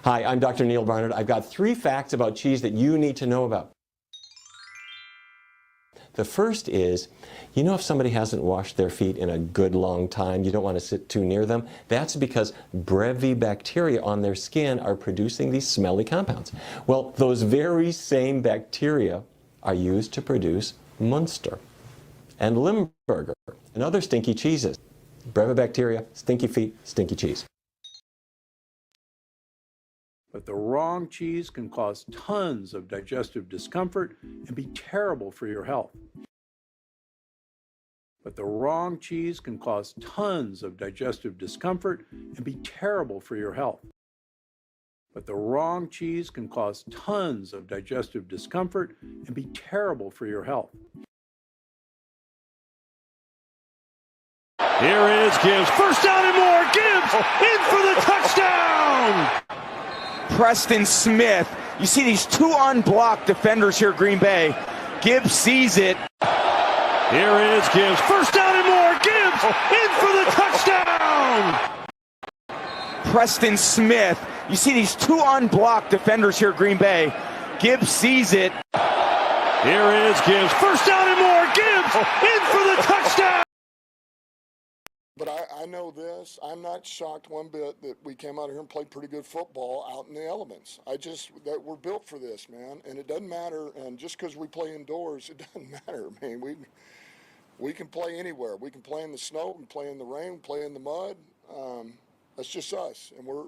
Hi, I'm Dr. Neil Barnard. I've got 3 facts about cheese that you need to know about. The first is, you know, if somebody hasn't washed their feet in a good long time, you don't want to sit too near them. That's because brevibacteria on their skin are producing these smelly compounds. Well, those very same bacteria are used to produce Munster and Limburger and other stinky cheeses. Brevibacteria, stinky feet, stinky cheese. But the wrong cheese can cause tons of digestive discomfort and be terrible for your health. But the wrong cheese can cause tons of digestive discomfort and be terrible for your health. But the wrong cheese can cause tons of digestive discomfort and be terrible for your health. Here is Gibbs. First down and more. Gibbs in for the touchdown. Preston Smith. You see these 2 unblocked defenders here at Green Bay. Gibbs sees it. Here is Gibbs. First down and more. Gibbs in for the touchdown. Preston Smith. You see these 2 unblocked defenders here at Green Bay. Gibbs sees it. Here is Gibbs. First down and more. Gibbs in for the touchdown. But I know this. I'm not shocked one bit that we came out here and played pretty good football out in the elements. That we're built for this, man. And it doesn't matter. And just because we play indoors, it doesn't matter, man. We can play anywhere. We can play in the snow, we can play in the rain, we can play in the mud. That's just us. And we're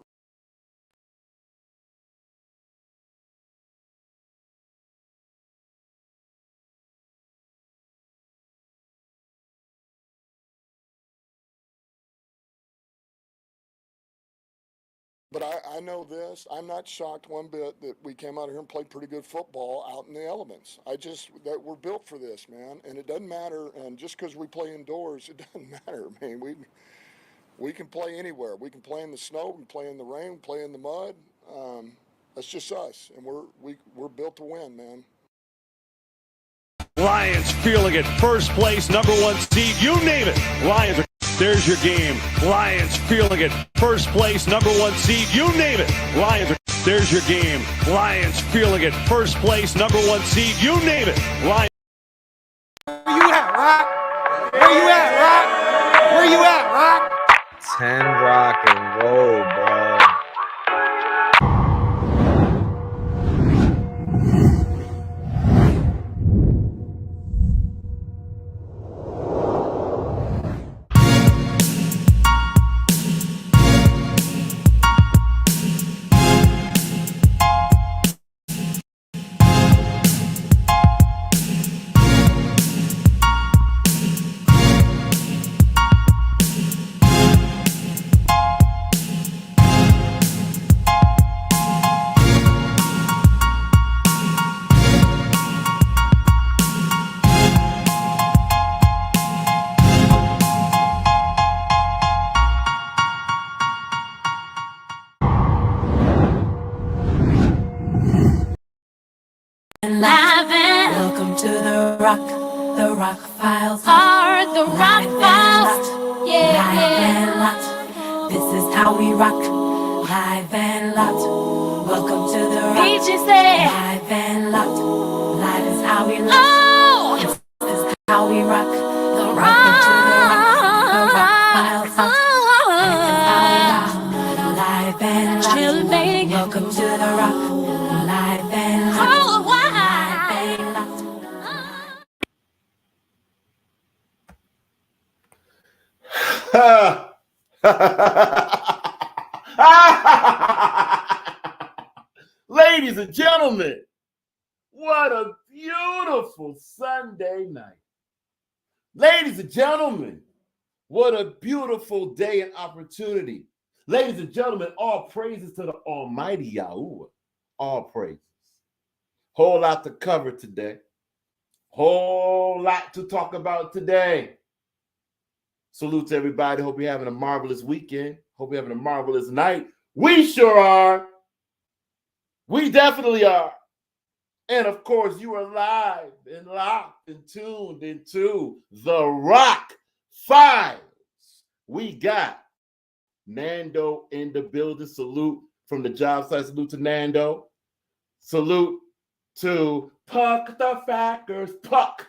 But I know this. I'm not shocked one bit that we came out here and played pretty good football out in the elements. That we're built for this, man. And it doesn't matter. And just because we play indoors, it doesn't matter, man. We can play anywhere. We can play in the snow, we can play in the rain, we can play in the mud. That's just us. And we're built to win, man. Lions feeling it. First place, number 1 seed. You name it. Lions are. There's your game. Lions feeling it. First place, number 1 seed. You name it. Lions are. There's your game. Lions feeling it. First place, number 1 seed. You name it. Lions. Where you at, Rock? Where you at, Rock? Where you at, Rock? 10 rock and roll, bro. Welcome to the Rock Files. The Rock Files. Yeah. This is how we rock, live and locked. Welcome to the Rock. Live and locked. Live is how we rock. Oh, this is how we rock. The Rock Files. Live and locked. Welcome to the Rock. Live and locked. Ladies and gentlemen, what a beautiful Sunday night. Ladies and gentlemen, what a beautiful day and opportunity. Ladies and gentlemen, all praises to the Almighty Yahuwah. All praises. Whole lot to cover today. Whole lot to talk about today. Salute to everybody. Hope you're having a marvelous weekend. Hope you're having a marvelous night. We sure are. We definitely are. And of course, you are live and locked and tuned into the Rock Files. We got Nando in the building. Salute from the job site. Salute to Nando. Salute to Puck the Fackers. Puck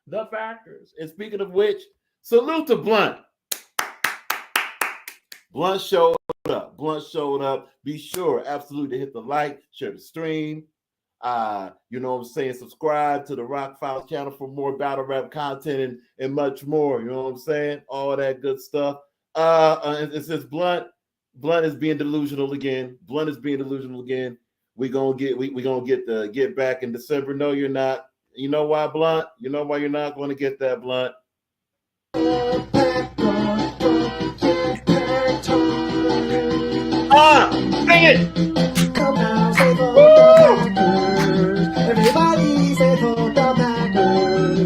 the Fackers. And speaking of which, salute to Blunt. Blunt showed up. Blunt showed up. Be sure, absolutely, to hit the like, share the stream. You know what I'm saying? Subscribe to the Rock Files channel for more battle rap content and much more. You know what I'm saying? All that good stuff. It says Blunt is being delusional again. Blunt is being delusional again. We're gonna get back in December. No, you're not. You know why, Blunt? You know why you're not going to get that, Blunt? Sing it! Everybody say for the Packers.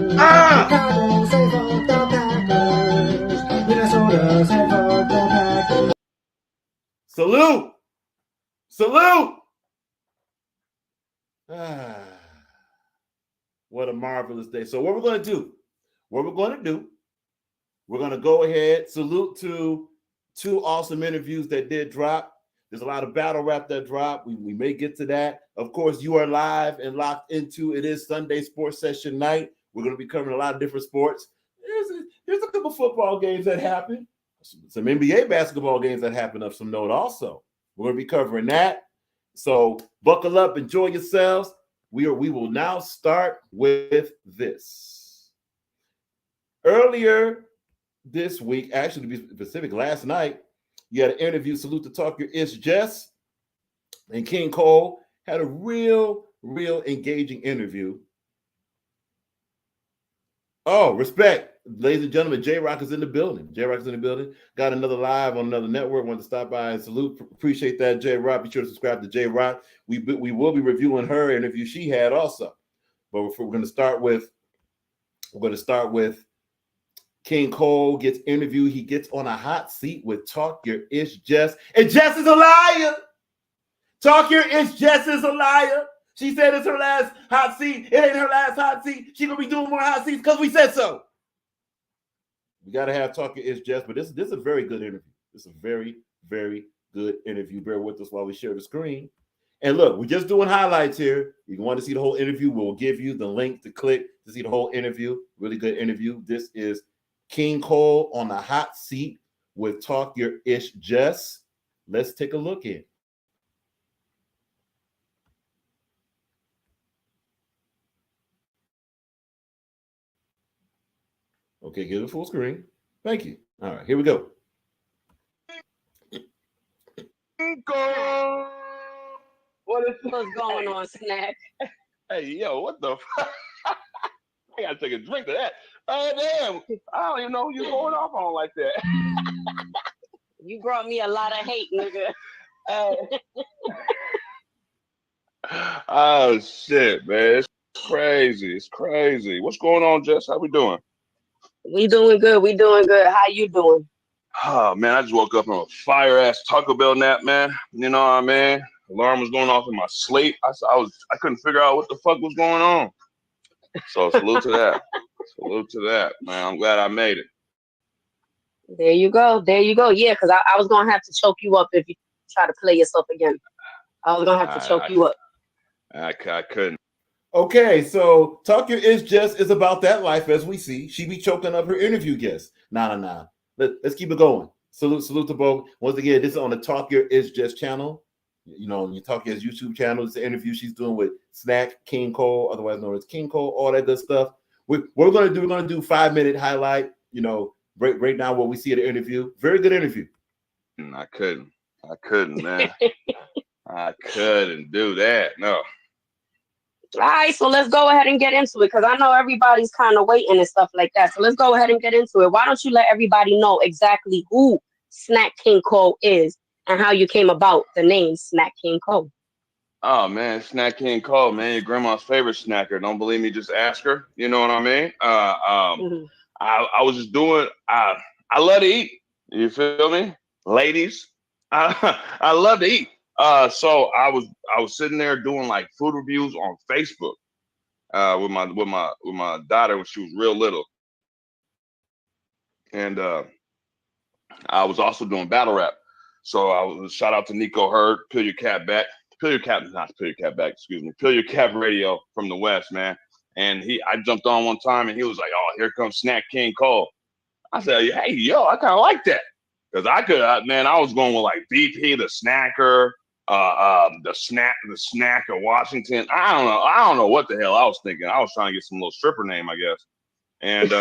Chicago say for the Packers. Minnesota say for the Packers. Salute! What a marvelous day. So what we're going to do, we're going to go ahead, salute to 2 awesome interviews that did drop. There's a lot of battle rap that dropped. We may get to that. Of course, you are live and locked into it is Sunday Sports Session night. We're going to be covering a lot of different sports. There's a couple football games that happen. Some NBA basketball games that happen of some note also. We're going to be covering that. So buckle up, enjoy yourselves. We will now start with this. Earlier this week, actually to be specific, last night, you had an interview. Salute to Talk Your Ish, Jess and King Cole had a real engaging interview. Oh, respect. Ladies and gentlemen, J-Rock is in the building. Got another live on another network. Wanted to stop by and salute. Appreciate that, J-Rock. Be sure to subscribe to J-Rock. We will be reviewing her interview she had also. But we're going to start with King Cole gets interviewed. He gets on a hot seat with Talk Your Ish, Jess. And Jess is a liar. Talk Your Ish, Jess is a liar. She said it's her last hot seat. It ain't her last hot seat. She's going to be doing more hot seats because we said so. We got to have Talk Your Ish, Jess. But this is a very good interview. This is a very, very good interview. Bear with us while we share the screen. And look, we're just doing highlights here. If you want to see the whole interview, we'll give you the link to click to see the whole interview. Really good interview. This is King Cole on the hot seat with Talk Your Ish, Jess. Let's take a look in. Okay, give it full screen. Thank you. All right, here we go. What's going on, Snack? Hey, yo, what the fuck? I gotta take a drink of that. Oh, damn. I don't even know who you're going off on like that. You brought me a lot of hate, nigga. Oh, shit, man. It's crazy. It's crazy. What's going on, Jess? How we doing? We doing good. How you doing? Oh, man, I just woke up from a fire-ass Taco Bell nap, man. You know what I mean? Alarm was going off in my sleep. I couldn't figure out what the fuck was going on. So salute to that. Salute to that, man. I'm glad I made it. There you go. Yeah, because I was going to have to choke you up if you try to play yourself again. I was going to have to choke you up. I couldn't. Okay, so Talk Your Ish, Jess is about that life as we see. She be choking up her interview guests. Nah. Let's keep it going. Salute to both. Once again, this is on the Talk Your Ish, Jess channel. You know, you Talk Your Ish YouTube channel. It's the interview she's doing with Snack, King Cole, otherwise known as King Cole, all that good stuff. We're going to do 5-minute highlight, you know, break down what we see at the interview. Very good interview. I couldn't, man. I couldn't do that. No. All right, so let's go ahead and get into it because I know everybody's kind of waiting and stuff like that. So let's go ahead and get into it. Why don't you let everybody know exactly who Snack King Cole is and how you came about the name Snack King Cole? Oh, man, Snack King Cole, man, your grandma's favorite snacker. Don't believe me, just ask her. You know what I mean? I was just doing, I love to eat. You feel me? Ladies, I love to eat. So I was sitting there doing like food reviews on Facebook with my daughter when she was real little. And I was also doing battle rap. So I was shout out to Nico Hurd, Peel Your Cap Back. Peel Your Cap Radio from the West, man. And I jumped on one time and he was like, "Oh, here comes Snack King Cole." I said, "Hey, yo, I kind of like that." Because I was going with like BP the Snacker, the snack of Washington. I don't know what the hell I was thinking. I was trying to get some little stripper name, I guess. And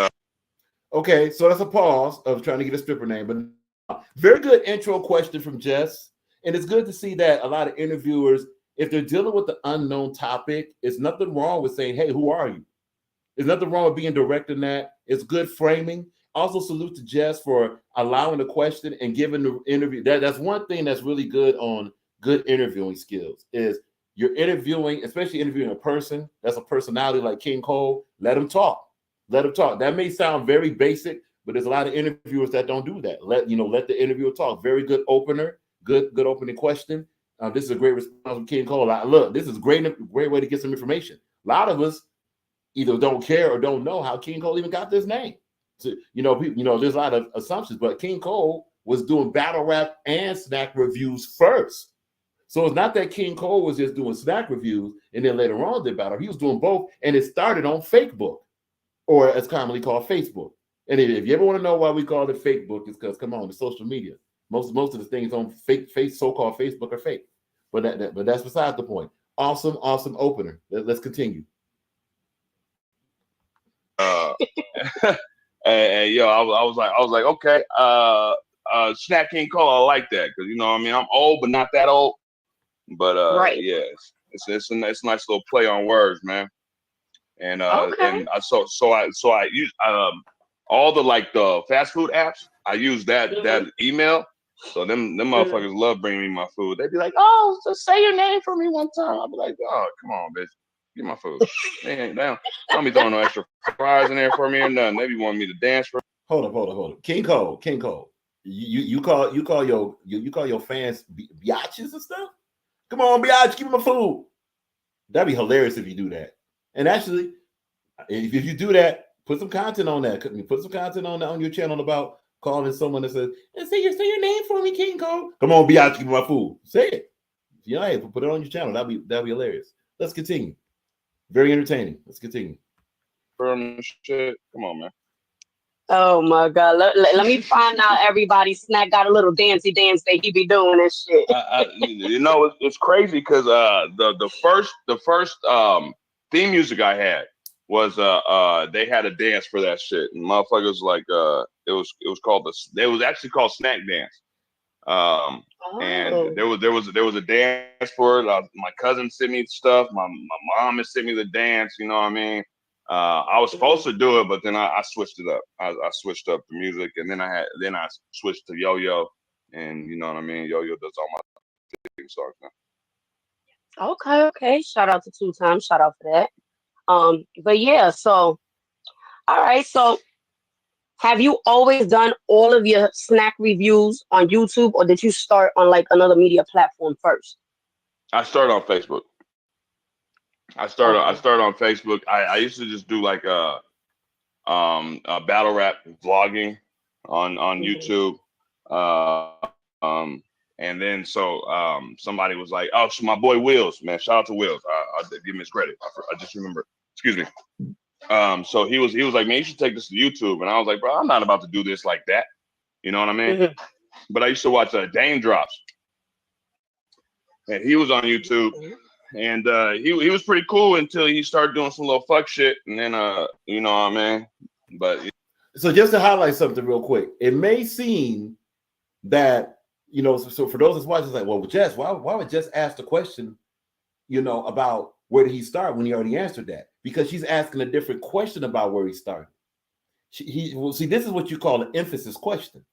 okay, so that's a pause of trying to get a stripper name, but very good intro question from Jess. And it's good to see that a lot of interviewers, if they're dealing with the unknown topic, it's nothing wrong with saying, "Hey, who are you?" There's nothing wrong with being direct in that. It's good framing. Also, salute to Jess for allowing the question and giving the interview. That's one thing that's really good on good interviewing skills is you're interviewing, especially interviewing a person that's a personality like King Cole. Let him talk. Let him talk. That may sound very basic, but there's a lot of interviewers that don't do that. Let the interviewer talk. Very good opener. Good opening question. This is a great response from King Cole. Look, this is great way to get some information. A lot of us either don't care or don't know how King Cole even got this name. So, people, there's a lot of assumptions, but King Cole was doing battle rap and snack reviews first. So it's not that King Cole was just doing snack reviews and then later on did battle. He was doing both, and it started on Fakebook, or as commonly called Facebook. And if you ever want to know why we call it Fakebook, it's because, come on, the social media. Most of the things on so-called Facebook are fake. But that's beside the point. Awesome opener. Let's continue. And yo, I was like, okay, Snack King Cole, I like that because I'm old but not that old. But right. Yeah, it's a nice little play on words, man. And and I use all the fast food apps. I use that email. So them motherfuckers love bringing me my food. They'd be like, "Oh, just say your name for me one time." I'll be like, "Oh, come on, bitch. Get my food." They don't be throwing no extra fries in there for me or nothing. They be wanting me to dance for. Hold up. King Cole. You call your fans biatches and stuff? Come on, biatch, give me my food. That'd be hilarious if you do that. And actually, if you do that, put some content on that. Put some content on your channel about calling someone that says, "Say your name for me, King Cole." Come on, biatch, give me my food. Say it. Hey, put it on your channel. That'd be hilarious. Let's continue. Very entertaining. Let's continue. Shit. Come on, man. Oh my God. Let me find out everybody's snack got a little dancey dance that he be doing this shit. It's crazy because the first theme music I had was they had a dance for that shit, and motherfuckers like it was actually called Snack Dance. And there was a dance for it. My cousin sent me stuff. My mom has sent me the dance. You know what I mean? I was supposed to do it, but then I switched it up. I switched up the music, and then I switched to Yo-Yo, and you know what I mean. Yo-Yo does all my theme songs now. Okay. Shout out to 2 Times. Shout out for that. But yeah, so all right. So have you always done all of your snack reviews on YouTube, or did you start on like another media platform first? I started on Facebook. I started on Facebook. I used to just do like battle rap vlogging on YouTube. And then somebody was like, "Oh, so my boy Wills, man, shout out to Wills. I'll give him his credit. I just remember. Excuse me." So he was like, "Man, you should take this to YouTube." And I was like, "Bro, I'm not about to do this like that." You know what I mean? But I used to watch Dame Drops, and he was on YouTube. And he was pretty cool until he started doing some little fuck shit, and then you know what I mean. But so just to highlight something real quick, it may seem that so for those that's watching, it's like, well, Jess, why would Jess ask the question, about where did he start when he already answered that? Because she's asking a different question about where he started. See, this is what you call an emphasis question.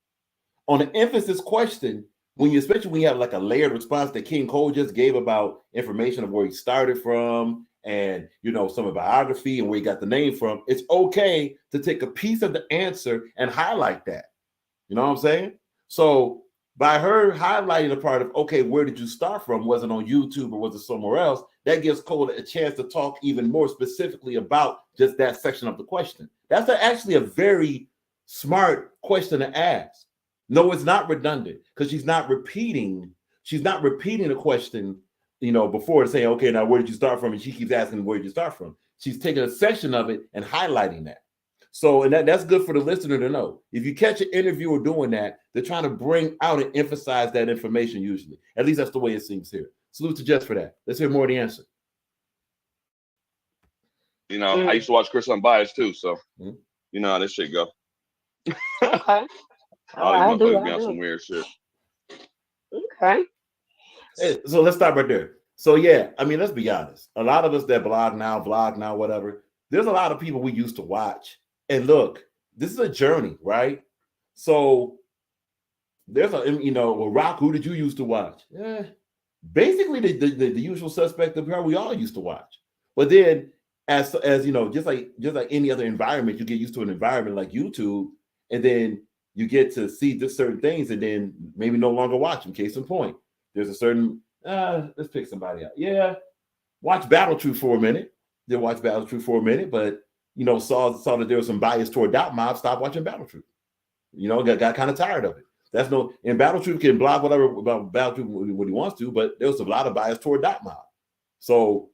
On an emphasis question, especially when you have like a layered response that King Cole just gave about information of where he started from and some biography and where he got the name from, it's okay to take a piece of the answer and highlight that. You know what I'm saying? So by her highlighting the part of, okay, where did you start from? Was it on YouTube or was it somewhere else? That gives Cole a chance to talk even more specifically about just that section of the question. That's actually a very smart question to ask. No, it's not redundant because she's not repeating a question, before to say, okay, now where did you start from? And she keeps asking, where did you start from? She's taking a section of it and highlighting that. So, and that's good for the listener to know. If you catch an interviewer doing that, they're trying to bring out and emphasize that information usually. At least that's the way it seems here. Salute to Jess for that. Let's hear more of the answer. I used to watch Chris Unbiased too, so you know how this shit go. Okay. All these motherfuckers be on some weird shit. Okay. Hey, so let's stop right there. So yeah, I mean, let's be honest. A lot of us that vlog now, whatever, there's a lot of people we used to watch. And look, this is a journey, right? So there's well, Rock, who did you used to watch? Yeah, basically the usual suspect of her we all used to watch. But then as just like any other environment, you get used to an environment like YouTube, and then you get to see just certain things and then maybe no longer watch them. Case in point, there's a certain let's pick somebody out. Yeah, watch Battle Truth for a minute. Then watch Battle Truth for a minute, but saw that there was some bias toward Dot Mob, stopped watching Battle Truth. Got kind of tired of it. And Battle Truth can blog whatever about Battle Truth what he wants to, but there was a lot of bias toward Dot Mob. So,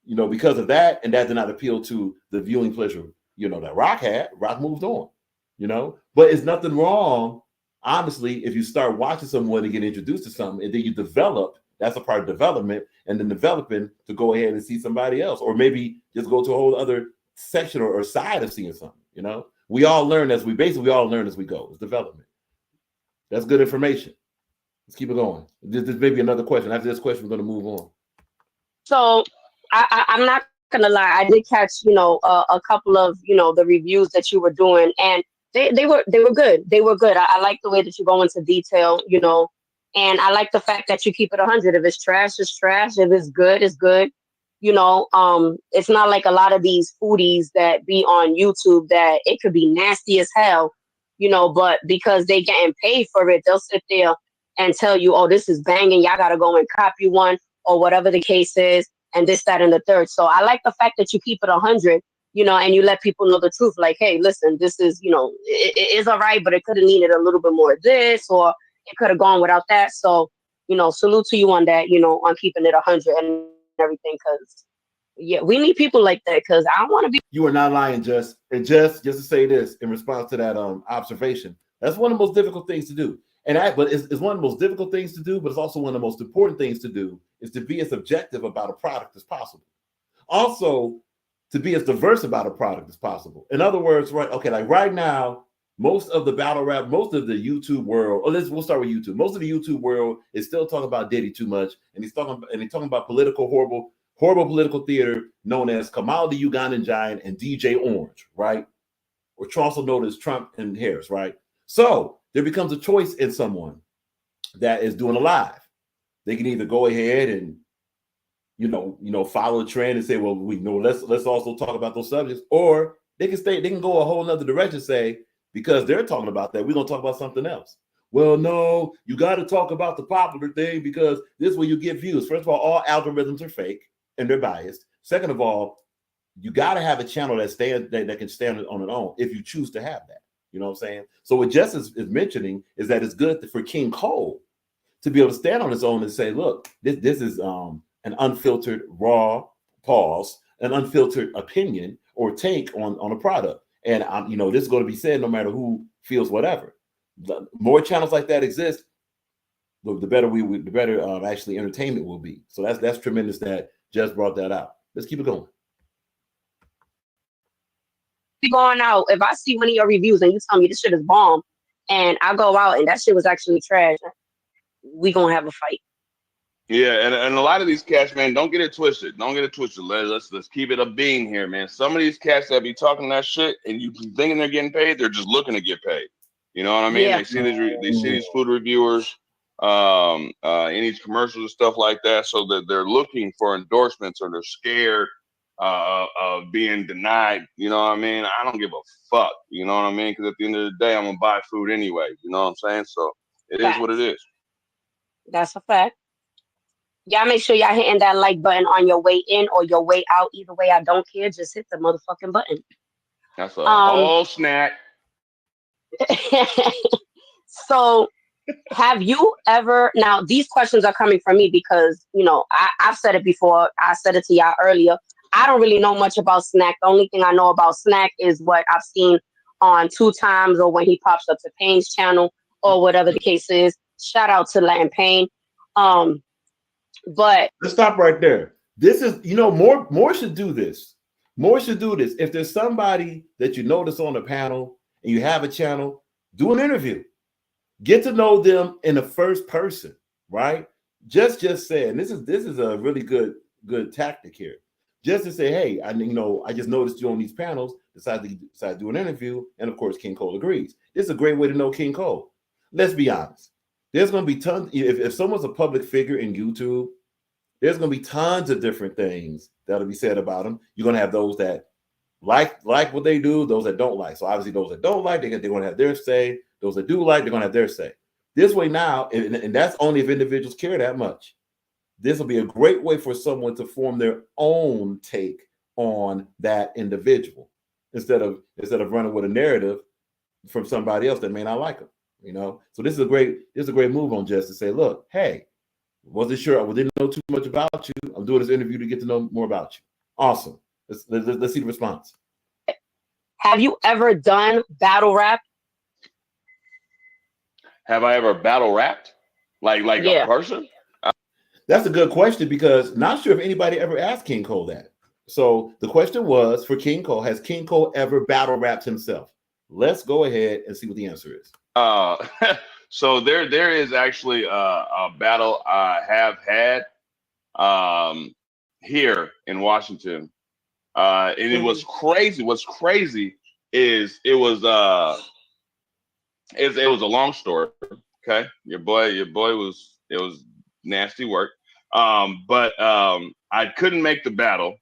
because of that, and that did not appeal to the viewing pleasure, that Rock had. Rock moved on, But it's nothing wrong, honestly, if you start watching someone and get introduced to something, and then you develop. That's a part of development, and then developing to go ahead and see somebody else, or maybe just go to a whole other section or side of seeing something. We all learn as we go. It's development. That's good information. Let's keep it going. This may be another question. After this question, we're going to move on. So I'm not gonna lie, I did catch a couple of the reviews that you were doing, and they were good. They were good. I like the way that you go into detail, and I like the fact that you keep it 100. If it's trash, it's trash. If it's good, it's good. It's not like a lot of these foodies that be on YouTube that it could be nasty as hell, but because they getting paid for it, they'll sit there and tell you, oh, this is banging, y'all gotta go and copy one, or whatever the case is, and this, that, and the third. So I like the fact that you keep it 100, and you let people know the truth. Like, hey, listen, this is, it is all right, but it could have needed a little bit more of this, or it could have gone without that. So, salute to you on that, on keeping it 100 and everything, because yeah, we need people like that, because I don't want to be. You are not lying, Jess. And just to say this in response to that observation, that's one of the most difficult things to do. But it's one of the most difficult things to do, but it's also one of the most important things to do, is to be as objective about a product as possible. Also, to be as diverse about a product as possible. In other words, like right now, most of the battle rap, most of the YouTube world, we'll start with YouTube. Most of the YouTube world is still talking about Diddy too much, and he's talking about horrible political theater known as Kamal the Ugandan Giant and DJ Orange, right? Or also known as Trump and Harris, right? So there becomes a choice in someone that is doing a live. They can either go ahead and follow the trend and say, well, let's also talk about those subjects, or they can go a whole nother direction, say, because they're talking about that, we're gonna talk about something else. Well, no, you got to talk about the popular thing because this is where you get views. First of all algorithms are fake and they're biased. Second of all, you got to have a channel that can stand on its own if you choose to have that. You know what I'm saying? So what Jess is mentioning is that it's good for King Cole to be able to stand on his own and say, look, this is an unfiltered, raw an unfiltered opinion or take on a product. And this is going to be said no matter who feels whatever. The more channels like that exist, the better actually entertainment will be. So that's tremendous that Jess brought that out. Let's keep it going. Going out, if I see one of your reviews and you tell me this shit is bomb, and I go out and that shit was actually trash, we gonna have a fight. Yeah, and a lot of these cats, man, don't get it twisted. Let's keep it a bean here, man. Some of these cats that be talking that shit and you thinking they're getting paid, they're just looking to get paid. You know what I mean? Yeah. They see these food reviewers in these commercials and stuff like that, so that they're looking for endorsements or they're scared of being denied. You know what I mean? I don't give a fuck. You know what I mean? Because at the end of the day, I'm gonna buy food anyway. You know what I'm saying? So it is what it is. That's a fact. Y'all make sure y'all hitting that like button on your way in or your way out. Either way, I don't care. Just hit the motherfucking button. That's a whole snack. So have you ever, now these questions are coming from me because, you know, I've said it before. I said it to y'all earlier. I don't really know much about Snack. The only thing I know about Snack is what I've seen on 2 Times or when he pops up to Payne's channel or whatever the case is. Shout out to Latin Payne. But let's stop right there. This is, you know, more should do this. More should do this. If there's somebody that you notice on the panel and you have a channel, do an interview. Get to know them in the first person, right? Just said, and this is a really good tactic here. Just to say, hey, I just noticed you on these panels, decided to do an interview, and of course, King Cole agrees. This is a great way to know King Cole. Let's be honest. There's going to be tons. If someone's a public figure in YouTube, there's going to be tons of different things that'll be said about them. You're going to have those that like what they do, those that don't like. So obviously, those that don't like, they're going to have their say. Those that do like, they're going to have their say. This way now, and that's only if individuals care that much. This will be a great way for someone to form their own take on that individual instead of running with a narrative from somebody else that may not like them. You know, so this is a great move on Jess to say, look, hey, wasn't sure, I didn't know too much about you. I'm doing this interview to get to know more about you. Awesome. Let's see the response. have you ever done battle rap? Have I ever battle rapped? Like Yeah. a person? That's a good question because not sure if anybody ever asked King Cole that. So the question was for King Cole, has King Cole ever battle rapped himself? Let's go ahead and see what the answer is. So there is actually a battle I have had here in Washington. And it was crazy. What's crazy is it was a long story. Okay. Your boy it was nasty work. But I couldn't make the battle.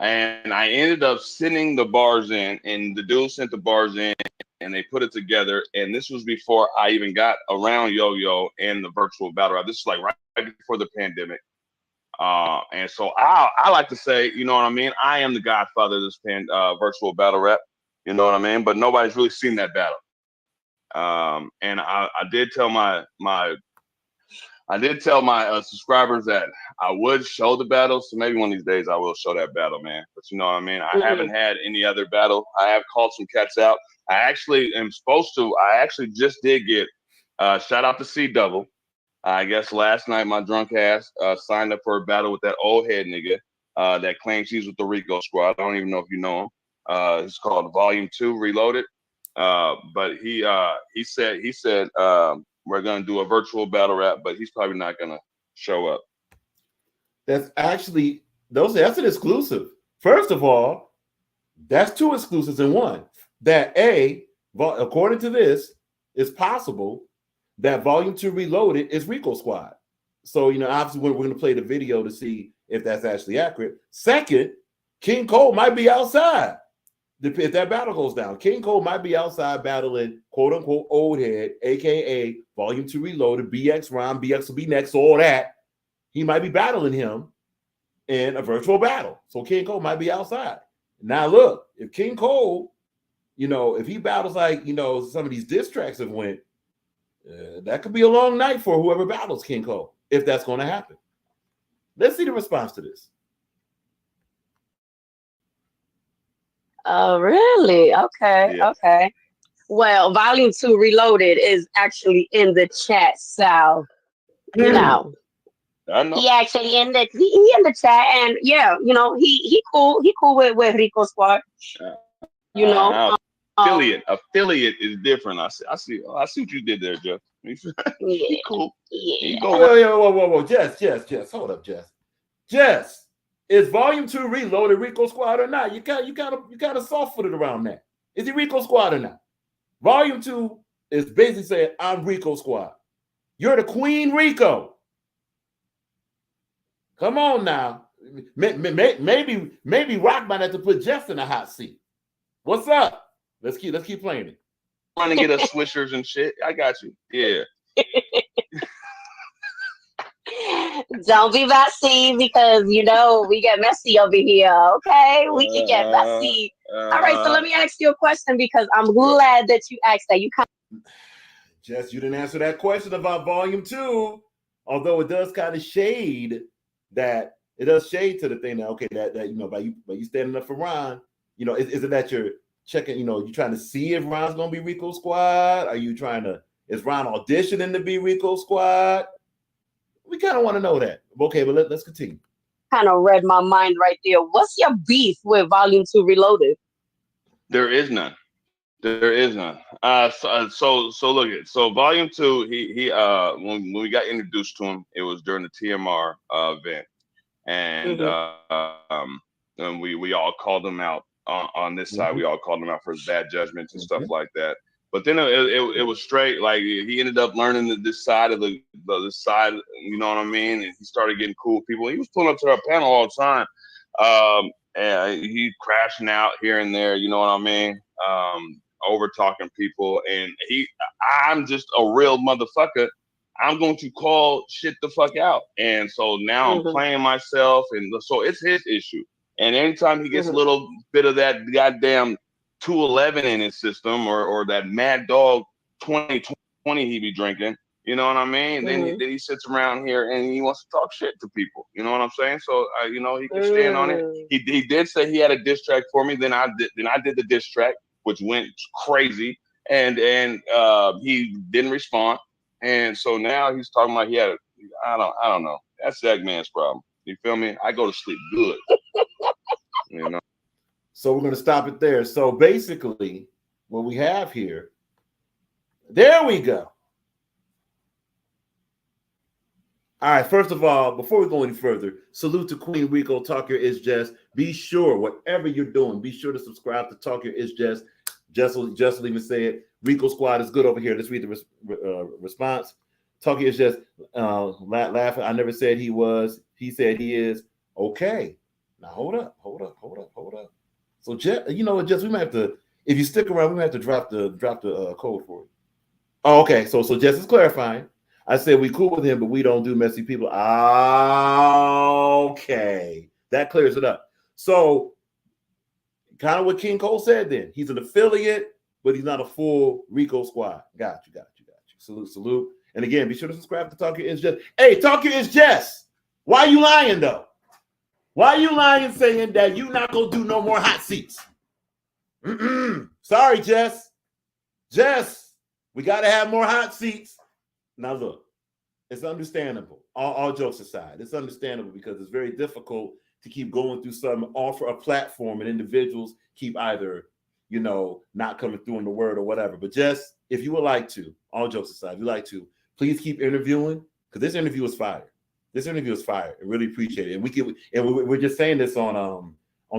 And I ended up sending the bars in, and the dude sent the bars in, and they put it together. And this was before I even got around Yo-Yo and the virtual battle rap. This is like right before the pandemic. And so I like to say, you know what I mean? I am the godfather of this virtual battle rap. You know what I mean? But nobody's really seen that battle. And I did tell my subscribers that I would show the battle. So maybe one of these days I will show that battle, man. But you know what I mean? I haven't had any other battle. I have called some cats out. I actually am supposed to. I actually just did get shout out to C-Double. I guess last night my drunk ass signed up for a battle with that old head nigga that claims he's with the Rico Squad. I don't even know if you know him. It's called Volume 2 Reloaded. But he said we're gonna do a virtual battle rap, but he's probably not gonna show up. That's actually that's an exclusive. First of all, that's 2 exclusives in one. That according to this, it's possible that Volume 2 Reloaded is Rico Squad. So, you know, obviously we're going to play the video to see if that's actually accurate. Second, King Cole might be outside if that battle goes down. King Cole might be outside battling quote unquote old head, aka Volume 2 Reloaded, BX Rhyme, BX will be next, all that. He might be battling him in a virtual battle. So King Cole might be outside. Now look, if King Cole, you know, if he battles like, you know, some of these diss tracks have went, that could be a long night for whoever battles King Cole, if that's going to happen. Let's see the response to this. Oh, really? Okay. Yeah. Okay. Well, Volume 2 Reloaded is actually in the chat, so you know. I know. He actually in the chat, and yeah, you know, he cool with Rico Squad. You know, affiliate is different. I see what you did there, Jeff. He cool. Yeah. Whoa, Jess, hold up, Jess, is Volume 2 Reloaded Rico Squad or not? You kind of soft-footed around that. Is he Rico Squad or not? Volume 2 is basically saying, I'm Rico Squad. You're the Queen Rico. Come on now. Maybe Rock might have to put Jess in the hot seat. What's up? Let's keep playing it. Trying to get us swishers and shit. I got you. Yeah. Don't be messy because you know we get messy over here. Okay, we can get messy. All right, so let me ask you a question because I'm glad that you asked that. You kind Jess, you didn't answer that question about Volume 2, although it does kind of shade that it does shade to the thing that okay that you know by you standing up for Ron, you know, is it that you're checking, you know, you trying to see if Ron's gonna be Rico Squad? Are you trying to is Ron auditioning to be Rico Squad? We kind of want to know that. Okay, but let's continue. Kind of read my mind right there. What's your beef with Volume 2 Reloaded? There is none. There is none. So look at so Volume 2. He when we got introduced to him, it was during the TMR event, and and we all called him out on this side. We all called him out for his bad judgments and stuff like that. But then it was straight. Like he ended up learning this side of the side. You know what I mean? And he started getting cool with people. He was pulling up to our panel all the time. And he crashing out here and there. You know what I mean? Over talking people, and I'm just a real motherfucker. I'm going to call shit the fuck out, and so now I'm playing myself, and so it's his issue. And anytime he gets a little bit of that goddamn 211 in his system, or that Mad Dog 2020 he be drinking, you know what I mean? Then he sits around here and he wants to talk shit to people. You know what I'm saying? So you know, he can stand on it. He did say he had a diss track for me. Then I did the diss track, which went crazy, and he didn't respond, and so now he's talking about he had I don't know. That's that man's problem. You feel me? I go to sleep good. You know. So we're gonna stop it there. So basically, what we have here, there we go. All right, first of all, before we go any further, salute to Queen Rico, Talk Your Is Jess. Be sure, whatever you're doing, be sure to subscribe to Talk Your Is Jess. Jess will even say it. Rico Squad is good over here. Let's read the response. Talk Your Is Jess, laughing. I never said he was. He said he is. Okay. Now hold up. So Jess, you know what, Jess, we might have to, if you stick around, we might have to drop the code for you. Oh, okay. So Jess is clarifying. I said we cool with him, but we don't do messy people. Okay. That clears it up. So kind of what King Cole said then. He's an affiliate, but he's not a full Rico Squad. Got you. Salute. And again, be sure to subscribe to Talk Your Is Jess. Hey, Talk Your Is Jess. Why you lying, though? Why you lying saying that you not going to do no more hot seats? Sorry, Jess. Jess, we got to have more hot seats. Now, look, it's understandable. All jokes aside, it's understandable because it's very difficult to keep going through something, offer a platform, and individuals keep either, you know, not coming through in the word or whatever. But Jess, if you would like to, all jokes aside, if you'd like to, please keep interviewing because this interview is fire. I really appreciate it. And we're just saying this on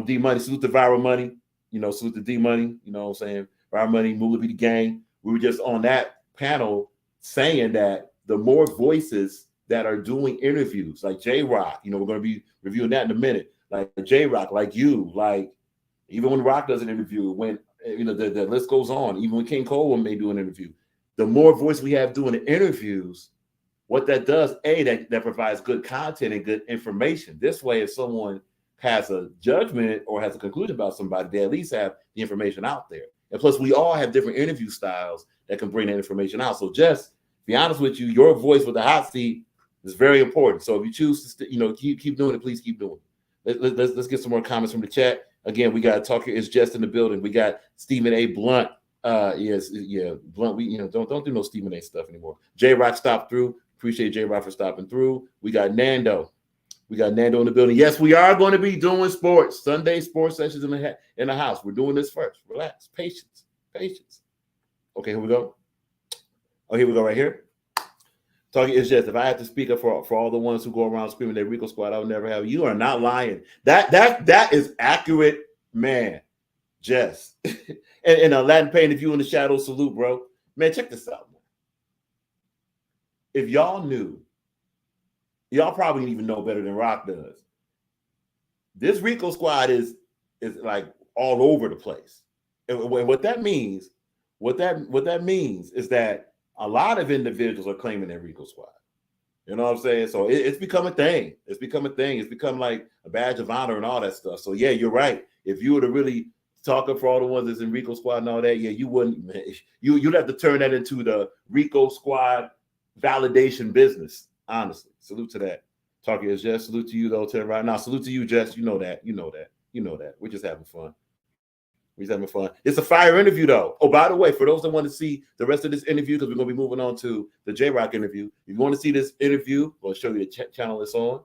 D Money. Salute to Viral Money. You know, salute to D Money. You know what I'm saying? Viral Money, Moolah be the gang. We were just on that panel saying that the more voices that are doing interviews, like J-Rock, you know, we're going to be reviewing that in a minute, like J-Rock, like you, like even when Rock does an interview, when, you know, the list goes on, even when King Cole may do an interview, the more voice we have doing the interviews, what that does, that provides good content and good information. This way, if someone has a judgment or has a conclusion about somebody, they at least have the information out there. And plus, we all have different interview styles that can bring that information out. So just be honest with you, your voice with the hot seat is very important. So if you choose to, keep doing it, please keep doing it. Let's get some more comments from the chat. Again, we got Talker is Jess in the building. We got Stephen A. Blunt. Blunt. We don't do no Stephen A. stuff anymore. J Rock stopped through. Appreciate J Rock for stopping through. We got Nando. We got Nando in the building. Yes, we are going to be doing sports. Sunday sports sessions in the house. We're doing this first. Relax. Patience. Okay, here we go. Oh, here we go right here. Talking is just if I have to speak up for all the ones who go around screaming that Rico Squad, I would never have. You are not lying. That is accurate, man. Jess. and Latin Pain, if you in the shadow, salute, bro. Man, check this out, man. If y'all knew, y'all probably even know better than Rock does. This Rico Squad is like all over the place. And what that means is that a lot of individuals are claiming their Rico Squad. You know what I'm saying? So it's become a thing. It's become like a badge of honor and all that stuff. So yeah, you're right. If you were to really talking for all the ones that's in Rico Squad and all that. Yeah, you wouldn't. Man. You'd have to turn that into the Rico Squad validation business. Honestly, salute to that. Talking is Jess. Salute to you though, Tim. Right now, salute to you, Jess. You know that. You know that. You know that. We're just having fun. We're just having fun. It's a fire interview though. Oh, by the way, for those that want to see the rest of this interview, because we're gonna be moving on to the J-Rock interview. If you want to see this interview, we'll show you the channel it's on.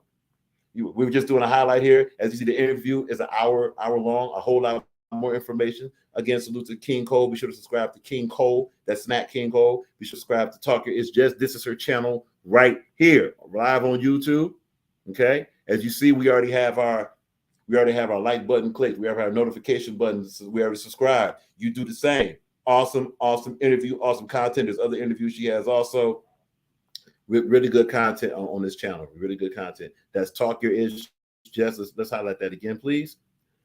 We were just doing a highlight here. As you see, the interview is an hour long, a whole lot more information. Again, salute to King Cole. Be sure to subscribe to King Cole. That's Snack King Cole. Be sure to subscribe to Talk Your It's Just. This is her channel right here, live on YouTube. Okay. As you see, we already have our like button clicked. We have our notification buttons. We already subscribed. You do the same. Awesome interview, awesome content. There's other interviews she has also. Really good content on this channel. Really good content. That's Talk Your Ish Jess. Let's highlight that again, please.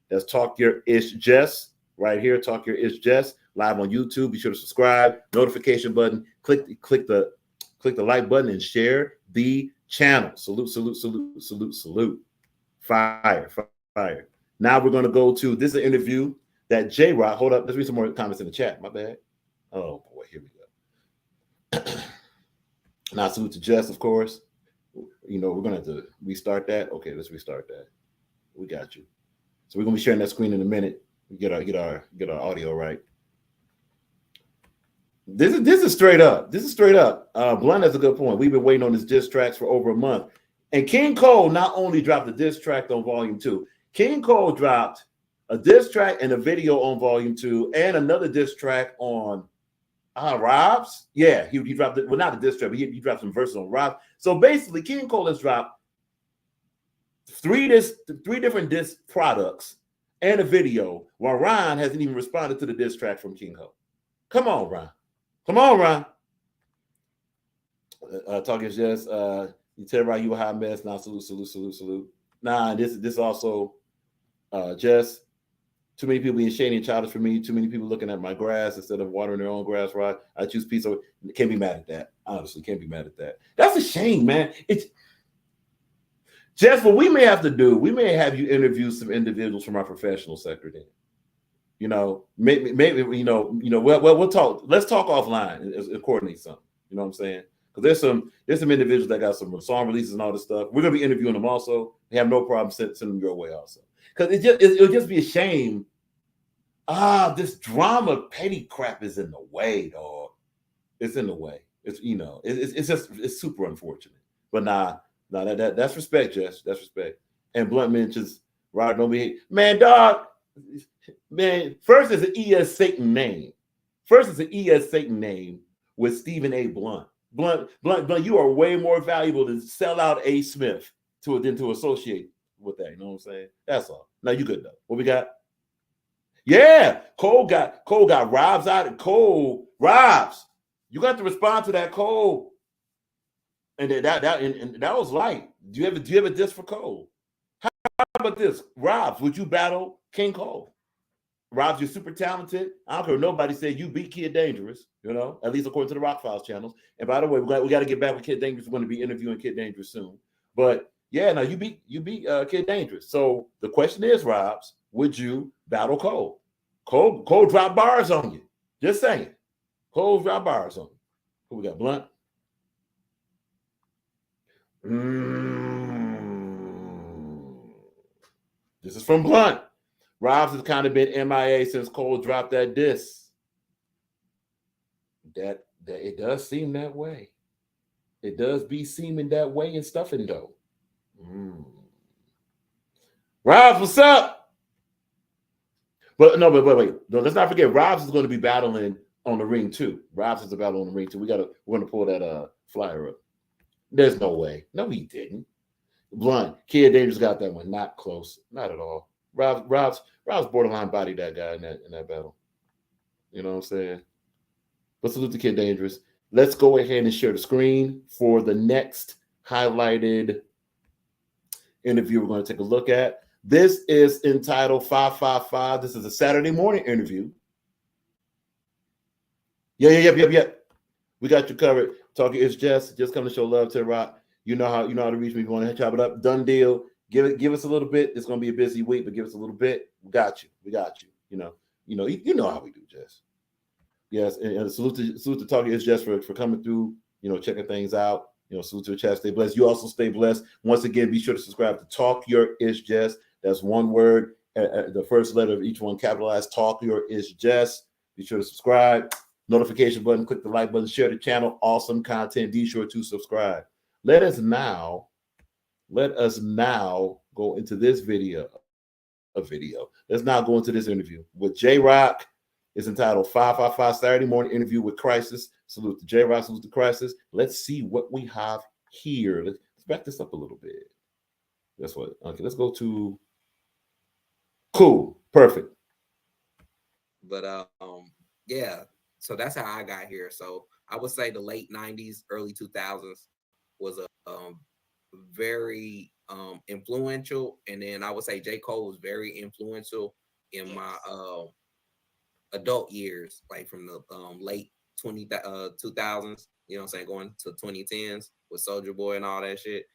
That's Talk Your Ish Jess right here. Talk Your Ish Jess live on YouTube. Be sure to subscribe. Notification button. Click the like button and share the channel. Salute. Fire. Now we're going to go to this is an interview that J-Rock. Hold up. Let's read some more comments in the chat. My bad. Oh boy, here we go. Now, salute to Jess, of course. You know, we're going to have to restart that. Okay, let's restart that. We got you. So we're going to be sharing that screen in a minute. We get our audio right. This is straight up. Blunt has a good point. We've been waiting on this diss tracks for over a month. And King Cole not only dropped a diss track on Volume 2. King Cole dropped a diss track and a video on Volume 2 and another diss track on Rob's. Yeah, he dropped it. Well, not a diss track, but he dropped some verses on Rob. So basically, King Cole has dropped three different diss products and a video, while Ron hasn't even responded to the diss track from King Cole. Come on, Ron. Talking is just you tell everybody you a hot mess. Now salute. Nah, this also Jess. Too many people being shady and childish for me. Too many people looking at my grass instead of watering their own grass. Right? I choose peace. So can't be mad at that. Honestly, can't be mad at that. That's a shame, man. It's Jess. What we may have to do, we may have you interview some individuals from our professional sector. Then, you know, maybe we'll talk. Let's talk offline and coordinate something. You know what I'm saying? Because there's some individuals that got some song releases and all this stuff. We're gonna be interviewing them also. We have no problem sending them your way also. Because it'll just be a shame. This drama petty crap is in the way, dog. It's in the way. It's super unfortunate. But that's respect, Jess. That's respect. And Blunt mentions Rod don't be man, dog. Man, first is an E.S. Satan name. With Stephen A. Blunt. Blunt, you are way more valuable to sell out A. Smith than to associate with that. You know what I'm saying? That's all. Now you good though. What we got? Yeah, Cole got Rob's out of Cole. Rob's, you got to respond to that Cole. And that was light. Do you have a diss for Cole? How about this? Rob's, would you battle King Cole? Rob's, you're super talented. I don't care what nobody said you beat Kid Dangerous, you know, at least according to the Rock Files channels. And by the way, we got to get back with Kid Dangerous. We're going to be interviewing Kid Dangerous soon. But yeah, no, you beat Kid Dangerous. So the question is, Rob's, would you battle Cole? Cole drop bars on you. Just saying. Cole drop bars on you. Who we got? Blunt? This is from Blunt. Rob's has kind of been MIA since Cole dropped that diss. That it does seem that way. It does be seeming that way and stuffing though. Rob's, what's up? But wait. No, let's not forget Rob's is going to be battling on the ring too. Rob's is a battle on the ring too. We're going to pull that flyer up. There's no way. No, he didn't. Blunt. Kid Dangerous got that one. Not close. Not at all. Rob's borderline bodied that guy in that battle. You know what I'm saying? But salute to Kid Dangerous. Let's go ahead and share the screen for the next highlighted interview we're going to take a look at. This is entitled 555. This is a Saturday morning interview. Yeah. We got you covered. Talking is Jess. Just come to show love to the Rock. You know how to reach me. If you want to chop it up, done deal. Give us a little bit. It's going to be a busy week, but give us a little bit. We got you. You know how we do, Jess. Yes, and salute to Talking Is Jess for coming through, checking things out. Salute to the chat. Stay blessed. You also stay blessed. Once again, be sure to subscribe to Talk Your Is Jess. That's one word. The first letter of each one capitalized. Talk Your Is Jess. Be sure to subscribe. Notification button. Click the like button. Share the channel. Awesome content. Be sure to subscribe. Let us now go into this video. Let's now go into this interview with J-Rock. It's entitled 555 Saturday Morning Interview with Crisis. Salute to J-Rock, salute to Crisis. Let's see what we have here. Let's back this up a little bit. That's what. Okay, let's go to cool. Perfect. But yeah, so that's how I got here. So I would say the late 90s, early 2000s was a very influential, and then I would say J. Cole was very influential in my adult years, like from the late 2000s, you know what I'm saying, going to 2010s with Soulja Boy and all that shit.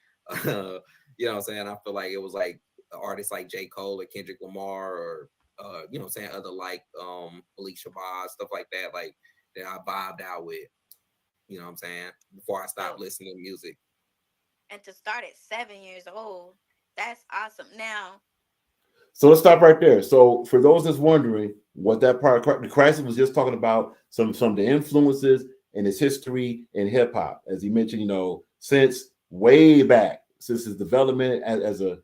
You know what I'm saying? I feel like it was like artists like J. Cole or Kendrick Lamar or you know what I'm saying, other like Alicia Shabazz, stuff like that, like that I vibed out with, you know what I'm saying, before I stopped listening to music. And to start at 7 years old, that's awesome. Now, so let's stop right there. So for those that's wondering what that part, the Crisis was just talking about some of the influences and its history in hip hop, as he mentioned, since way back, since his development as a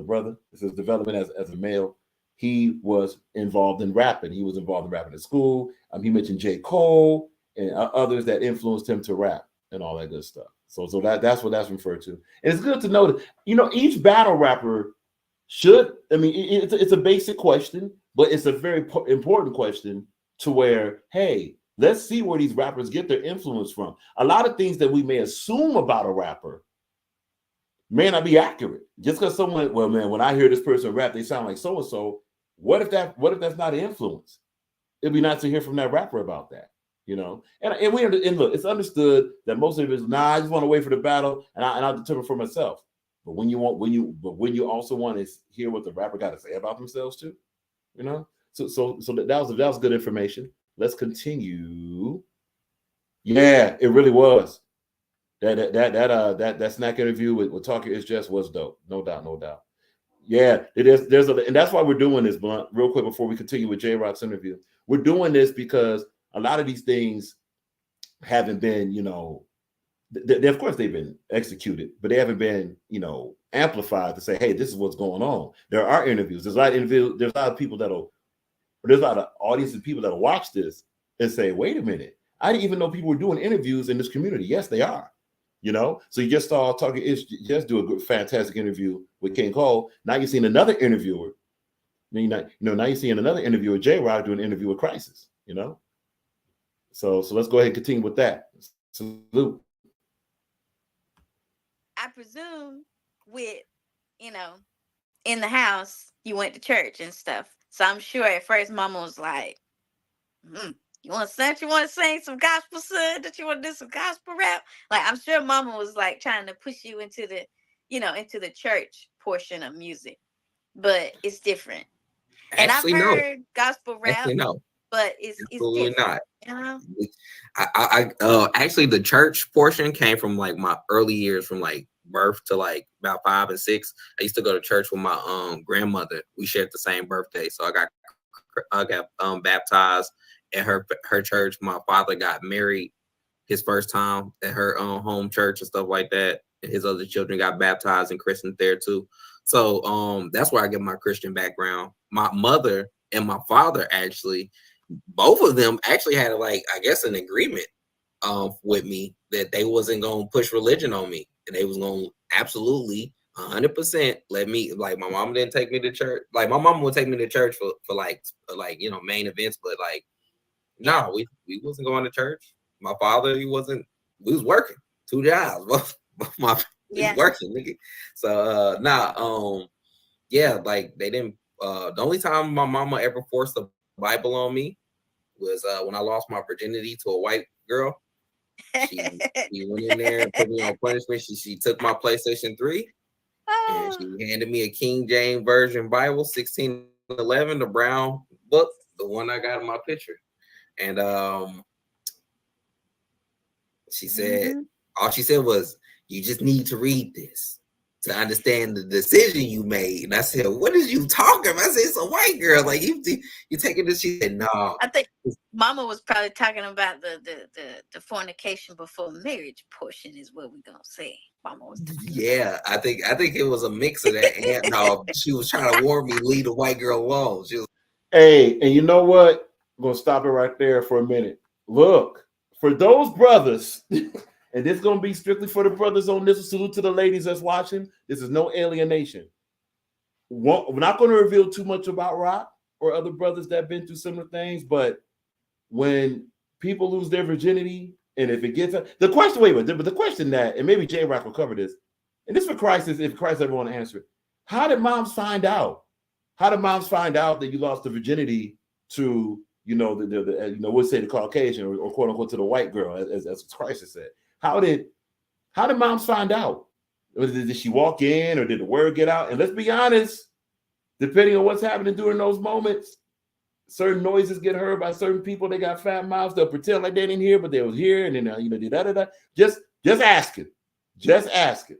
brother, since his development as a male, he was involved in rapping. He was involved in rapping at school. He mentioned J. Cole and others that influenced him to rap and all that good stuff. So that's what that's referred to. And it's good to know that, each battle rapper should, it's a basic question, but it's a very important question to where, hey, let's see where these rappers get their influence from. A lot of things that we may assume about a rapper may not be accurate. Just because someone, well, man, when I hear this person rap, they sound like so-and-so. What if that's not an influence? It'd be nice to hear from that rapper about that. And look, it's understood that most of it is, I just want to wait for the battle and I'll determine for myself. But when you also want to hear what the rapper got to say about themselves too, so that was good information. Let's continue. Yeah, it really was. That snack interview with Talking Is Jess was dope. No doubt. Yeah, it is. And that's why we're doing this, Blunt. Real quick before we continue with J-Rock's interview, we're doing this because a lot of these things haven't been, of course they've been executed, but they haven't been, amplified to say, hey, this is what's going on. There are interviews. There's a lot of people there's a lot of audience and people that'll watch this and say, wait a minute, I didn't even know people were doing interviews in this community. Yes, they are. So you just saw Talking Is Jess do a good, fantastic interview with King Cole. Now you're seeing another interviewer. Now you're seeing another interviewer, J-Rock, do an interview with Crisis. So let's go ahead and continue with that. Salute. I presume with, in the house, you went to church and stuff. So I'm sure at first Mama was like, you want to sing some gospel, son? That you want to do some gospel rap? Like, I'm sure Mama was like trying to push you into the, into the church portion of music, but it's different. Actually, and I've heard gospel rap, actually, no. But it's Absolutely different. Not. I actually, the church portion came from like my early years, from like birth to like about 5 and 6. I used to go to church with my grandmother. We shared the same birthday, so I got baptized at her church. My father got married his first time at her home church and stuff like that. And his other children got baptized and christened there too. So that's where I get my Christian background. My mother and my father, actually, both of them actually had an agreement with me that they wasn't gonna push religion on me, and they was gonna absolutely 100% let me, like, my mom didn't take me to church. Like, my mom would take me to church for main events, but like, no, we wasn't going to church. My father, we was working 2 jobs. He was working, nigga. So yeah, like, they didn't. The only time my mama ever forced the Bible on me was when I lost my virginity to a white girl. She went in there and put me on punishment. She took my PlayStation 3 and she handed me a King James Version Bible, 1611, the brown book, the one I got in my picture. And she said, all she said was, you just need to read this to understand the decision you made. And I said, what is you talking about? I said, it's a white girl. Like, you taking this? She said, no. I think Mama was probably talking about the fornication before marriage portion is what we're gonna say. Mama was talking I think it was a mix of that. And no, she was trying to warn me, leave the white girl alone. She was, hey, and you know what? I'm gonna stop it right there for a minute. Look, for those brothers, and this is gonna be strictly for the brothers on this. Salute to the ladies that's watching. This is no alienation. We're not going to reveal too much about Rock or other brothers that have been through similar things, but when people lose their virginity, and if it gets the question, but the question that, and maybe J Rock will cover this, and this for Christ is if Christ ever want to answer it. How did moms find out? How did moms find out that you lost the virginity to, you know, the we'll say the Caucasian or quote unquote to the white girl, as Christ has said? How did moms find out? Did she walk in or did the word get out? And let's be honest, depending on what's happening during those moments, certain noises get heard by certain people. They got fat mouths. They'll pretend like they didn't hear, but they was here. And then, Just ask it. Just ask it,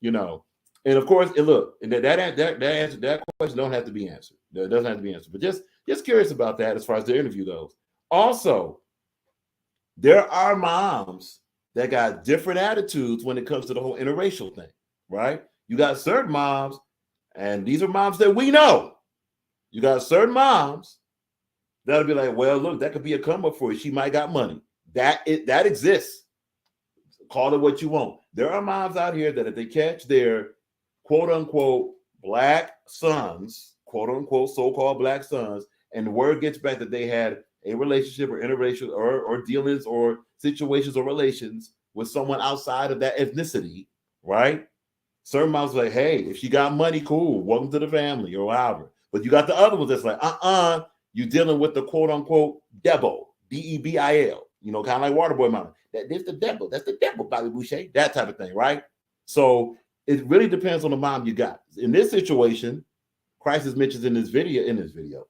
And of course, look, that question don't have to be answered. That doesn't have to be answered. But just curious about that as far as the interview goes. Also, there are moms that got different attitudes when it comes to the whole interracial thing, right? You got certain moms, and these are moms that we know. You got certain moms that'll be like, well, look, that could be a come up for you. She might got money. That exists. Call it what you want. There are moms out here that if they catch their quote unquote black sons, quote unquote so-called black sons, and the word gets back that they had a relationship or interracial or dealings or situations or relations with someone outside of that ethnicity, right? Certain moms are like, hey, if she got money, cool, welcome to the family or however. But you got the other ones that's like, you dealing with the quote unquote devil, Debil, kind of like Waterboy mama. That's the devil. That's the devil, Bobby Boucher, that type of thing, right? So it really depends on the mom you got. In this situation, Christ mentions in this video,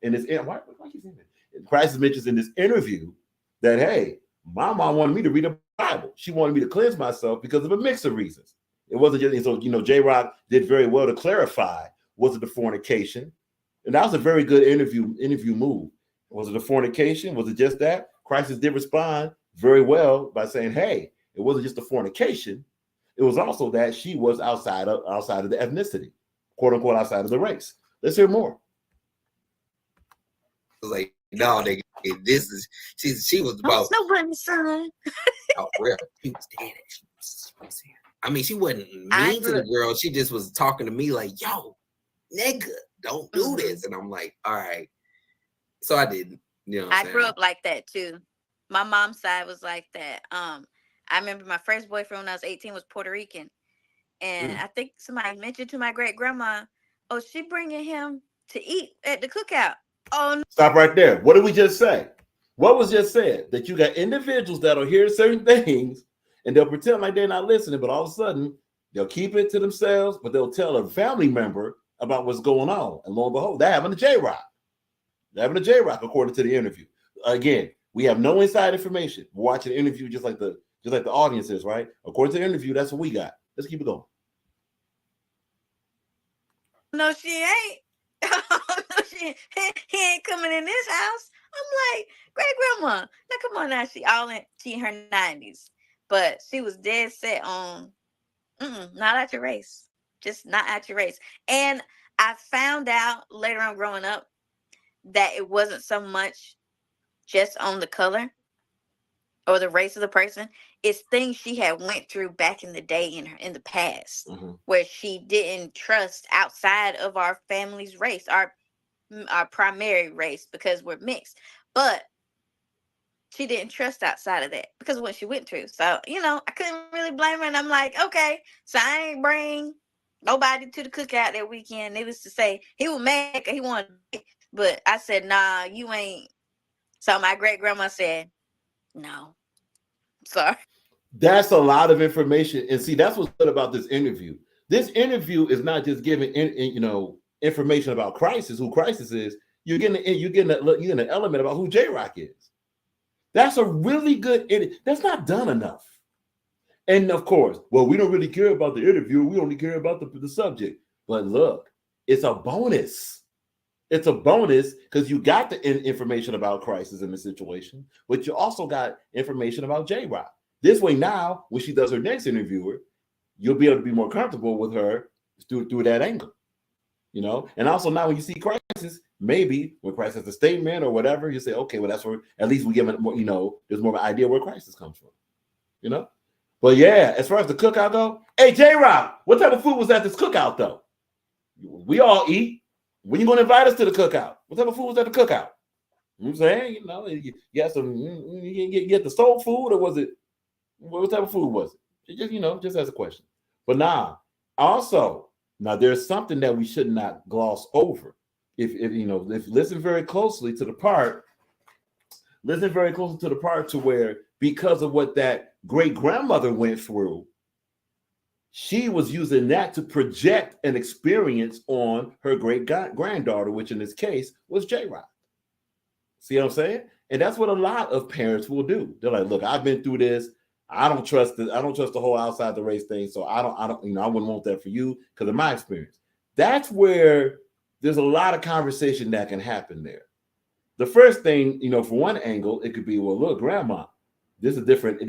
Christ mentions in this interview that, hey, my mom wanted me to read the Bible. She wanted me to cleanse myself because of a mix of reasons. It wasn't just, so, J-Rock did very well to clarify, was it the fornication? And that was a very good interview move. Was it a fornication? Was it just that? Christ did respond very well by saying, hey, it wasn't just a fornication. It was also that she was outside of the ethnicity, quote unquote, outside of the race. Let's hear more. Like, no, nigga, she was about no bunny, son. Oh, real. She was dead. I mean, she wasn't mean to the girl. She just was talking to me like, yo, nigga, don't do this. And I'm like, all right. So I didn't. I grew up like that too. My mom's side was like that. I remember my first boyfriend when I was 18 was Puerto Rican. And I think somebody mentioned to my great grandma, oh, she bringing him to eat at the cookout. Oh, no. Stop right there. What did we just say? What was just said? That you got individuals that'll hear certain things and they'll pretend like they're not listening, but all of a sudden they'll keep it to themselves, but they'll tell a family member about what's going on. And lo and behold, they're having a J-Rock. They're having a J-Rock according to the interview. Again, we have no inside information. We're watching the interview just like the audience is, right? According to the interview, that's what we got. Let's keep it going. No, she ain't. He ain't coming in this house. I'm like, great grandma. Now come on now. She in her 90s. But she was dead set on not at your race. Just not at your race. And I found out later on growing up that it wasn't so much just on the color or the race of the person. It's things she had went through back in the day in the past, where she didn't trust outside of our family's race, our primary race, because we're mixed. But she didn't trust outside of that because of what she went through. So, I couldn't really blame her. And I'm like, okay, so I ain't bring nobody to the cookout that weekend. Needless to say, he was mad because he wanted to, but I said, nah, you ain't. So my great grandma said, no. Sorry. That's a lot of information. And see, that's what's good about this interview. This interview is not just giving information about Christ, who Christ is. you're getting an element about who J-Rock is. That's a really good. That's not done enough. And of course, well, we don't really care about the interview. We only care about the subject. But look, it's a bonus. It's a bonus because you got the information about crisis in the situation, but you also got information about J-Rock. This way now, when she does her next interviewer, you'll be able to be more comfortable with her through that angle. And also now when you see crisis, maybe when crisis is a statement or whatever, you say, okay, well, that's where at least we give it more, there's more of an idea where crisis comes from, But yeah, as far as the cookout go, hey, J-Rock, what type of food was at this cookout though? We all eat. When you going to invite us to the cookout? What type of food was at the cookout? I'm saying, you got some, you get the soul food, or was it, what type of food was it? Just as a question. But now there's something that we should not gloss over. If listen very closely to the part, to where because of what that great grandmother went through, she was using that to project an experience on her great granddaughter, which in this case was J-Rock. See what I'm saying? And that's what a lot of parents will do. They're like, look, I've been through this. I don't trust the whole outside the race thing. So I wouldn't want that for you because of my experience. That's where there's a lot of conversation that can happen there. The first thing, from one angle, it could be, well, look, grandma, this is a different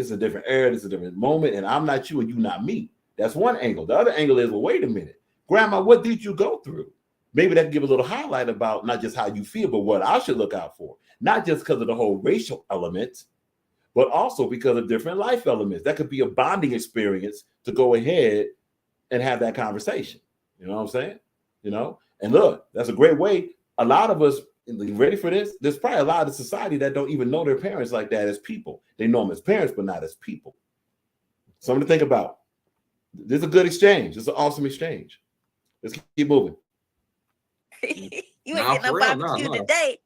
era, this is a different moment, and I'm not you and you not me. That's one angle. The other angle is, well, wait a minute, grandma, what did you go through? Maybe that can give a little highlight about not just how you feel, but what I should look out for. Not just because of the whole racial element, but also because of different life elements. That could be a bonding experience to go ahead and have that conversation. You know what I'm saying? And look, that's a great way. A lot of us, ready for this? There's probably a lot of society that don't even know their parents like that as people. They know them as parents, but not as people. Something to think about. This is a good exchange. It's an awesome exchange. Let's keep moving. You ain't getting no barbecue today.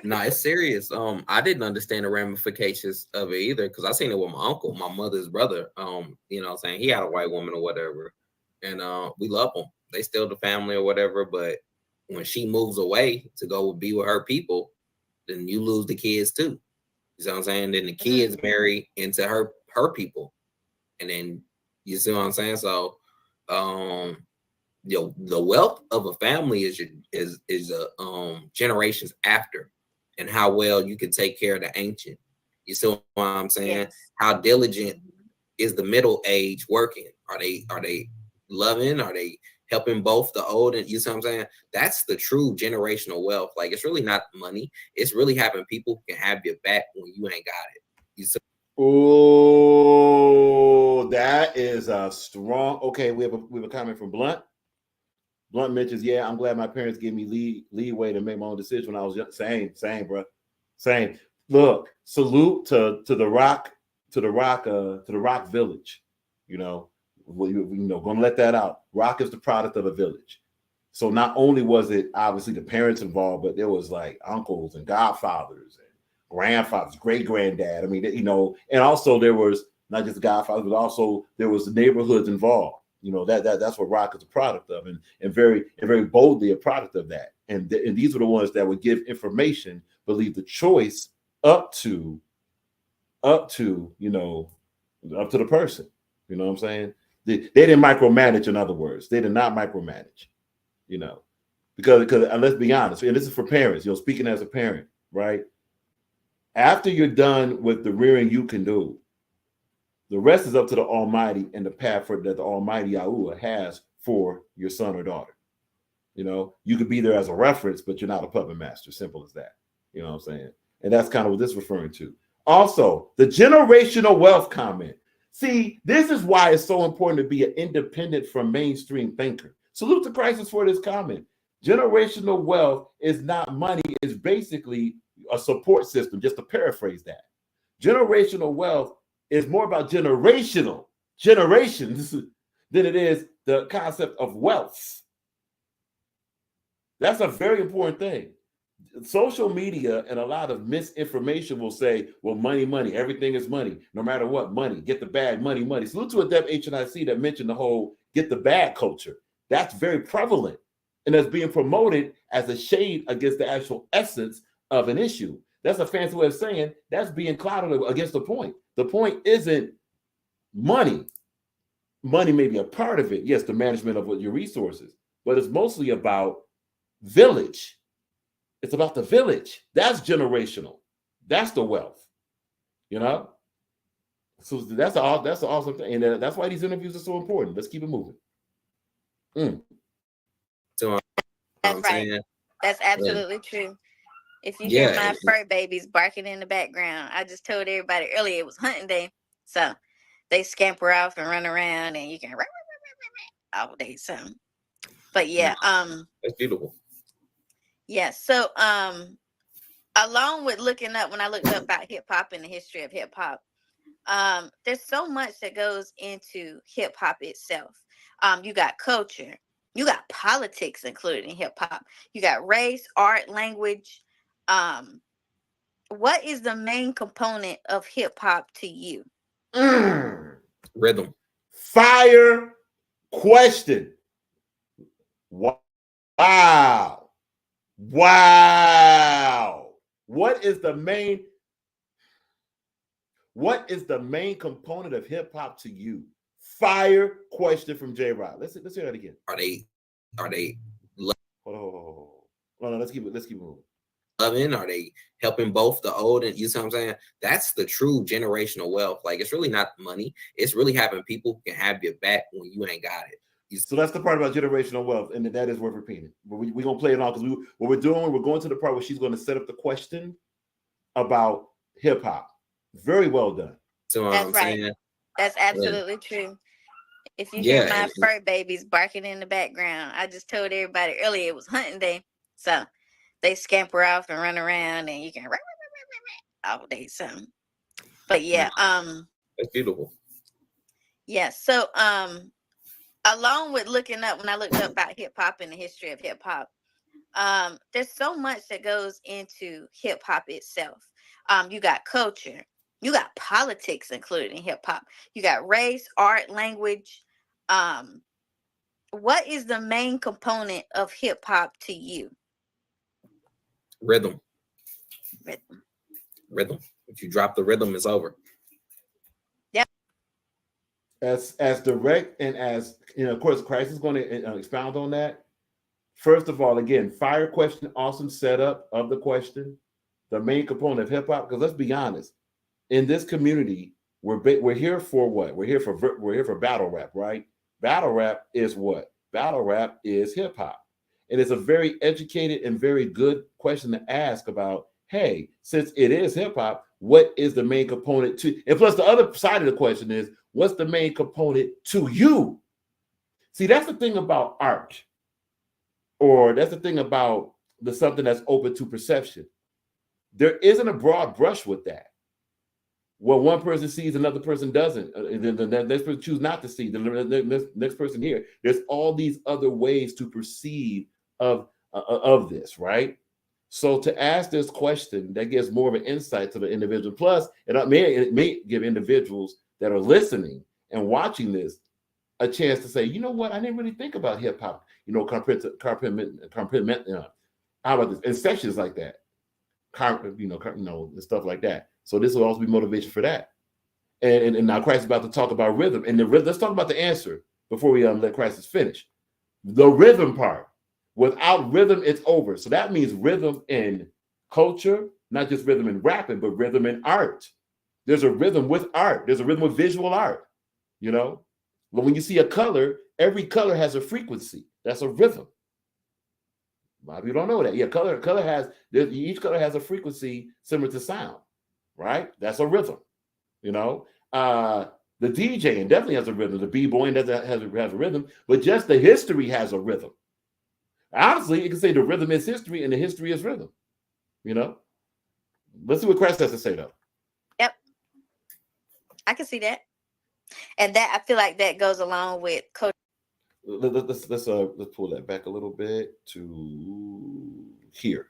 No, it's serious. I didn't understand the ramifications of it either because I seen it with my uncle, my mother's brother. Saying he had a white woman or whatever, and we love them. They still the family or whatever. But when she moves away to go be with her people, then you lose the kids too. You see what I'm saying? Then the kids marry into her people, and then you see what I'm saying. So, the wealth of a family is generations after. And how well you can take care of the ancient. You see what I'm saying? Yes. How diligent is the middle age working? Are they loving? Are they helping both the old and you see what I'm saying? That's the true generational wealth. Like it's really not money. It's really having people who can have your back when you ain't got it. You see? Oh, that is a strong. Okay, we have a comment from Blunt. Blunt mentions, yeah, I'm glad my parents gave me leeway to make my own decision when I was young. Same, bro. Same. Look, salute to the Rock village. Gonna let that out. Rock is the product of a village. So not only was it obviously the parents involved, but there was like uncles and godfathers and grandfathers, great granddad. I mean, and also there was not just godfathers, but also there was the neighborhoods involved. That's what Rock is a product of, and very boldly a product of that. And these were the ones that would give information, but leave the choice up to the person. You know what I'm saying? They didn't micromanage. In other words, they did not micromanage. Because let's be honest, and this is for parents. Speaking as a parent, right? After you're done with the rearing you can do, the rest is up to the Almighty and the path that the Almighty Yahuwah has for your son or daughter. You could be there as a reference, but you're not a puppet master. Simple as that. You know what I'm saying? And that's kind of what this is referring to. Also, the generational wealth comment. See, this is why it's so important to be an independent from mainstream thinker. Salute to Crisis for this comment. Generational wealth is not money. It's basically a support system, just to paraphrase that. Generational wealth is more about generations than it is the concept of wealth. That's a very important thing. Social media and a lot of misinformation will say, well, money, everything is money. No matter what, money, get the bag, money. Salute to Adept HNIC that mentioned the whole get the bag culture. That's very prevalent. and that's being promoted as a shade against the actual essence of an issue. That's a fancy way of saying that's being clouded against the point. The point isn't money. Money may be a part of it. Yes, the management of your resources, but it's mostly about village. It's about the village. That's generational. That's the wealth. You know? So that's an awesome thing. And that's why these interviews are so important. Let's keep it moving. So That's right. That's absolutely true. If you hear my fur babies barking in the background, I just told everybody earlier it was hunting day. So they scamper off and run around and you can all day. So but yeah, that's beautiful. Yeah. So along with looking up, when I looked up about hip hop and the history of hip hop, there's so much that goes into hip hop itself. You got culture, you got politics included in hip hop, you got race, art, language. What is the main component of hip hop to you? Rhythm. Fire question. Wow. What is the main component of hip hop to you? Fire question from J Rod. Let's hear that again. Are they Oh, no, let's keep it moving. Loving? Are they helping both the old and you see what I'm saying? That's the true generational wealth. Like, it's really not money. It's really having people who can have your back when you ain't got it. So that's the part about generational wealth, and that is worth repeating. But we're gonna play it on because what we're doing, we're going to the part where she's going to set up the question about hip hop. Very well done. So that's right. Saying, that's absolutely true. If you hear my fur babies barking in the background, I just told everybody earlier it was hunting day. So they scamper off and run around and you can all day. So but yeah, that's beautiful. Yeah. So along with looking up, when I looked up about hip hop and the history of hip hop, there's so much that goes into hip hop itself. You got culture, you got politics included in hip hop, you got race, art, language. What is the main component of hip hop to you? Rhythm. If you drop the rhythm, it's over. As direct and as, of course, Christ is going to expound on that. First of all, again, fire question, awesome setup of the question. The main component of hip hop, because let's be honest, in this community, we're here for what? We're here for battle rap, right? Battle rap is what? Battle rap is hip hop, and it's a very educated and very good question to ask about. Hey, since it is hip hop, what is the main component to? And plus, the other side of the question is, what's the main component to you? See, that's the thing about art, or that's the thing about something that's open to perception. There isn't a broad brush with that. What one person sees, another person doesn't. The next person chooses not to see. The next person here. There's all these other ways to perceive of this, right? So to ask this question, that gives more of an insight to the individual. Plus, it may give individuals that are listening and watching this a chance to say, you know what, I didn't really think about hip hop, how about this, and sections like that, and stuff like that. So this will also be motivation for that. And now Christ is about to talk about rhythm. And let's talk about the answer before we let Christ finish. The rhythm part. Without rhythm, it's over. So that means rhythm in culture, not just rhythm in rapping, but rhythm in art. There's a rhythm with art. There's a rhythm with visual art, But when you see a color, every color has a frequency. That's a rhythm. A lot of people don't know that. Yeah, each color has a frequency similar to sound, right? That's a rhythm, The DJing definitely has a rhythm. The b-boying has a rhythm, but just the history has a rhythm. Honestly, you can say the rhythm is history and the history is rhythm, Let's see what Christ has to say, though. Yep. I can see that. And that, I feel like that goes along with culture. Let's pull that back a little bit to here.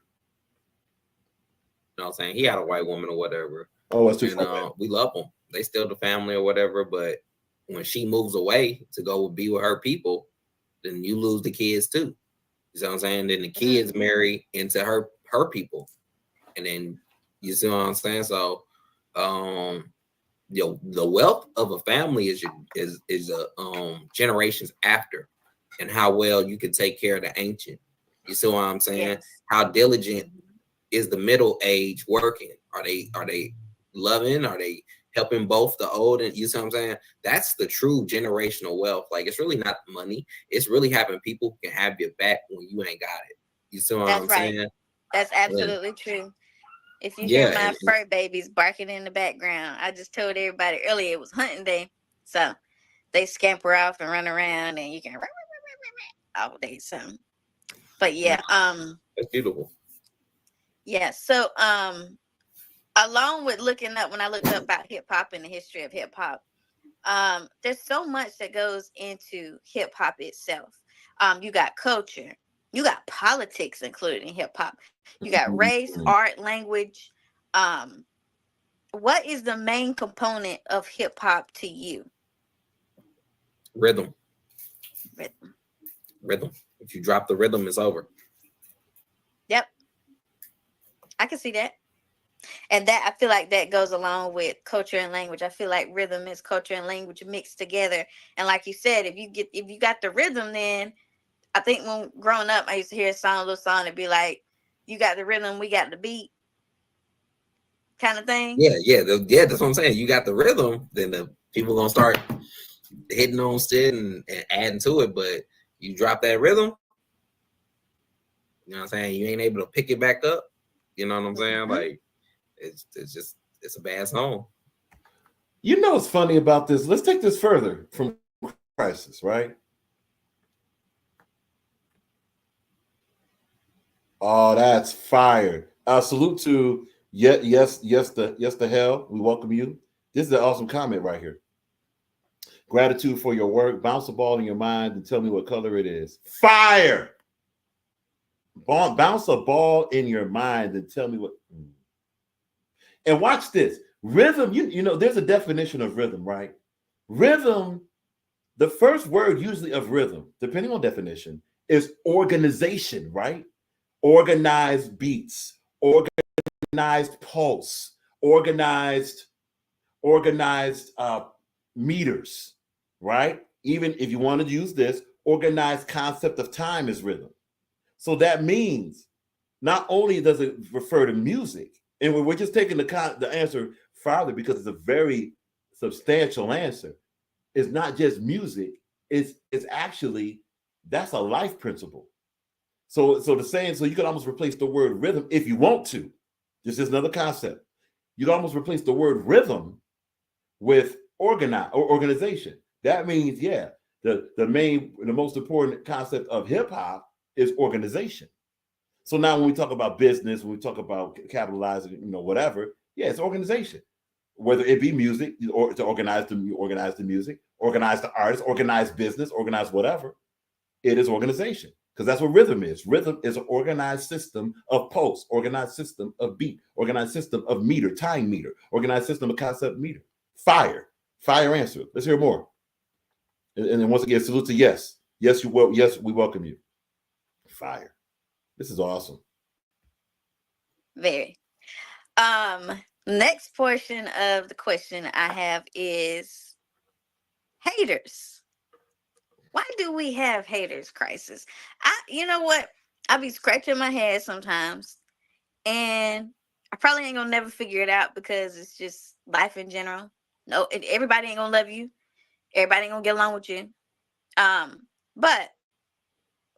You know what I'm saying? He had a white woman or whatever. Oh, that's too and, we love them. They still the family or whatever, but when she moves away to go be with her people, then you lose the kids too. You see what I'm saying? Then the kids marry into her people, and then you see what I'm saying. So, the wealth of a family is generations after, and how well you can take care of the ancient. You see what I'm saying? Yes. How diligent is the middle age working? Are they loving? Are they helping both the old and you see what I'm saying? That's the true generational wealth. Like it's really not money. It's really having people who can have your back when you ain't got it. You see what I'm saying? That's absolutely true. If you hear Yeah. my fur babies barking in the background, I just told everybody earlier it was hunting day. So they scamper off and run around and you can all day. So but yeah, that's beautiful. Yeah, so along with looking up when I looked up about hip hop and the history of hip hop, there's so much that goes into hip hop itself. You got culture, you got politics included in hip hop, you got race, art, language. What is the main component of hip hop to you? Rhythm. If you drop the rhythm, it's over. Yep, I can see that. And that I feel like that goes along with culture and language. I feel like rhythm is culture and language mixed together. And like you said, if you got the rhythm, then I think when growing up, I used to hear a little song that'd be like, "You got the rhythm, we got the beat," kind of thing. Yeah. That's what I'm saying. You got the rhythm, then the people gonna start hitting on shit and adding to it. But you drop that rhythm, you know what I'm saying? You ain't able to pick it back up. You know what I'm saying? Like it's a bad song. You know what's funny about this? Let's take this further from Crisis, right? Oh, that's fire. Salute to yes, the hell. We welcome you. This is an awesome comment right here. Gratitude for your work. Bounce a ball in your mind and tell me what color it is. Fire. Bounce a ball in your mind and tell me what. And watch this. Rhythm, you know, there's a definition of rhythm, right? Rhythm, the first word usually of rhythm, depending on definition, is organization, right? Organized beats, organized pulse, organized meters, right? Even if you want to use this, organized concept of time is rhythm. So that means not only does it refer to music, and we're just taking the answer farther because it's a very substantial answer. It's not just music, it's actually, that's a life principle. So the saying, so you can almost replace the word rhythm if you want to. This is another concept. You can almost replace the word rhythm with organization. That means, yeah, the most important concept of hip hop is organization. So now when we talk about business, when we talk about capitalizing, whatever, yeah, it's organization. Whether it be music or to organize the music, organize the artist, organize business, organize whatever, it is organization. Because that's what rhythm is. Rhythm is an organized system of pulse, organized system of beat, organized system of meter, time meter, organized system of concept meter. Fire answer. Let's hear more. And then once again, salute to yes. Yes, we welcome you. Fire. This is awesome. Very. Next portion of the question I have is haters. Why do we have haters, Crisis? You know what? I be scratching my head sometimes, and I probably ain't gonna never figure it out because it's just life in general. No, everybody ain't gonna love you. Everybody ain't gonna get along with you. But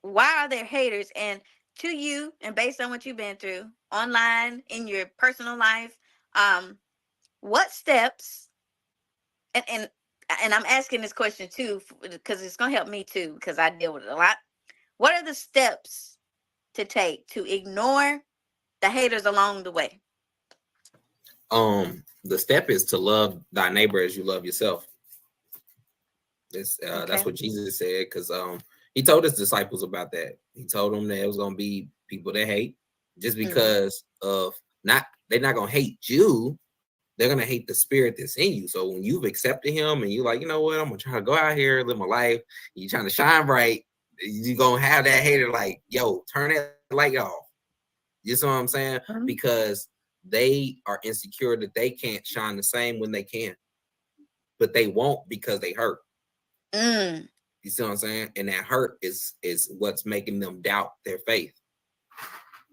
why are there haters? And to you, and based on what you've been through online in your personal life, what steps? And I'm asking this question too because it's gonna help me too because I deal with it a lot. What are the steps to take to ignore the haters along the way? The step is to love thy neighbor as you love yourself. That's what Jesus said, because he told his disciples about that. He told them that it was gonna be people that hate just because of they're not gonna hate you. They're gonna hate the spirit that's in you. So when you've accepted him and you're like, you know what, I'm gonna try to go out here, live my life, you're trying to shine bright, you're gonna have that hater like, yo, turn that light off. You see what I'm saying? Because they are insecure that they can't shine the same when they can, but they won't because they hurt. You see what I'm saying? And that hurt is what's making them doubt their faith.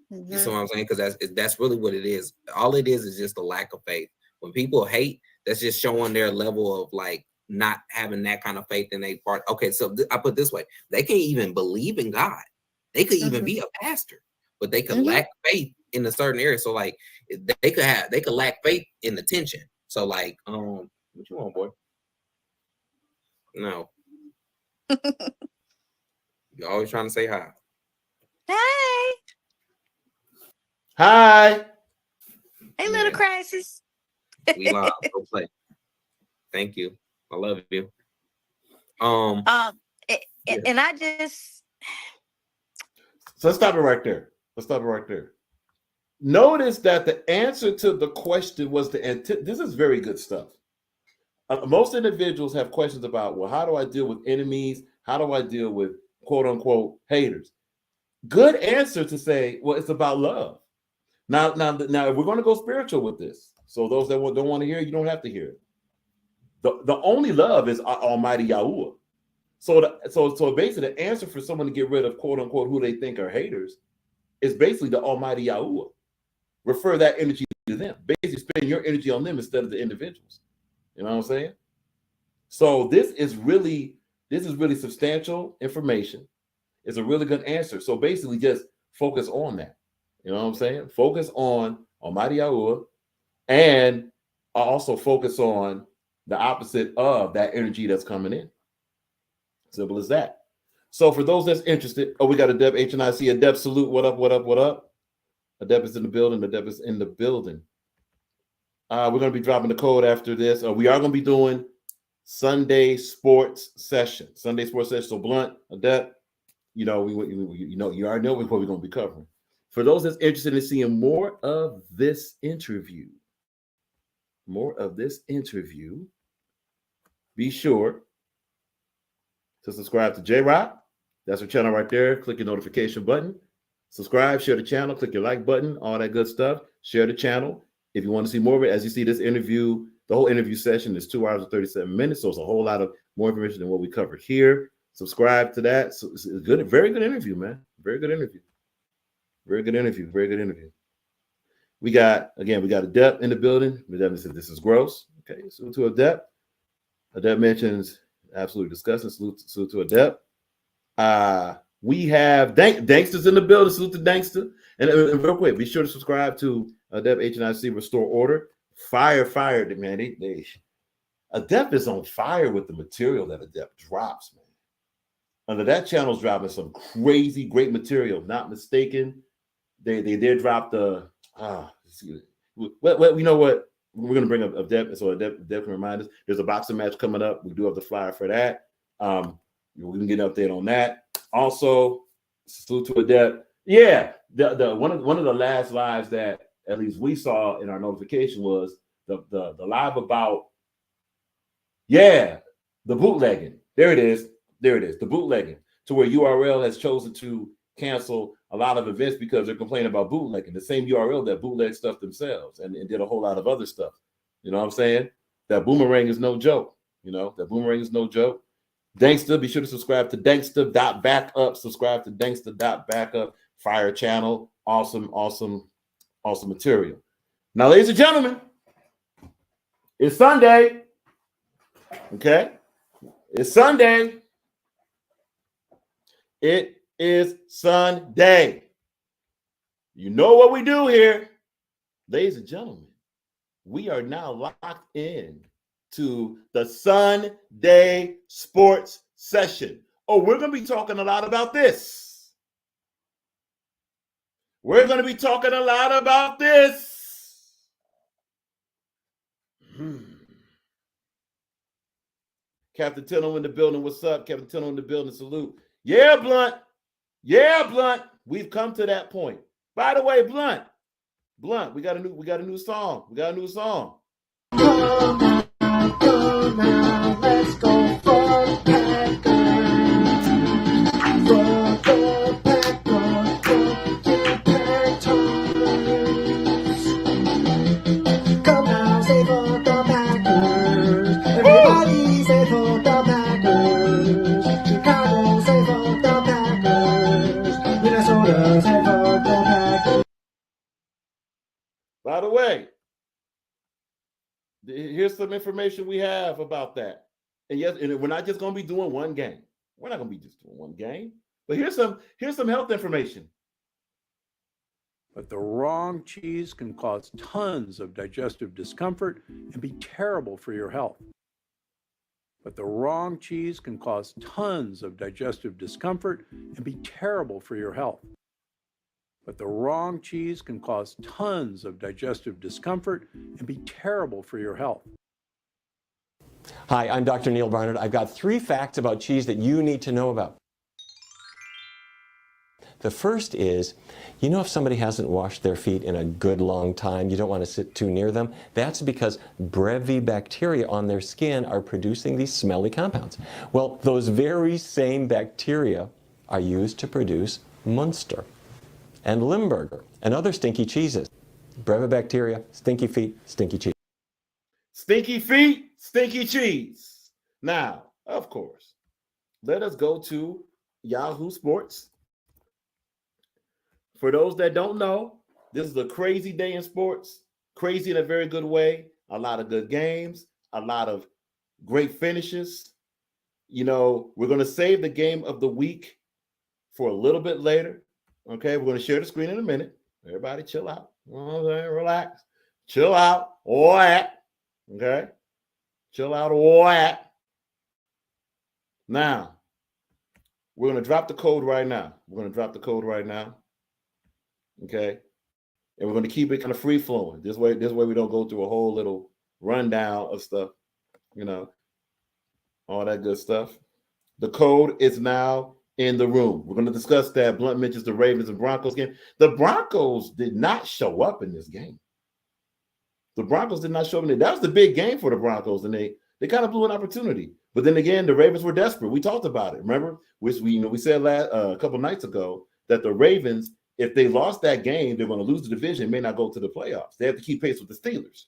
You see what I'm saying? Because that's really what it is. All it is just a lack of faith. When people hate, that's just showing their level of like not having that kind of faith in a part. Okay, so I put it this way: they can even believe in God. They could even be a pastor, but they could lack faith in a certain area. So like they could lack faith in the tension. So like, what you want, boy? No. You're always trying to say hi. Hey. Hi. Hey, little crisis. We live. Go play. Thank you. I love you. And I just. So let's stop it right there. Notice that the answer to the question was this is very good stuff. Most individuals have questions about, well, how do I deal with enemies? How do I deal with quote unquote haters? Good answer to say, well, it's about love. Now, if we're going to go spiritual with this, so those that don't want to hear it, you don't have to hear it. The only love is Almighty Yahuwah. So basically, the answer for someone to get rid of quote unquote who they think are haters is basically the Almighty Yahuwah. Refer that energy to them. Basically, spend your energy on them instead of the individuals. You know what I'm saying? So this is really substantial information. It's a really good answer. So basically, just focus on that. You know what I'm saying? Focus on Almighty Yahuwah, and also focus on the opposite of that energy that's coming in. Simple as that. So for those that's interested, we got Adep HNIC. Adep, salute. What up? Adep is in the building. We're going to be dropping the code after this. We are going to be doing Sunday sports session. So Blunt, Adep, you already know what we're going to be covering. For those that's interested in seeing more of this interview, be sure to subscribe to J-Rock. That's our channel right there. Click your notification button. Subscribe, share the channel, click your like button, all that good stuff. Share the channel. If you want to see more of it, as you see this interview, the whole interview session is 2 hours and 37 minutes. So it's a whole lot of more information than what we covered here. Subscribe to that. So it's good, very good interview, man. Very good interview. We got Adep in the building. Adep says this is gross. Okay, salute to Adep. Adep mentions absolutely disgusting. Salute to Adep. We have Danksters in the building. Salute to Dankster. And real quick, be sure to subscribe to Adep HNIC Restore Order. Fire, man. Adep is on fire with the material that Adep drops, man. Under that channel's dropping some crazy, great material. Not mistaken. They did drop the well, you know what? We're gonna bring up Adep, so Adep can remind us. There's a boxing match coming up. We do have the flyer for that. We can get an update on that. Also, salute to Adep. Yeah, the one of the last lives that at least we saw in our notification was the live about the bootlegging. There it is. The bootlegging, to where URL has chosen to cancel a lot of events because they're complaining about bootlegging. The same URL that bootleg stuff themselves and did a whole lot of other stuff. You know what I'm saying? That boomerang is no joke. Dankster, be sure to subscribe to Dankster.backup. Subscribe to Dankster.backup. Fire channel. Awesome material. Now, ladies and gentlemen, it's Sunday. Okay? It's Sunday. It is Sunday. You know what we do here. Ladies and gentlemen, we are now locked in to the Sunday sports session. We're going to be talking a lot about this. Captain Tino in the building. What's up? Captain Tino in the building. Salute. Yeah, Blunt. We've come to that point. By the way, Blunt, we got a new song. Go now, let's go for Packers. Here's some information we have about that. And yes, and we're not just going to be doing one game. We're not going to be just doing one game. But here's some health information. But the wrong cheese can cause tons of digestive discomfort and be terrible for your health. But the wrong cheese can cause tons of digestive discomfort and be terrible for your health. But the wrong cheese can cause tons of digestive discomfort and be terrible for your health. Hi, I'm Dr. Neil Barnard. I've got 3 facts about cheese that you need to know about. The first is, you know, if somebody hasn't washed their feet in a good long time, you don't want to sit too near them. That's because Brevibacteria on their skin are producing these smelly compounds. Well, those very same bacteria are used to produce Munster and Limburger and other stinky cheeses. Brevibacteria, stinky feet, stinky cheese. Stinky feet, stinky cheese. Now, of course, let us go to Yahoo Sports. For those that don't know, this is a crazy day in sports. Crazy in a very good way. A lot of good games, a lot of great finishes. You know, we're going to save the game of the week for a little bit later. Okay, we're going to share the screen in a minute. Everybody chill out. Okay, relax. Chill out. All that. Okay? Chill out. All that. Now, we're going to drop the code right now. Okay, and we're going to keep it kind of free flowing. This way we don't go through a whole little rundown of stuff, you know, all that good stuff. The code is now in the room. We're going to discuss that. Blunt mentions the Ravens and Broncos game. The Broncos did not show up in this game. That was the big game for the Broncos, and they kind of blew an opportunity. But then again, the Ravens were desperate. We talked about it. Remember, we said a couple nights ago that the Ravens, if they lost that game, they're going to lose the division, may not go to the playoffs. They have to keep pace with the Steelers.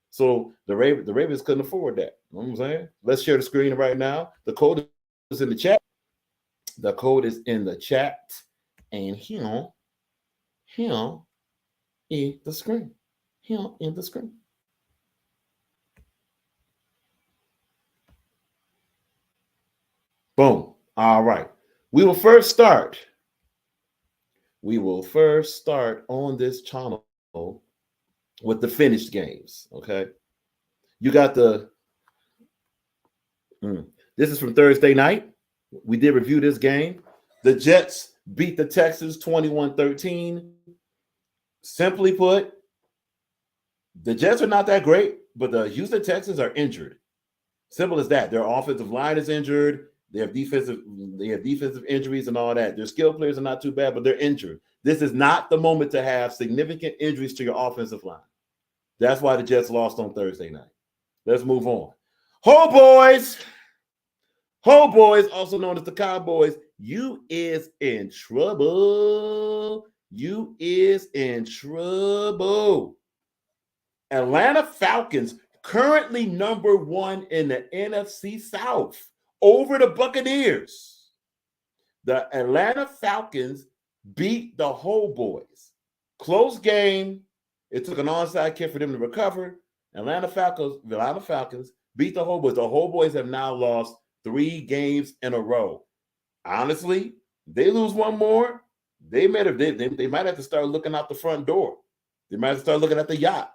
So the Ravens couldn't afford that. You know what I'm saying? Let's share the screen right now. The code is in the chat. And here in the screen. Boom. All right. We will first start on this channel with the finished games. Okay. You got this is from Thursday night. We did review this game. The Jets beat the Texans 21-13. Simply put, the Jets are not that great, but the Houston Texans are injured. Simple as that. Their offensive line is injured. They have defensive injuries and all that. Their skill players are not too bad, but they're injured. This is not the moment to have significant injuries to your offensive line. That's why the Jets lost on Thursday night. Let's move on. Ho boys, also known as the Cowboys, you is in trouble. Atlanta Falcons, currently number 1 in the NFC South, over the Buccaneers. The Atlanta Falcons beat the Ho Boys. Close game. It took an onside kick for them to recover. Atlanta Falcons beat the Ho Boys. The Ho Boys have now lost 3 games in a row. Honestly, they lose one more, they might have to start looking out the front door. They might have to start looking at the yacht.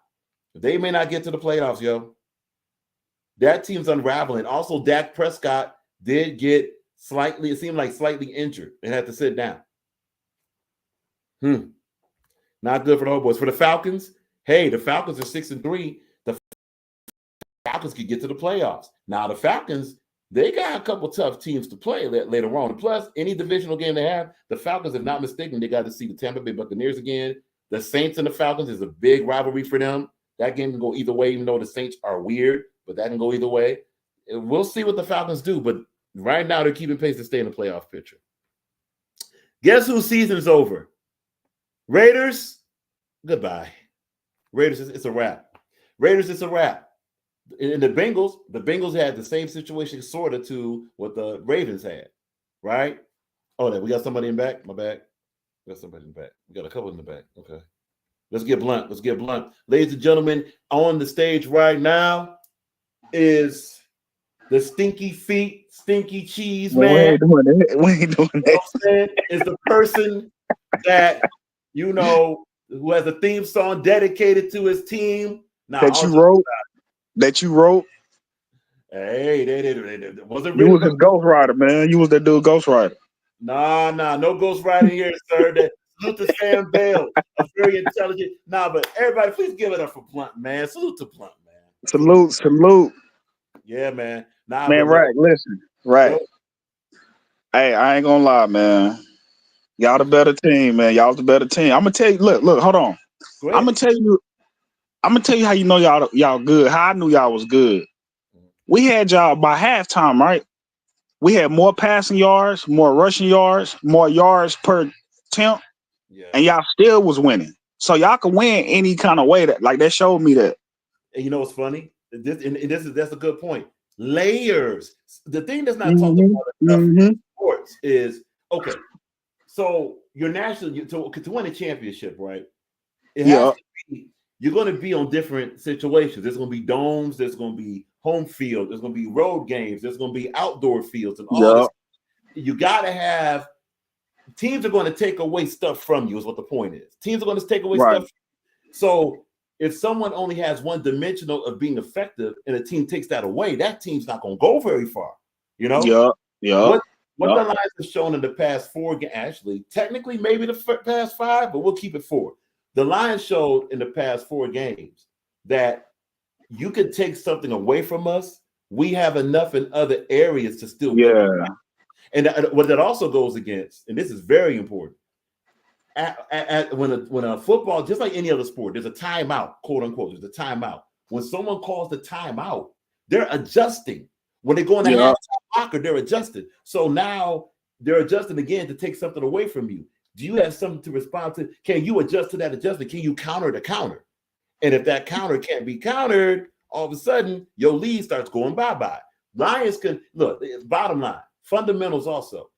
They may not get to the playoffs, yo. That team's unraveling. Also, Dak Prescott did get slightly injured and had to sit down. Not good for the Ho Boys. For the Falcons, hey, the Falcons are 6-3. The Falcons could get to the playoffs. Now, the Falcons, they got a couple tough teams to play later on. Plus, any divisional game they have, the Falcons, if not mistaken, they got to see the Tampa Bay Buccaneers again. The Saints and the Falcons is a big rivalry for them. That game can go either way, even though the Saints are weird, but that can go either way. We'll see what the Falcons do, but right now they're keeping pace to stay in the playoff picture. Guess whose season's over? Raiders, goodbye. Raiders, it's a wrap. Raiders, it's a wrap. And the Bengals had the same situation sort of to what the Ravens had, right? Oh, we got somebody in back. My bad. We got somebody in the back. We got a couple in the back. Okay. Let's get blunt. Ladies and gentlemen, on the stage right now, is the stinky feet, stinky cheese Well, we man. ain't doing that. We ain't doing You know that. what I'm saying? Is the person that, you know, who has a theme song dedicated to his team. Now, That you wrote. That you wrote. Hey, they wasn't You written was by. his ghostwriter, man. You was that dude ghostwriter. Nah, no ghostwriting here, sir. That salute to Sam Bell, a very intelligent. Nah, but everybody, please give it up for Blunt, man. Salute to Blunt, man. Salute. Yeah, man. Nah, Man, but look, Rack, listen. Rack. yo, Hey, I ain't gonna lie, man. Y'all the better team, man. Y'all the better team. I'm gonna tell you, look, hold on. go I'm ahead. gonna tell you how you know y'all good. How I knew y'all was good. We had y'all by halftime, right? We had more passing yards, more rushing yards, more yards per attempt, Yeah. and y'all still was winning. So y'all can win any kind of way. That showed me that. And you know what's funny? That's a good point. Layers. The thing that's not talked Mm-hmm. about enough Mm-hmm. in sports is okay. So your to win a championship, right? It has Yeah. to be. You're going to be on different situations. There's going to be domes. There's going to be home field. There's going to be road games. There's going to be outdoor fields and all Yeah. this. You got to have. Teams are going to take away stuff from you. Is what the point is. Teams are going to take away Right. stuff. So if someone only has one dimensional of being effective and a team takes that away, that team's not going to go very far. You know Yeah. Yeah. what the Lions have shown in the past 4 games, actually, technically maybe the past 5, but we'll keep it 4. The Lions showed in the past 4 games that you could take something away from us. We have enough in other areas to still give you. Yeah. And what that also goes against, and this is very important, when a football, just like any other sport, there's a timeout, quote unquote. There's a timeout. When someone calls the timeout, they're adjusting. When they go in the Yeah. halftime locker, they're adjusted. So now they're adjusting again to take something away from you. Do you have something to respond to? Can you adjust to that adjustment? Can you counter the counter? And if that counter can't be countered, all of a sudden your lead starts going bye-bye. Lions can look, bottom line, fundamentals also.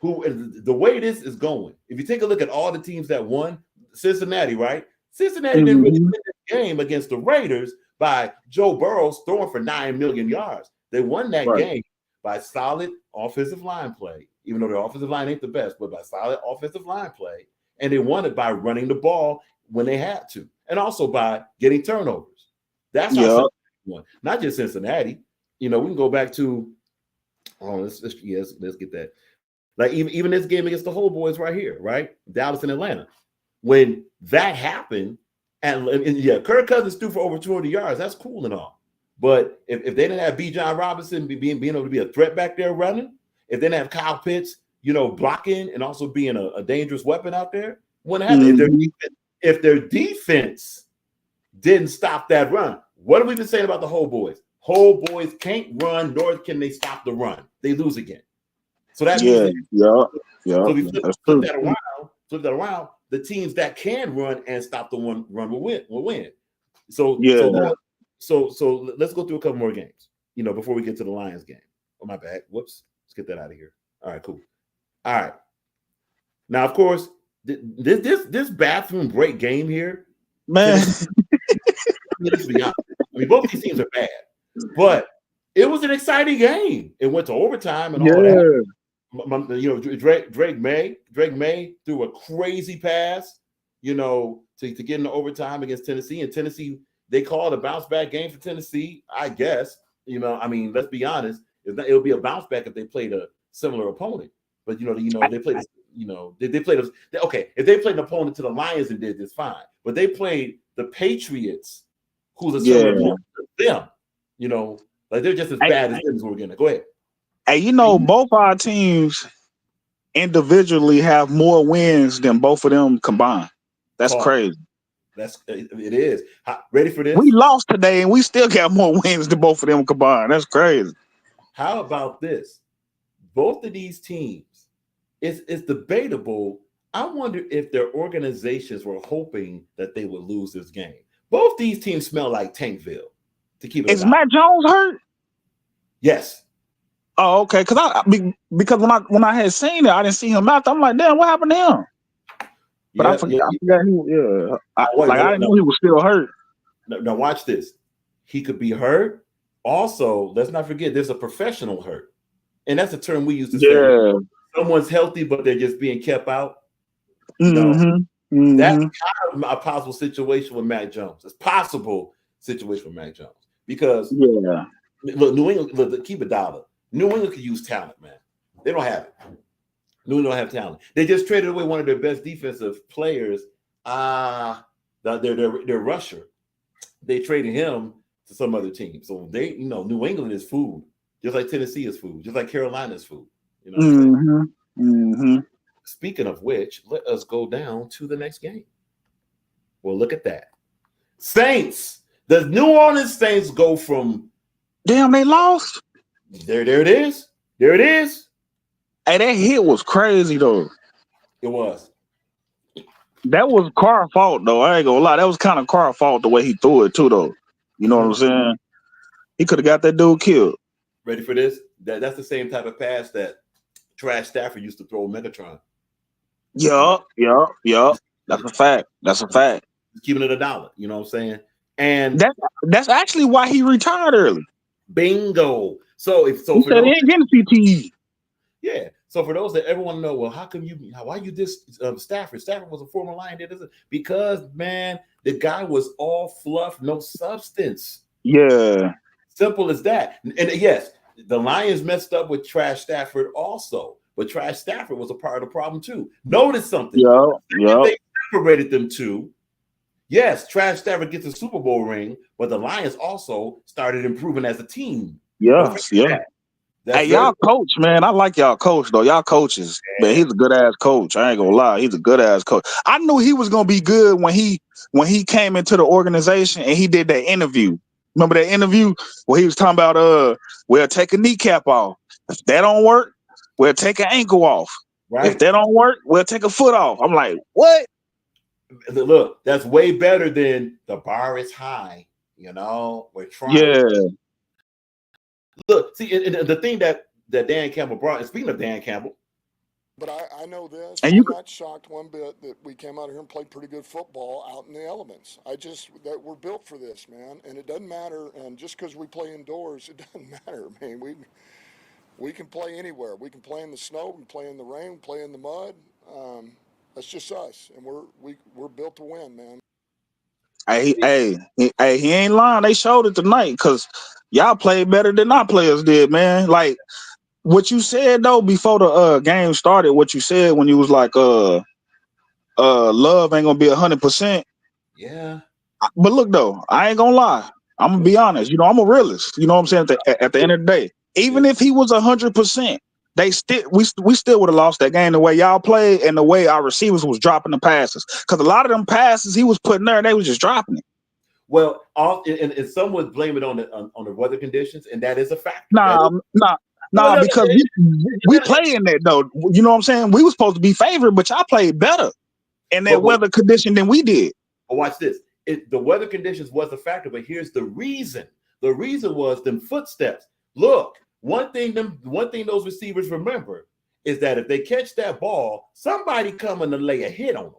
The way this is going, if you take a look at all the teams that won, Cincinnati, right? Cincinnati didn't really win this game against the Raiders by Joe Burrow throwing for 9 million yards. They won that game by solid offensive line play, even though their offensive line ain't the best, but by solid offensive line play. And they won it by running the ball when they had to, and also by getting turnovers. That's how Cincinnati won. Not just Cincinnati. You know, we can go back to let's get that. Like even this game against the whole boys right here, right? Dallas and Atlanta. When that happened, and yeah, Kirk Cousins threw for over 200 yards. That's cool and all. But if they didn't have B. John Robinson being able to be a threat back there running, if they didn't have Kyle Pitts, you know, blocking and also being a dangerous weapon out there, wouldn't happen. If their defense didn't stop that run, what have we been saying about the whole boys? Whole boys can't run, nor can they stop the run. They lose again. So that means so if you flip that around, the teams that can run and stop the run will win. So let's go through a couple more games, you know, before we get to the Lions game. Oh, my bad. Whoops. Let's get that out of here. All right, cool. All right. Now, of course, this bathroom break game here, man. Let's be honest. I mean, both these teams are bad, but it was an exciting game. It went to overtime and all that. You know, Drake May threw a crazy pass, you know, to get into overtime against Tennessee. And Tennessee, they called a bounce back game for Tennessee, I guess. You know, I mean, let's be honest. It'll be a bounce back if they played a similar opponent. But they played, they played okay. If they played an opponent to the Lions and did this, fine. But they played the Patriots, who's a similar opponent to them. You know, like they're just as bad as them. So we're gonna go ahead. Hey, you know, both our teams individually have more wins than both of them combined. That's crazy. It is. Ready for this? We lost today and we still got more wins than both of them combined. That's crazy. How about this? Both of these teams, it's debatable. I wonder if their organizations were hoping that they would lose this game. Both these teams smell like Tankville. To keep it. Is Matt Jones hurt? Yes. Oh, okay. Because when I had seen it, I didn't see him out. I'm like, damn, what happened to him? But I forgot he. I didn't know he was still hurt. Now watch this. He could be hurt, Also, let's not forget there's a professional hurt. And that's a term we use to Yeah. say someone's healthy, but they're just being kept out. Mm-hmm. That's kind of a possible situation with Mac Jones. It's possible situation with Mac Jones because look, New England. Look, keep it dollar. New England could use talent, man. They don't have it. New England don't have talent. They just traded away one of their best defensive players. Their rusher. They traded him to some other team. So New England is food, just like Tennessee is food, just like Carolina is food. You know what I'm saying? Speaking of which, let us go down to the next game. Well, look at that. Saints. The New Orleans Saints go from damn, they lost. There it is. There it is. Hey, that hit was crazy though. It was. That was Carr's fault though. I ain't gonna lie. That was kind of Carr's fault the way he threw it too though. You know what I'm saying? He could have got that dude killed. Ready for this? That's the same type of pass that Trash Stafford used to throw Megatron. Yup. That's a fact. Keeping it $1. You know what I'm saying? And that's actually why he retired early. Bingo. So he said he ain't getting CTE. Yeah. So for those that ever want to know, well, why you diss Stafford? Stafford was a former Lion. Because, man, the guy was all fluff, no substance. Yeah. Simple as that. And yes, the Lions messed up with Trash Stafford also, but Trash Stafford was a part of the problem too. Notice something. Yeah. They separated them two. Yes, Trash Stafford gets a Super Bowl ring, but the Lions also started improving as a team. Yes, yeah. Hey, y'all coach, man. I like y'all coach, though. Y'all coaches. Man, he's a good-ass coach. I ain't gonna lie. He's a good-ass coach. I knew he was gonna be good when he came into the organization and he did that interview. Remember that interview where he was talking about, we'll take a kneecap off. If that don't work, we'll take an ankle off. Right. If that don't work, we'll take a foot off. I'm like, what? Look, that's way better than the bar is high. You know, we're trying. Yeah. Look, see, and the thing that Dan Campbell brought, and speaking of Dan Campbell. But I know this. And I'm not shocked one bit that we came out here and played pretty good football out in the elements. That we're built for this, man. And it doesn't matter. And just because we play indoors, it doesn't matter, man. We can play anywhere. We can play in the snow. We can play in the rain. We can play in the mud. That's just us, and we're built to win, man. Hey, he ain't lying. They showed it tonight because y'all played better than our players did, man. Like what you said though before the game started. What you said when you was like, love ain't gonna be 100%. Yeah. But look though, I ain't gonna lie. I'm gonna be honest. You know, I'm a realist. You know what I'm saying? At the end of the day, even if he was 100%. We still would have lost that game the way y'all played and the way our receivers was dropping the passes. Because a lot of them passes he was putting there, they was just dropping it. Well, and some would blame it on the weather conditions, and that is a factor. Nah, because we playing that though. You know what I'm saying? We was supposed to be favored, but y'all played better in that weather condition than we did. But watch this. The weather conditions was a factor, but here's the reason. The reason was them footsteps. Look. One thing those receivers remember is that if they catch that ball, somebody coming to lay a hit on them.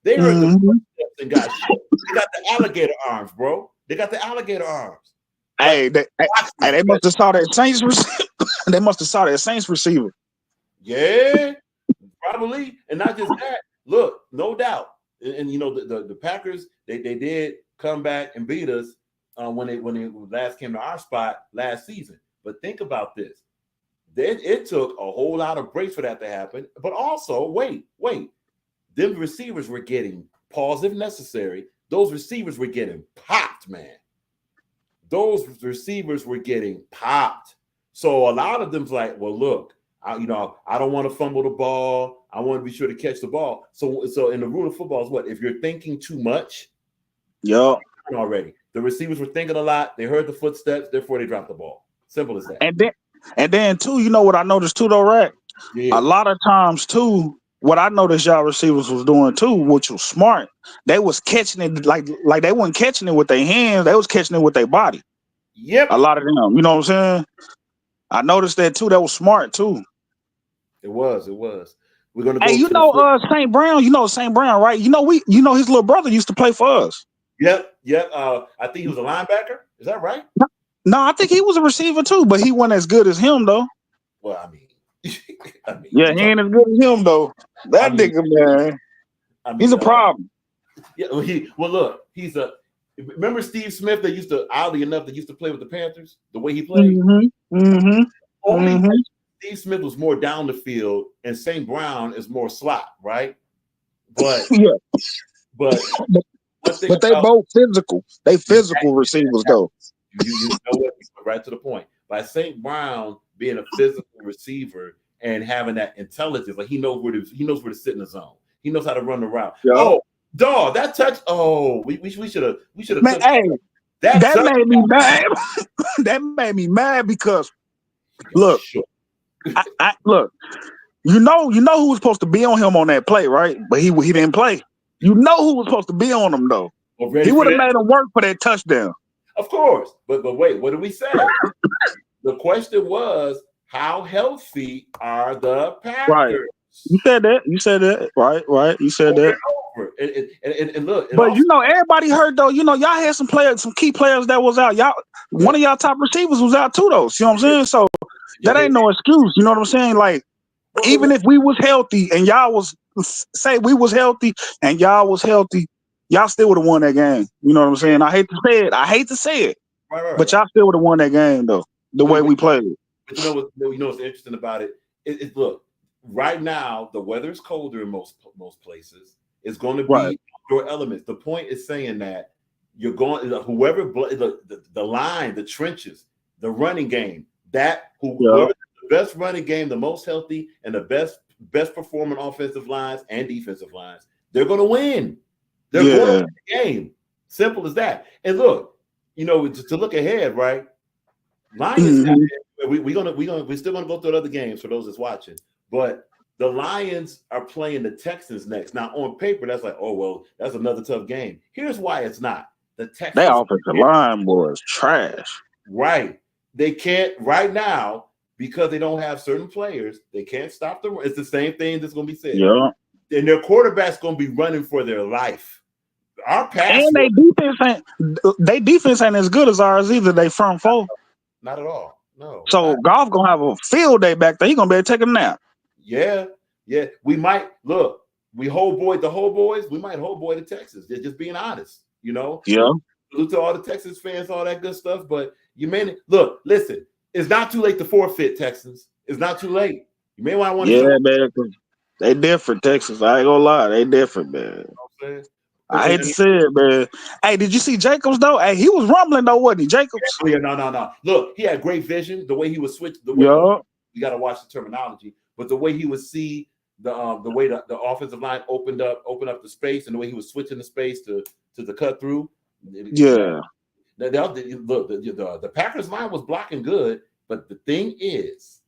They heard the footsteps and got shit. They got the alligator arms, bro. They got the alligator arms. Hey, they must have saw that Saints receiver. They must have saw that Saints receiver. Yeah, probably. And not just that. Look, no doubt. And you know the Packers, they did come back and beat us when they last came to our spot last season. But think about this. It took a whole lot of breaks for that to happen. But also, wait. Them receivers were getting, pause if necessary, those receivers were getting popped, man. Those receivers were getting popped. So a lot of them's like, well, look, I don't want to fumble the ball. I want to be sure to catch the ball. So in the rule of football is what? If you're thinking too much, already. The receivers were thinking a lot. They heard the footsteps, therefore they dropped the ball. Simple as that. And then too, you know what I noticed too, though, right? Yeah. A lot of times too, what I noticed y'all receivers was doing too, which was smart. They was catching it like they weren't catching it with their hands. They was catching it with their body. Yep. A lot of them. You know what I'm saying? I noticed that too. That was smart too. It was. We're gonna go. Hey, St. Brown. You know St. Brown, right? You know his little brother used to play for us. Yep. I think he was a linebacker. Is that right? No, I think he was a receiver too, but he wasn't as good as him though. Well, I mean, Yeah, he ain't as good as him though. That nigga, man, he's a problem. Yeah, well, look, he's a. Remember Steve Smith that used to, oddly enough, that used to play with the Panthers. The way he played, only Steve Smith was more down the field, and St. Brown is more slot, right? But yeah, but they both physical. They physical receivers though. You know what? Right to the point. By St. Brown being a physical receiver and having that intelligence, like he knows where to sit in the zone. He knows how to run the route. Yeah. Oh, dog, that touch. Oh, we should have. Man, hey, that made me mad. That made me mad because look, look. You know who was supposed to be on him on that play, right? But he didn't play. You know who was supposed to be on him though. He would have made him work for that touchdown. Of course, but wait, what did we say? The question was, how healthy are the Packers? Right. You said that. Right. You said that. And look, but also, you know, everybody hurt though. You know, y'all had some key players that was out. One of y'all top receivers was out too, though. See what I'm saying? So that ain't no excuse. You know what I'm saying? Like, even if we was healthy and y'all was say we was healthy and y'all was healthy, y'all still would have won that game. You know what I'm saying? I hate to say it. But y'all still would have won that game though. The way we played it. But you know what's interesting about it? Look, right now the weather is colder in most places. It's going to be outdoor elements. The point is saying that you're going whoever the line, the trenches, the running game, that whoever the best running game, the most healthy, and the best performing offensive lines and defensive lines, they're going to win. They're going to win the game. Simple as that. And look, you know, to look ahead, right? Lions. We're still gonna go through other games for those that's watching, but the Lions are playing the Texans next. Now, on paper, that's like, oh well, that's another tough game. Here's why it's not. The Texans, that offensive line was trash. Right. They can't right now because they don't have certain players. They can't stop the run. It's the same thing that's gonna be said. Yeah. And their quarterback's gonna be running for their life. Our pass and they defense ain't as good as ours either. They front four. Not at all. No. So Goff gonna have a field day back there. He gonna be able to take a nap. Yeah. We might look. We hold boy the whole boys. We might hold boy to Texas. Just being honest, you know. Yeah. Salute to all the Texas fans, all that good stuff. But you may look. Listen, it's not too late to forfeit, Texans. It's not too late. You may want to. Yeah, man. They different, Texas. I ain't gonna lie. They different, man. You know what I'm saying? I hate to say it, man. Hey, did you see Jacobs though? Hey, he was rumbling though, wasn't he, Jacobs? Yeah, no. Look, he had great vision. The way he would switch, you got to watch the terminology. But the way he would see the way the offensive line open up the space, and the way he was switching the space to the cut through. Yeah. Look, the Packers line was blocking good, but the thing is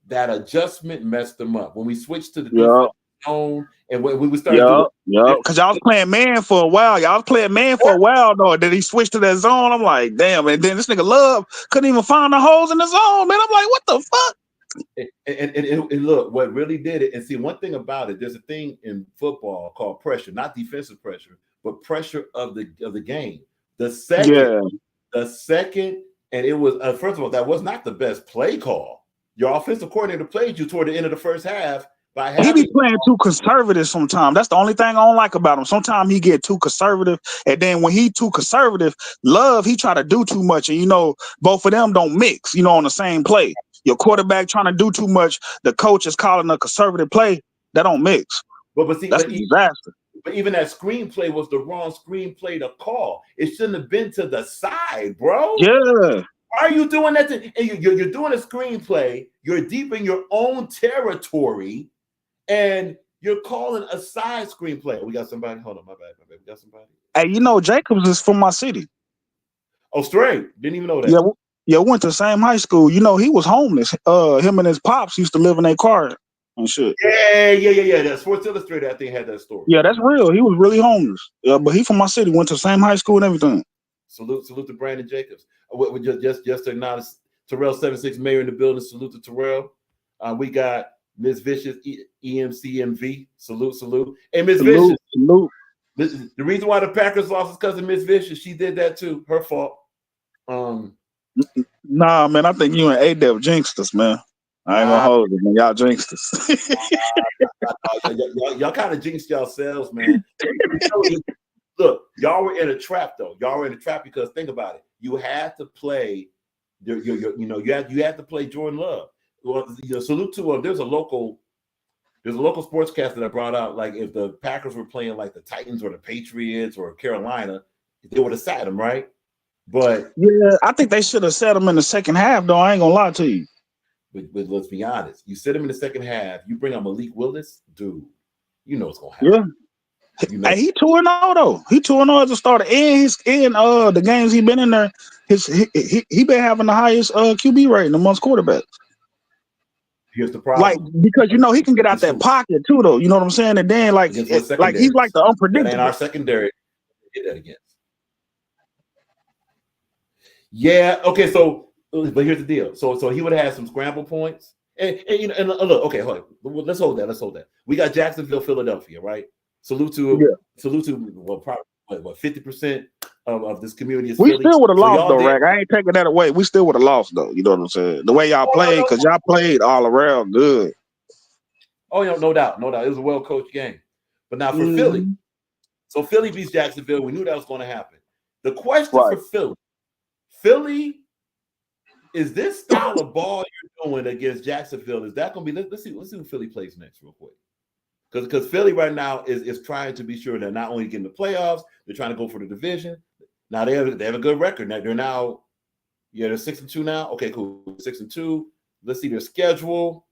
that adjustment messed them up when we switched to the defense zone. And when we started because y'all was playing man for a while. Y'all was playing man for a while, though. And then he switched to that zone. I'm like, damn. And then this nigga Love couldn't even find the holes in the zone, man. I'm like, what the fuck? And look, what really did it, and see, one thing about it, there's a thing in football called pressure, not defensive pressure, but pressure of the game. The second, and it was, first of all, that was not the best play call. Your offensive coordinator played you toward the end of the first half. He be playing too conservative sometimes. That's the only thing I don't like about him. Sometimes he get too conservative, and then when he too conservative, Love, he try to do too much, and both of them don't mix, on the same play. Your quarterback trying to do too much, the coach is calling a conservative play, that don't mix. But see, that's a disaster. But even that screenplay was the wrong screenplay to call. It shouldn't have been to the side, bro. Yeah. Why are you doing that? And you're doing a screenplay. You're deep in your own territory. And you're calling a side screenplay. We got somebody. Hold on, my bad. We got somebody. Hey, Jacobs is from my city. Oh, straight. Didn't even know that. Yeah, went to the same high school. He was homeless. Him and his pops used to live in their car and shit. Yeah. That Sports Illustrated, I think, had that story. Yeah, that's real. He was really homeless. Yeah, but he from my city. Went to the same high school and everything. Salute to Brandon Jacobs. Just to acknowledge Terrell 76 Mayor in the building. Salute to Terrell. We got Miss Vicious, EMCMV, salute. Hey, Miss Vicious. Salute. The reason why the Packers lost is because of Miss Vicious. She did that too. Her fault. Nah, man, I think you and A-Dep jinxed us, man. I ain't gonna hold it, man. Y'all jinxed us. Y'all kind of jinxed yourselves, man. Look, y'all were in a trap, though. Y'all were in a trap because think about it. You had to play. You had to play Jordan Love. Well, salute to him. There's a local sportscaster that brought out, like, if the Packers were playing like the Titans or the Patriots or Carolina, they would have sat him, right? But yeah, I think they should have set him in the second half, though. I ain't gonna lie to you. But let's be honest. You sit him in the second half. You bring out Malik Willis, dude. You know what's gonna happen. Yeah. Hey, he 2-0 though. He 2-0 as a starter, and the games he been in there, he been having the highest QB rating amongst quarterbacks. Here's the problem, like, because he can get out that pocket too, though. You know what I'm saying? And then like he's like the unpredictable. That ain't our secondary. Get that against. Yeah. Okay. So, but here's the deal. So he would have had some scramble points, and look. Okay, hold on. Let's hold that. We got Jacksonville, Philadelphia, right? Salute to well, probably what 50% of this community is. We Philly. still would have lost though, Rack. I ain't taking that away. We still would have lost though. You know what I'm saying? The way y'all played, because y'all played all around good. Oh, no doubt. It was a well-coached game. But now for Philly, so Philly beats Jacksonville. We knew that was going to happen. The question for Philly, is this style of ball you're doing against Jacksonville? Is that going to be? Let's see who Philly plays next, real quick. Because Philly right now is trying to be sure they're not only getting the playoffs, they're trying to go for the division. Now they have a good record. Now they're 6-2 now. Okay, cool, 6-2. Let's see their schedule.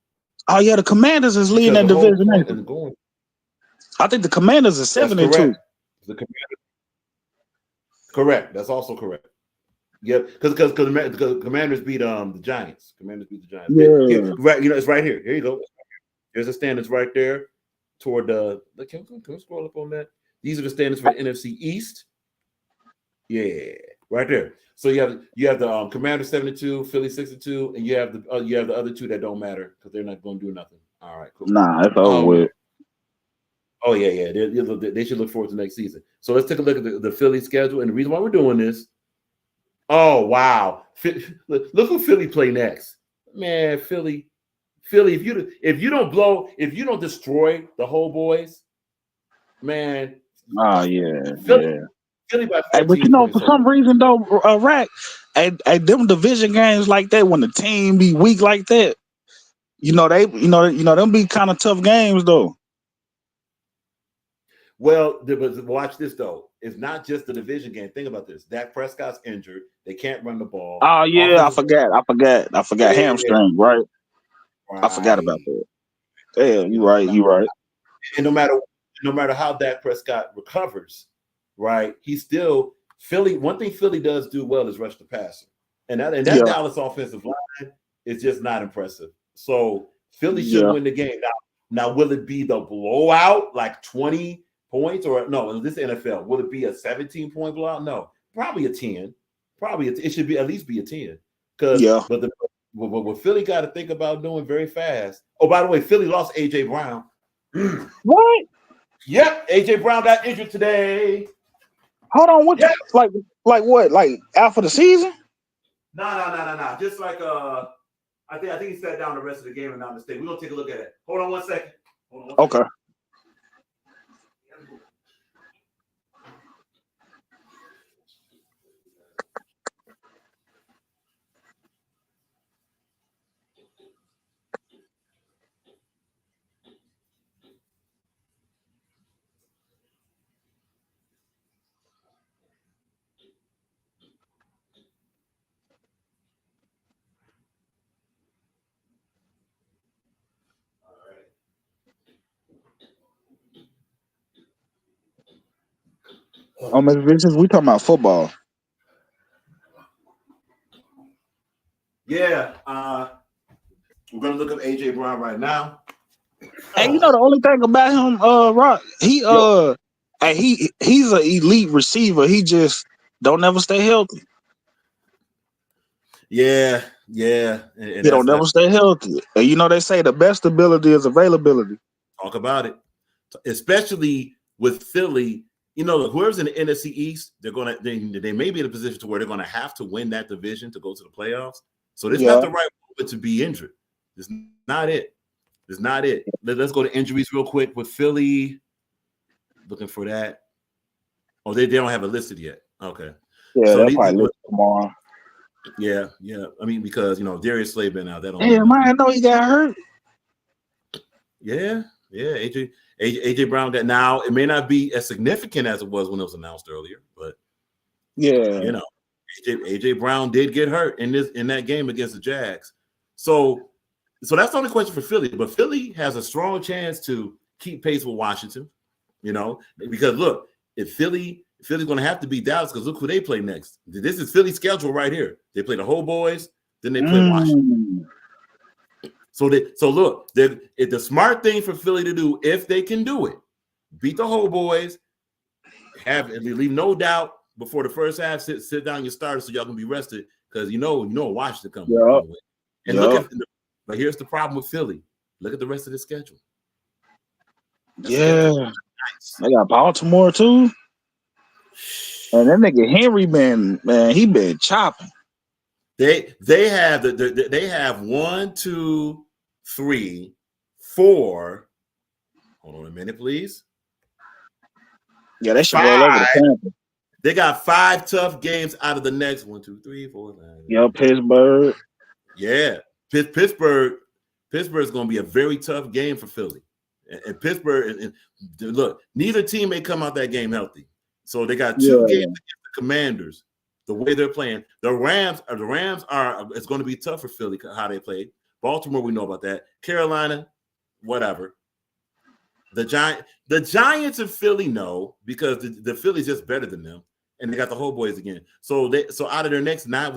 Oh yeah, the Commanders is leading that division. I think the Commanders is 7-2. The correct. That's also correct. Yep, because the Commanders beat the Giants. Commanders beat the Giants. Yeah. Right. It's right here. Here you go. There's the standings right there. Toward the can we scroll up on that? These are the standings for the NFC East. Yeah, right there. So you have the Commanders 7-2, Philly 6-2, and you have the other two that don't matter because they're not going to do nothing. All right, cool. Nah, that's over with. Oh yeah. They should look forward to next season. So let's take a look at the Philly schedule, and the reason why we're doing this. Oh wow! Look who Philly play next, man. Philly, if you don't destroy the whole boys, man. Oh yeah, Philly by 14 but for some reason though, Rack, at them division games like that, when the team be weak like that, them be kind of tough games though. Well, watch this though. It's not just the division game. Think about this. Dak Prescott's injured. They can't run the ball. Oh yeah, I forgot. Hamstring, right? I forgot about that. Yeah, you right. And no matter how Dak Prescott recovers, right? He's still Philly. One thing Philly does do well is rush the passer, and that Dallas offensive line is just not impressive. So Philly should win the game. Now, will it be the blowout like 20 points or no? In this NFL, will it be a 17-point blowout? No, probably a 10. It should be at least be a 10. But what Philly got to think about doing very fast. Oh, by the way, Philly lost AJ Brown. What? Yep, AJ Brown got injured today. Hold on, what? Like what? Like out for the season? No. Just like I think he sat down the rest of the game and not mistake. We're gonna take a look at it. Hold on one second. Okay. Oh, Mr. Vincent, we talking about football. Yeah, we're gonna look up AJ Brown right now. And the only thing about him, Rock, he's an elite receiver. He just don't never stay healthy. Yeah. He don't never stay healthy. And they say the best ability is availability. Talk about it, especially with Philly you know, whoever's in the NFC East, they may be in a position to where they're gonna have to win that division to go to the playoffs. So this is not the right moment to be injured. It's not it. It's not it. Let's go to injuries real quick with Philly. Looking for that. Oh, they don't have it listed yet. Okay. Yeah, so they'll probably list tomorrow. Yeah. I mean, because Darius Slay been out. That don't. Yeah, man, I know he got hurt. Yeah. AJ Brown got now. It may not be as significant as it was when it was announced earlier, but yeah, AJ Brown did get hurt in that game against the Jags. So that's the only question for Philly. But Philly has a strong chance to keep pace with Washington. Because look, if Philly's going to have to beat Dallas, because look who they play next. This is Philly's schedule right here. They play the whole boys, then they play Washington. So look, it's the smart thing for Philly to do, if they can do it, beat the whole boys, leave no doubt before the first half. Sit down your starters so y'all can be rested, because Washington coming. And look but here's the problem with Philly. Look at the rest of the schedule. They got Baltimore too. And that nigga Henry he been chopping. They have 1, 2, 3, 4. Hold on a minute, please. Yeah, they should roll over the Panthers. They got 5 tough games out of the next 1, 2, 3, 4. 5. Yeah, Pittsburgh. Yeah, Pittsburgh is going to be a very tough game for Philly. And Pittsburgh, and look, neither team may come out that game healthy. So they got 2 games against the Commanders. The way they're playing, the Rams are. It's going to be tough for Philly how they play. Baltimore, we know about that. Carolina, whatever. The Giants of Philly know, because the Philly's just better than them, and they got the whole boys again. So out of their next 9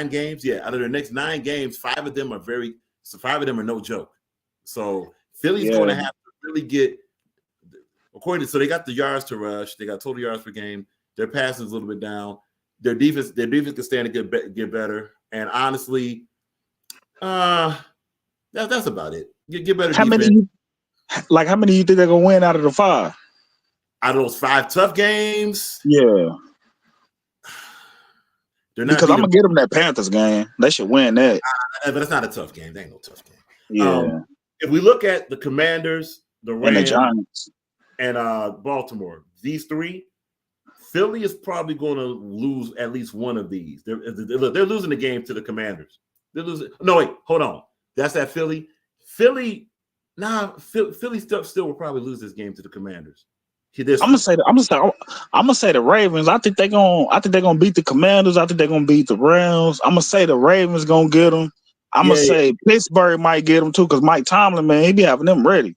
games, out of their next 9 games, 5 of them are no joke. So Philly's going to have to really get so they got the yards to rush, they got total yards per game. Their passing is a little bit down. Their defense can stand to get better. And honestly, that's about it. Get better. How many you think they're gonna win out of the 5? Out of those 5 tough games? Yeah. Because I'm gonna get them that Panthers game. They should win that. But it's not a tough game. They ain't no tough game. Yeah. If we look at the Commanders, the Rams, and the Giants, and Baltimore, these 3, Philly is probably going to lose at least one of these. They're losing the game to the Commanders. They're losing. No, wait, hold on. That's at Philly. Philly still will probably lose this game to the Commanders. I'm gonna say the Ravens. I think they're gonna beat the Commanders. I think they're gonna beat the Rams. I'm gonna say the Ravens gonna get them. I'm gonna say Pittsburgh might get them too, because Mike Tomlin, man, he be having them ready.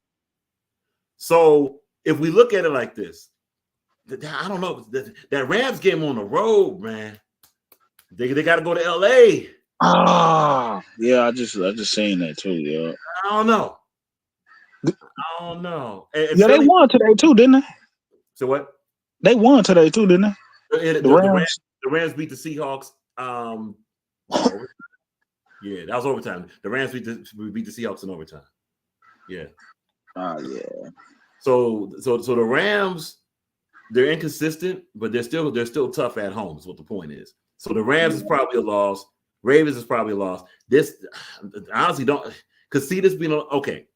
So if we look at it like this, I don't know, that Rams game on the road, man. They got to go to LA. Yeah, I just seen that too. Yeah, I don't know. And Philly, they won today too, didn't they? So what? They won today too, didn't they? The Rams beat the Seahawks. Yeah, that was overtime. The Rams beat the Seahawks in overtime. Yeah. Yeah. So the Rams, they're inconsistent, but they're still tough at home, is what the point is. So the Rams is probably a loss. Ravens is probably a loss. This, I honestly don't see this being okay.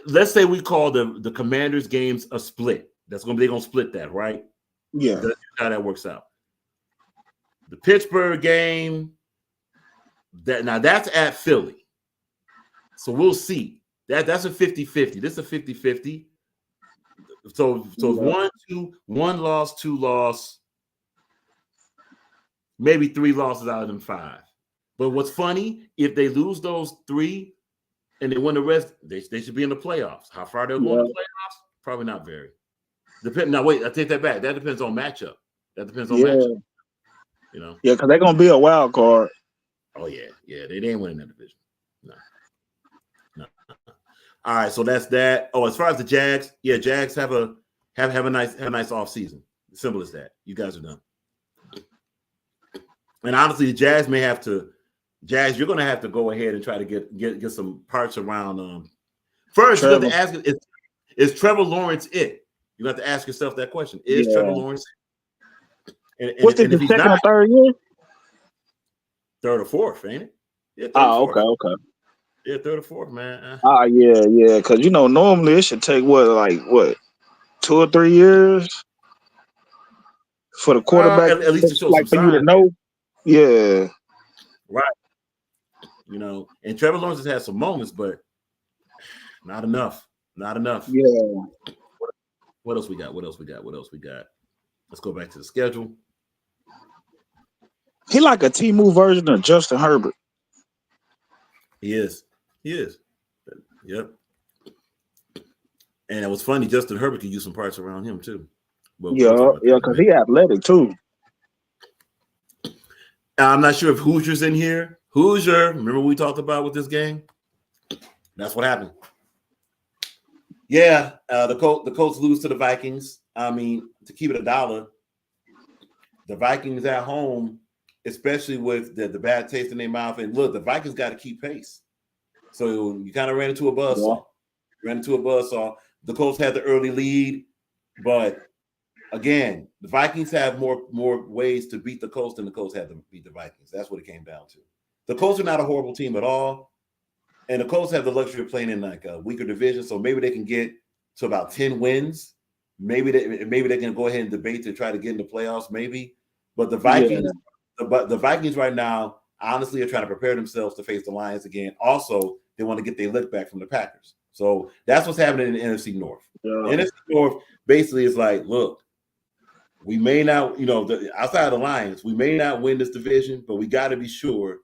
Let's say we call the Commanders games a split. They're gonna split that, right? Yeah. That's how that works out. The Pittsburgh game, that's at Philly. So we'll see. That's a 50-50. This is a 50-50. So it's 1 loss, 2 loss, maybe 3 losses out of them 5. But what's funny, if they lose those 3 and they win the rest, they should be in the playoffs. How far they'll go in the playoffs? Probably not very. Now wait, I take that back. That depends on matchup. Matchup. Yeah, because they're gonna be a wild card. Oh yeah. They ain't winning that division. No. All right, so that's that. Oh, as far as the Jags, Jags have a nice off season. Simple as that. You guys are done. And honestly, the Jags you're going to have to go ahead and try to get some parts around. First, you have to ask, is Trevor Lawrence it? You have to ask yourself that question: is Yeah. Trevor Lawrence? And What's it, if the he's second not, or third year? third or fourth, ain't it? Yeah, third Oh, or fourth. okay. Yeah, third or fourth, man. Yeah. Because normally it should take what 2 or 3 years for the quarterback, At least to show like some for you to signs. know. Yeah. Right. And Trevor Lawrence has had some moments, but not enough. Not enough. Yeah. What else we got? Let's go back to the schedule. He like a Temu version of Justin Herbert. He is. Yep. And it was funny. Justin Herbert could use some parts around him too. But we'll talk about that, because he athletic too. I'm not sure if Hoosier's in here. Hoosier, remember what we talked about with this game? That's what happened. Yeah, the Colts lose to the Vikings. I mean, to keep it $1, the Vikings at home, especially with the bad taste in their mouth. And look, the Vikings got to keep pace. So you kind of ran into a buzzsaw. The Colts had the early lead, but again, the Vikings have more ways to beat the Colts than the Colts had to beat the Vikings. That's what it came down to. The Colts are not a horrible team at all, and the Colts have the luxury of playing in like a weaker division, so maybe they can get to about 10 wins. Maybe they can go ahead and debate to try to get in the playoffs. Maybe, but the Vikings, the Vikings right now, honestly, are trying to prepare themselves to face the Lions again. Also, they want to get their lick back from the Packers. So that's what's happening in the NFC North. Yeah. The NFC North basically is like, look, we may not, outside of the Lions, we may not win this division, but we got to be sure.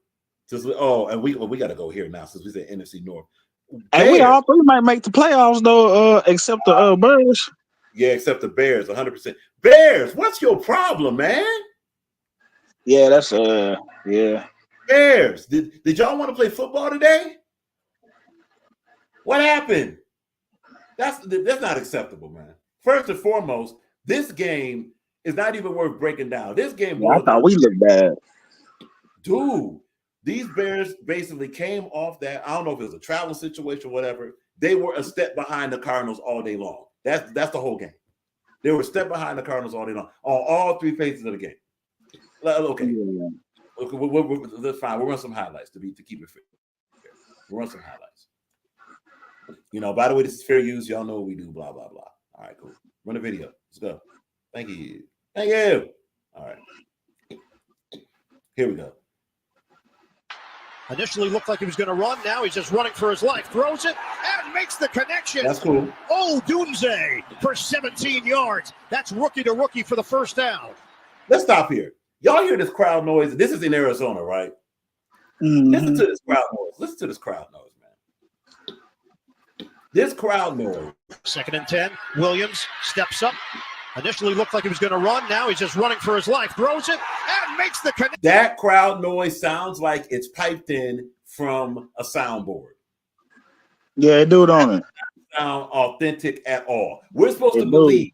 And we got to go here now since we said NFC North. And we all three might make the playoffs though, except the Bears. Yeah, except the Bears, 100%. Bears, what's your problem, man? Yeah, that's yeah. Bears, did y'all want to play football today? What happened? That's not acceptable, man. First and foremost, this game is not even worth breaking down. This game, I thought we looked bad, dude. These Bears basically came off that. I don't know if it was a travel situation or whatever. They were a step behind the Cardinals all day long. That's the whole game. They were a step behind the Cardinals all day long on all three phases of the game. Okay, that's fine. We'll run some highlights to keep it fair. We'll run some highlights. By the way, this is fair use. Y'all know what we do. Blah blah blah. All right, cool. Run the video. Let's go. Thank you. All right. Here we go. Initially looked like he was going to run. Now he's just running for his life. Throws it and makes the connection. That's cool. Oh, Dunze for 17 yards. That's rookie to rookie for the first down. Let's stop here. Y'all hear this crowd noise? This is in Arizona, right? Mm-hmm. Listen to this crowd noise. Man. This crowd noise. 2nd and 10. Williams steps up. Initially looked like he was going to run. Now he's just running for his life. Throws it and makes the connection. That crowd noise sounds like it's piped in from a soundboard. Yeah, it do, don't it? Sound authentic at all. We're supposed to believe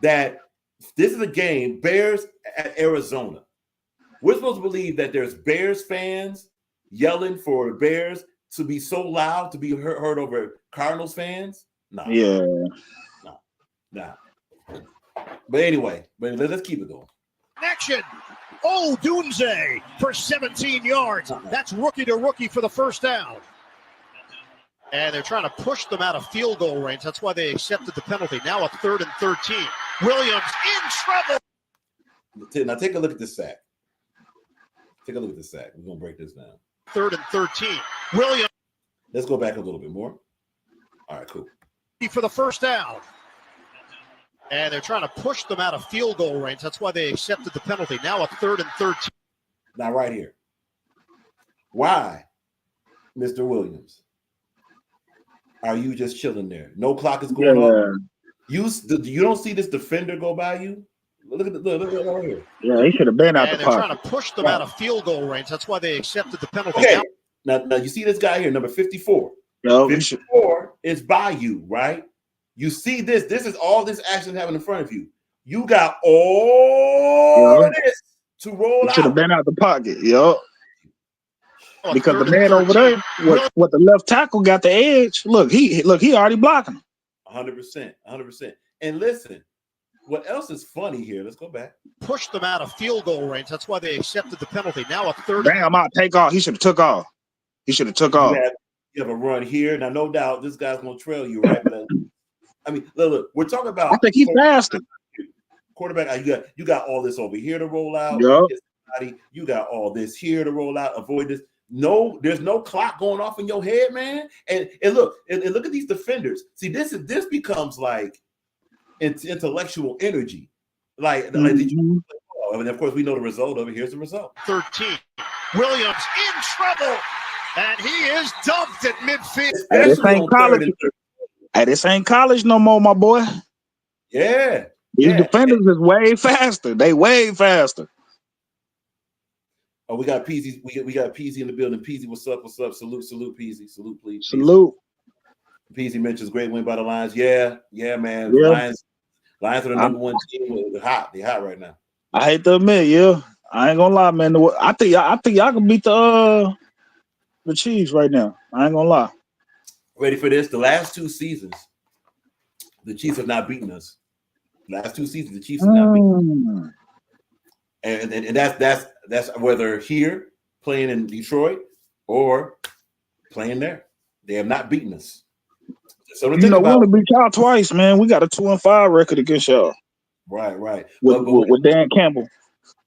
that this is a game, Bears at Arizona. We're supposed to believe that there's Bears fans yelling for the Bears to be so loud to be heard over Cardinals fans. No. Yeah. No. But anyway, let's keep it going. Connection. Oh, Dunze for 17 yards. That's rookie to rookie for the first down. And they're trying to push them out of field goal range. That's why they accepted the penalty. Now a 3rd and 13. Williams in trouble. Now take a look at this sack. We're going to break this down. 3rd and 13. Williams. Let's go back a little bit more. All right, cool. For the first down. And they're trying to push them out of field goal range. That's why they accepted the penalty. Now a 3rd and 13. Now right here. Why, Mr. Williams, are you just chilling there? No clock is going on. You don't see this defender go by you? Look at right here. Yeah, he should have been out the pocket. And they're trying to push them out of field goal range. That's why they accepted the penalty. Okay. Now you see this guy here, number 54. 54 is by you, right? You see this. This is all this action happening in front of you. You got all this to roll out. Should have been out the pocket, because the man over there, what the left tackle got the edge. Look, he already blocking him. 100%. And listen, what else is funny here? Let's go back. Pushed them out of field goal range. That's why they accepted the penalty. Now a third. Damn, out, take off. He should have took off. He should have took off. You have a run here. Now, no doubt, this guy's going to trail you, right? But I mean, look, we're talking about. I think he's faster. Quarterback, you got all this over here to roll out. Yep. You got all this here to roll out. Avoid this. No, there's no clock going off in your head, man. And look at these defenders. See, this becomes like intellectual energy. Like and of course we know the result of it. Here's the result. 13. Williams in trouble, and he is dumped at midfield. Hey, this ain't college. Hey, this ain't college no more, my boy. Yeah. These defenders is way faster. They way faster. Oh, we got Peasy. We got Peasy in the building. Peasy, what's up? What's up? Salute, Peasy. Salute, please. Salute. Peasy mentions great win by the Lions. Yeah, man. Yeah. Lions are the number one team. They're hot. They're hot right now. I hate to admit, I ain't gonna lie, man. I think y'all can beat the Chiefs right now. I ain't gonna lie. Ready for this? The last 2 seasons, the Chiefs have not beaten us. Last 2 seasons, the Chiefs have not beaten us. And that's whether here playing in Detroit or playing there. They have not beaten us. So we only beat y'all twice, man. We got a 2-5 record against y'all. Right. With Dan Campbell.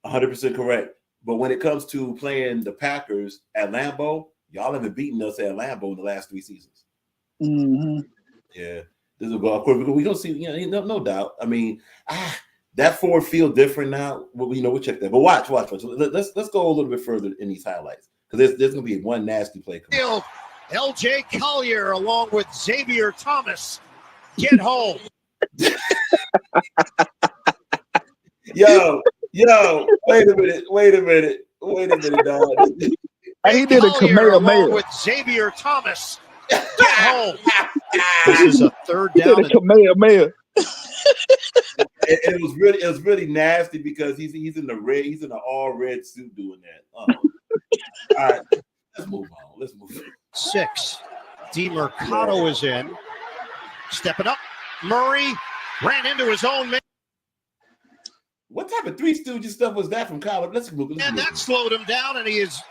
100% correct. But when it comes to playing the Packers at Lambeau, y'all haven't beaten us at Lambeau in the last 3 seasons. Mm-hmm. Yeah. This will go. Of course, we don't see. No doubt. I mean, that Ford feel different now. We'll check that. But watch. Let's go a little bit further in these highlights because there's going to be one nasty play coming. L.J. Collier along with Xavier Thomas get home. Yo, wait a minute, dog. Hey, he did a Kamehameha with Xavier Thomas. Get home. This is a third down. He did a Kamehameha. It was really nasty because he's in the red, he's in an all red suit doing that. All right, let's move on. 6. DeMercado is in. Stepping up. Murray ran into his own man. What type of Three Stooges stuff was that from college? Let's move. And that slowed him down, and he is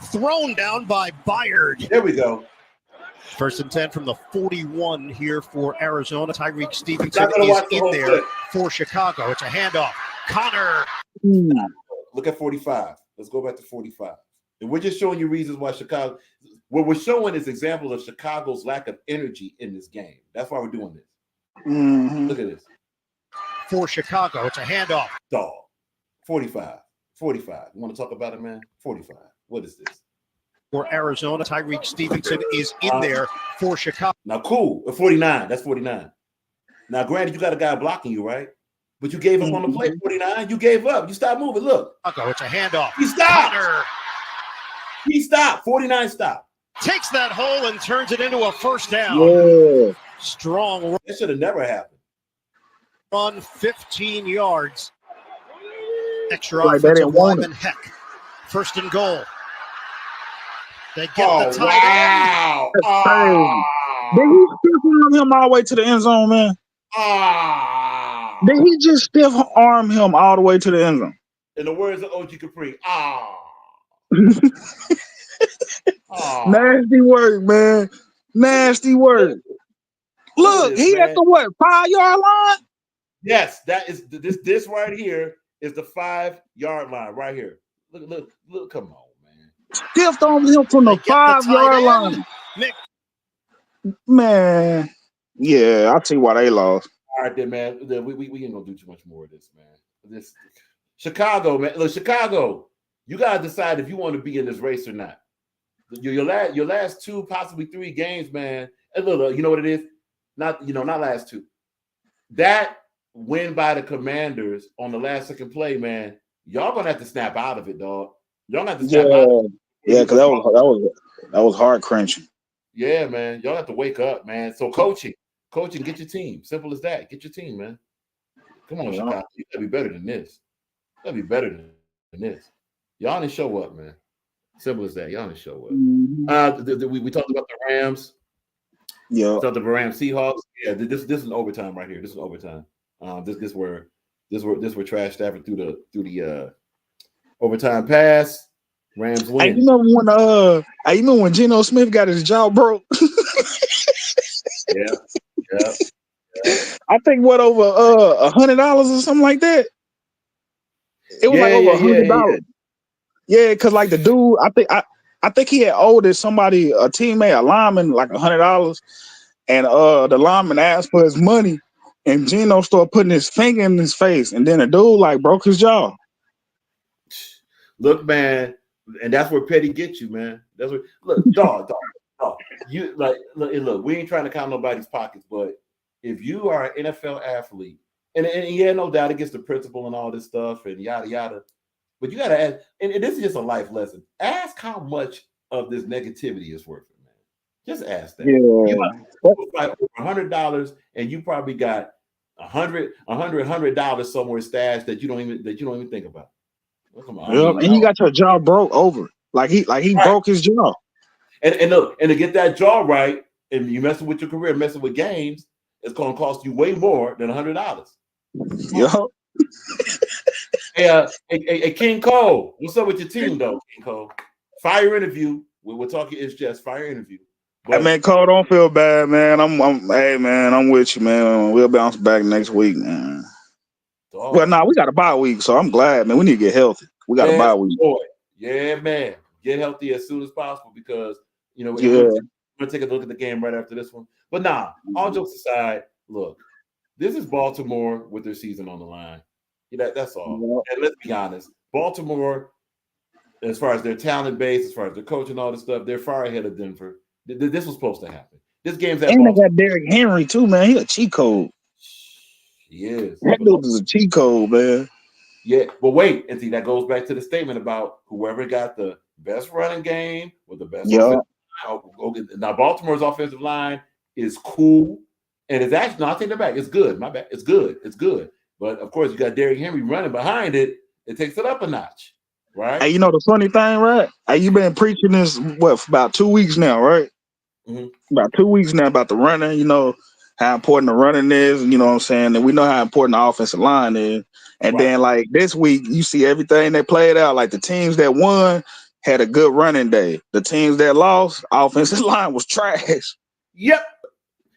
thrown down by Byard. There we go. 1st and 10 from the 41 here for Arizona. Tyreek Stevenson is in there for Chicago. It's a handoff. Connor. Look at 45. Let's go back to 45. And we're just showing you reasons why Chicago. What we're showing is examples of Chicago's lack of energy in this game. That's why we're doing this. Mm-hmm. Look at this. For Chicago, it's a handoff. Dog. 45. You want to talk about it, man? 45. What is this? For Arizona, Tyreek Stevenson is in there for Chicago. Now, cool. 49. That's 49. Now, granted, you got a guy blocking you, right? But you gave up on the play. 49. You gave up. You stopped moving. Look. It's a handoff. He stopped. He stopped. 49 stopped. Takes that hole and turns it into a first down. Yeah. Strong run. That should have never happened. Run 15 yards. Extra Like offensive lineman Heck. 1st and goal. They get the tight end. Did he stiff arm him all the way to the end zone, man? Did he just stiff arm him all the way to the end zone? In the words of OG Capri, Nasty work, man. Nasty work. Look, he at the 5-yard line? Yes, that is this right here is the 5-yard line right here. Look, come on, man. Stiffed on him from the 5-yard line. Man. Yeah, I'll tell you why they lost. All right, then, man. We ain't gonna do too much more of this, man. This Chicago, man. Look, Chicago, you gotta decide if you want to be in this race or not. Your last 2, possibly 3 games, man. And look, you know what it is? Not last 2. That win by the Commanders on the last second play, man. Y'all gonna have to snap out of it, dog. Y'all gonna have to snap out of it. Yeah, because that was hard crunching. Yeah, man. Y'all have to wake up, man. So coaching, get your team. Simple as that. Get your team, man. Come on, Chicago. You gotta be better than this. You gotta be better than this. Y'all didn't show up, man. Simple as that. Y'all didn't show up. Mm-hmm. We talked about the Rams. Yeah. We talked about the Rams Seahawks. Yeah, this is an overtime right here. This is overtime. This where Trash Stafford through the overtime pass. Rams Hey, win. you remember when Geno Smith got his jaw broke? Yeah. I think over $100 or something like that. It was like over $100. Yeah, because like the dude, I think he had owed somebody, a teammate, a lineman, like $100, and the lineman asked for his money, and Geno started putting his finger in his face, and then the dude like broke his jaw. Look, man, and that's where petty gets you, man. That's what. Look, dog. You look. We ain't trying to count nobody's pockets, but if you are an NFL athlete, and yeah, no doubt against the principle and all this stuff and yada yada, but you gotta ask. And this is just a life lesson. Ask how much of this negativity is worth it, man. Just ask that. You like over $100, and you probably got $100 somewhere stashed that you don't even think about. And you got your jaw broke over. Like he broke his jaw. And look, and to get that jaw right, and you messing with your career, messing with games, it's gonna cost you way more than $100. Yo. Hey, King Cole, what's up with your team though, King Cole? Fire interview. We're talking. It's just fire interview. Hey man, Cole, don't feel bad, man. I'm with you, man. We'll bounce back next week, man. Well, we got a bye week, so I'm glad, man. We need to get healthy. We got a bye week. Boy. Yeah, man. Get healthy as soon as possible because we're gonna take a look at the game right after this one. But all jokes aside, look, this is Baltimore with their season on the line. That's all. And let's be honest, Baltimore, as far as their talent base, as far as their coach and all this stuff, they're far ahead of Denver. This was supposed to happen. This game's at Baltimore. And they got Derrick Henry too, man. He a cheat code. He is. That dude is a cheat code, man. Yeah, but wait, and see, that goes back to the statement about whoever got the best running game with the best offensive line. Now, Baltimore's offensive line is cool, and it's actually, I take that back. It's good. My bad. It's good. But, of course, you got Derrick Henry running behind it. It takes it up a notch, right? Hey, you know the funny thing, right? Hey, you been preaching this, for about 2 weeks now, right? Mm-hmm. About 2 weeks now about the running, how important the running is, you know what I'm saying? And we know how important the offensive line is. And then, like, this week, you see everything they played out. Like, the teams that won had a good running day. The teams that lost, offensive line was trash. Yep.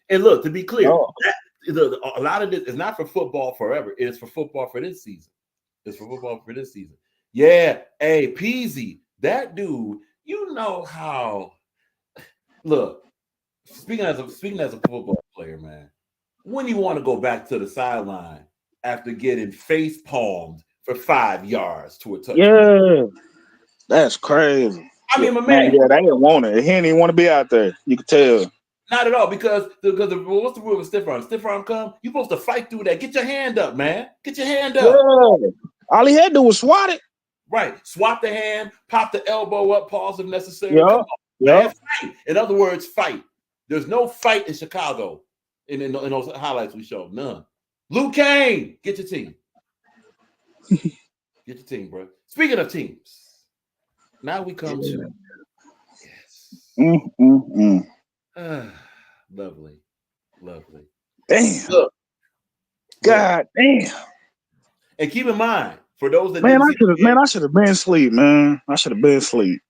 And look, to be clear, a lot of this is not for football forever. It's for football for this season. Yeah. Hey, Peasy, that dude, you know how. Look, speaking as a football player, man, when you want to go back to the sideline after getting face palmed for 5 yards to a touchdown. Yeah, that's crazy. I mean, my man. Yeah, they didn't want it. He didn't even want to be out there. You could tell. Not at all, because what's the rule with stiff arm? Stiff arm come, you're supposed to fight through that. Get your hand up, man. Get your hand up. Yeah. All he had to do was swat it. Right. Swap the hand, pop the elbow up, pause if necessary. Yeah. Fight. In other words, fight. There's no fight in Chicago in those highlights we showed. None. Luke Kane, get your team. Get your team, bro. Speaking of teams, now we come to lovely. Damn. Look, God damn. And keep in mind, for those that I should have been asleep, man. I should have been asleep.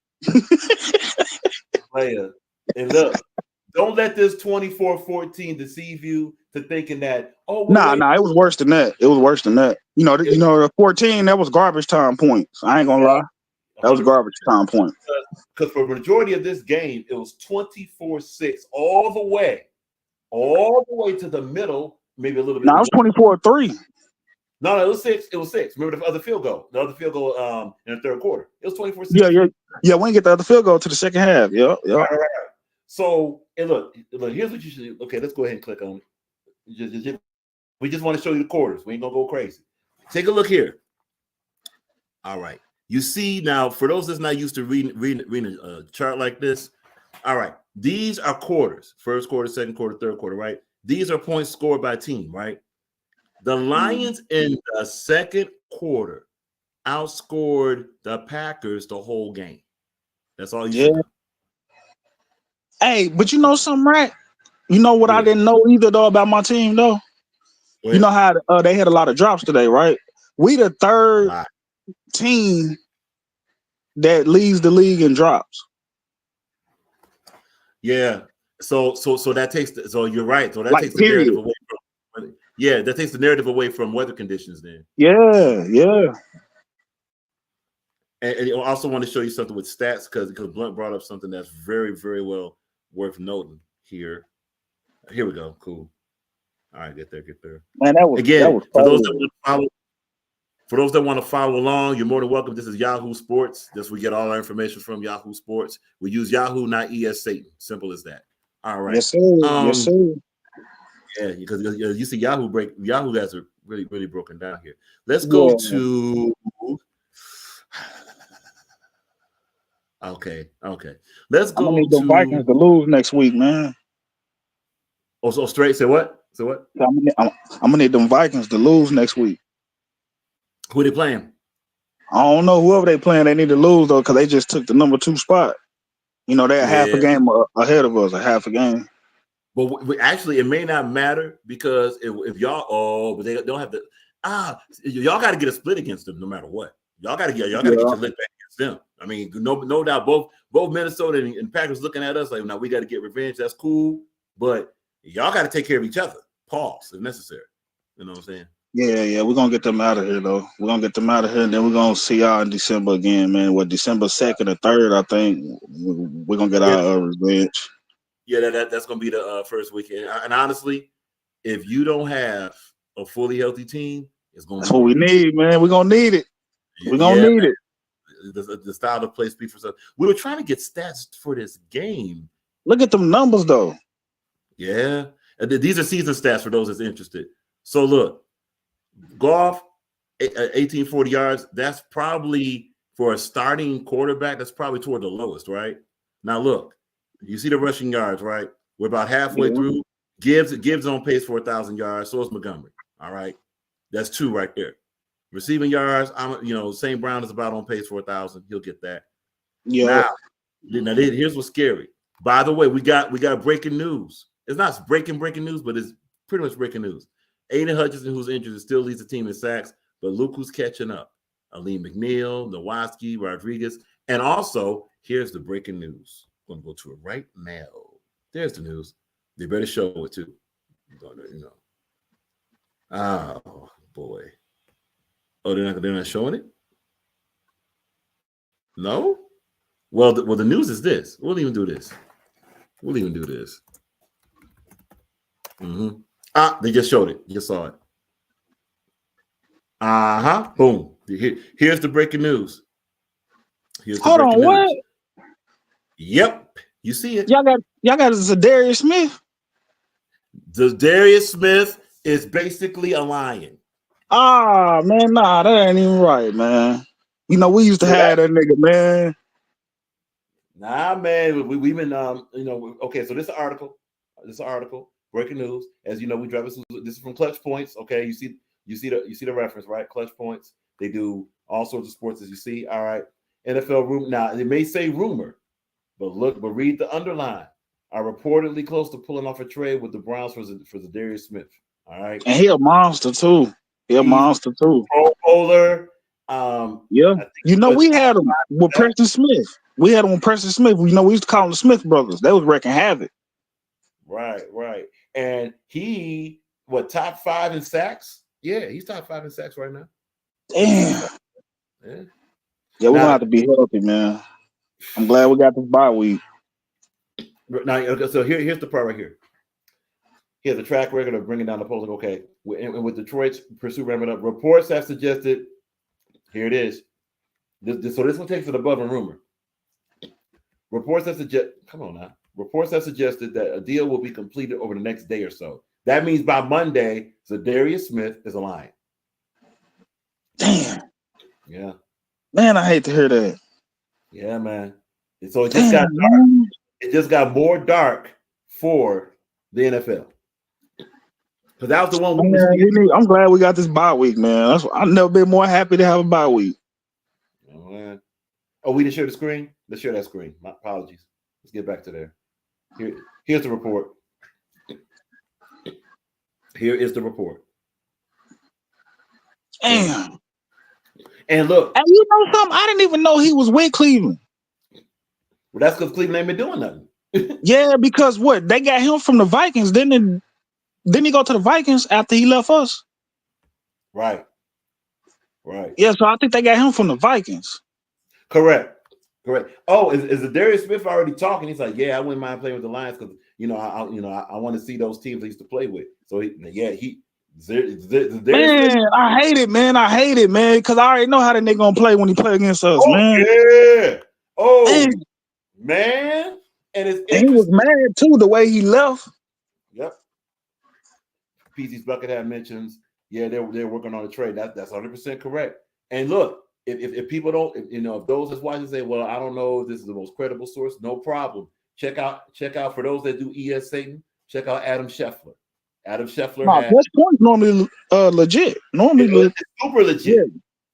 Player. And look, don't let this 24-14 deceive you to thinking that, it was worse than that. It was worse than that. The 14, that was garbage time points. I ain't gonna lie. That was garbage time points. Because for the majority of this game, it was 24-6 all the way to the middle, maybe a little bit. No, it was 24-3. No, it was 6. It was 6. Remember the other field goal in the third quarter. It was 24-6. Yeah. We didn't get the other field goal to the second half. Yeah. Right. So, and look, here's what you should do. Okay, let's go ahead and click on it. We just want to show you the quarters. We ain't gonna go crazy. Take a look here. All right. You see now, for those that's not used to reading a chart like this, all right, these are quarters. First quarter, second quarter, third quarter, right? These are points scored by team, right? The Lions in the second quarter outscored the Packers the whole game. That's all you see. Hey, but you know something, right? You know what I didn't know either, though, about my team, though? You know how they had a lot of drops today, right? We the third team that leads the league in drops. Yeah. So that takes so you're right. So that Like, takes the period. narrative away from that takes the narrative away from weather conditions then. Yeah. And I also want to show you something with stats because Blunt brought up something that's very, very well worth noting here. Here we go. Cool. All right, get there. Man, that was for those crazy. that want to follow along, you're more than welcome. This is Yahoo Sports. This we get all our information from Yahoo Sports. We use Yahoo, not ES Satan. Simple as that. All right. Yes, sir. Yes, sir. Yeah, because you see Yahoo guys are really, really broken down here. Let's go to Okay. Let's I'm gonna go need the Vikings to lose next week, man. Oh, so straight. Say what? I'm gonna need them Vikings to lose next week. Who are they playing? I don't know. Whoever they playing, they need to lose though, because they just took the number 2 spot. You know, they're half a game ahead of us, a half a game. But actually, it may not matter because if y'all, but they don't have to. Y'all got to get a split against them no matter what. Y'all got to get your lick back against them. I mean, no doubt, both Minnesota and Packers looking at us like, now we got to get revenge. That's cool, but y'all got to take care of each other. Pause if necessary. You know what I'm saying? Yeah, we're gonna get them out of here though. We're gonna get them out of here, and then we're gonna see y'all in December again, man. December 2nd or 3rd, I think we're gonna get our revenge. Yeah, that's gonna be the first weekend. And honestly, if you don't have a fully healthy team, it's gonna. That's what we need, man. We're gonna need it. We're gonna need it. The style of play speaks for itself. We were trying to get stats for this game. Look at them numbers though. Yeah, these are season stats for those that's interested. So look. Goff, 1840 yards. That's probably for a starting quarterback. That's probably toward the lowest, right? Now look, you see the rushing yards, right? We're about halfway through. Gibbs on pace for 1,000 yards. So is Montgomery. All right, that's 2 right there. Receiving yards, St. Brown is about on pace for 1,000. He'll get that. Yeah. Now here's what's scary. By the way, we got breaking news. It's not breaking news, but it's pretty much breaking news. Aiden Hutchinson, who's injured, still leads the team in sacks, but look who's catching up. Aleem McNeil, Nowatzki, Rodriguez, and also, here's the breaking news. I'm going to go to it right now. There's the news. They better show it, too. Oh, boy. Oh, they're not showing it? No? Well, the news is this. We'll even do this. They just showed it. You saw it. Boom. Here's the breaking news. Hold on, what? Yep. You see it. Y'all got Zadarius Smith. Zadarius Smith is basically a lion. Man, nah, that ain't even right, man. We used to have that nigga, man. Nah, man. We've been okay, so this is an article. Breaking news. As you know, we drive this is from Clutch Points. Okay, you see the reference, right? Clutch Points. They do all sorts of sports, as you see. All right. NFL room. Now it may say rumor, but read the underline. Are reportedly close to pulling off a trade with the Browns for Zadarius Smith. All right. And he a monster too. Pro bowler. Yeah. We had him with Preston Smith. We used to call them the Smith brothers. They was wrecking havoc. Right. And he, top 5 in sacks? Yeah, he's top 5 in sacks right now. Damn. Yeah, we're gonna have to be healthy, man. I'm glad we got this bye week. Now, so here's the part right here. He has a track record of bringing down the opposing. Okay, and with Detroit's pursuit ramping up, reports have suggested. Here it is. So this one takes it above a rumor. Reports have suggested. Come on now. Reports have suggested that a deal will be completed over the next day or so. That means by Monday, Zadarius Smith is a Lion. Damn. Yeah. Man, I hate to hear that. Yeah, man. And so it just got dark. It just got more dark for the NFL. Because that was the one. I'm glad we got this bye week, man. I've never been more happy to have a bye week. Oh, man. Oh, we didn't share the screen? Let's share that screen. My apologies. Let's get back to there. Here's the report. Here is the report. Damn. And look, and you know something? I didn't even know he was with Cleveland. Well, that's because Cleveland ain't been doing nothing. Yeah, because what? They got him from the Vikings. Didn't he go to the Vikings after he left us? Right. Yeah, so I think they got him from the Vikings. Correct. Oh, is Darius Smith already talking? He's like, yeah, I wouldn't mind playing with the Lions because I want to see those teams I used to play with. So Man, I hate it, man. Because I already know how that nigga gonna play when he play against us, man. Yeah. Oh, man. And he was mad too the way he left. Yep. PZ's Buckethead mentions, yeah, they're working on a trade. That's 100% correct. And look, if people don't, if those that's watching say, well, I don't know if this is the most credible source, no problem. Check out for those that do ES Satan. Check out Adam Scheffler. Adam Scheffler Clutch points normally legit. It's super legit. Yeah.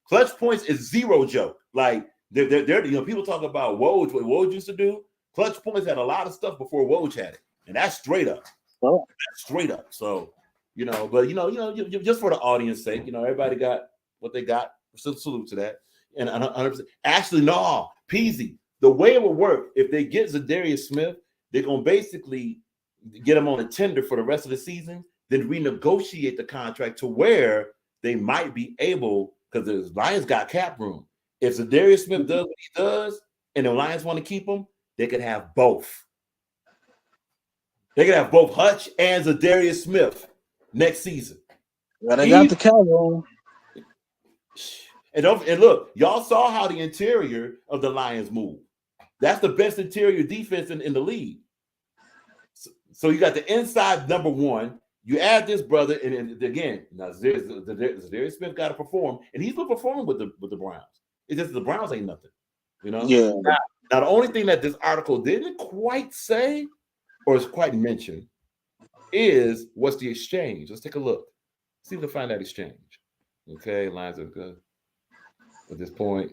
Clutch points is zero joke. Like they're people talk about Woj, what Woj used to do. Clutch points had a lot of stuff before Woj had it, and that's straight up. Oh. That's straight up. So but just for the audience sake, everybody got what they got. Salute to that. And 100%. Actually, no, Peasy. The way it would work, if they get Zadarius Smith, they're gonna basically get him on a tender for the rest of the season, then renegotiate the contract to where they might be able, because the Lions got cap room. If Zadarius Smith does what he does, and the Lions want to keep him, they could have both. They could have both Hutch and Zadarius Smith next season. Yeah, they got the cap room. And look, y'all saw how the interior of the Lions move. That's the best interior defense in the league. So you got the inside number one. You add this brother, and again, now Zadarius Smith got to perform, and he's been performing with the Browns. It's just the Browns ain't nothing, Yeah. Now the only thing that this article didn't quite say, or is quite mentioned, is what's the exchange. Let's take a look. See if we can find that exchange. Okay, Lions are good. At this point,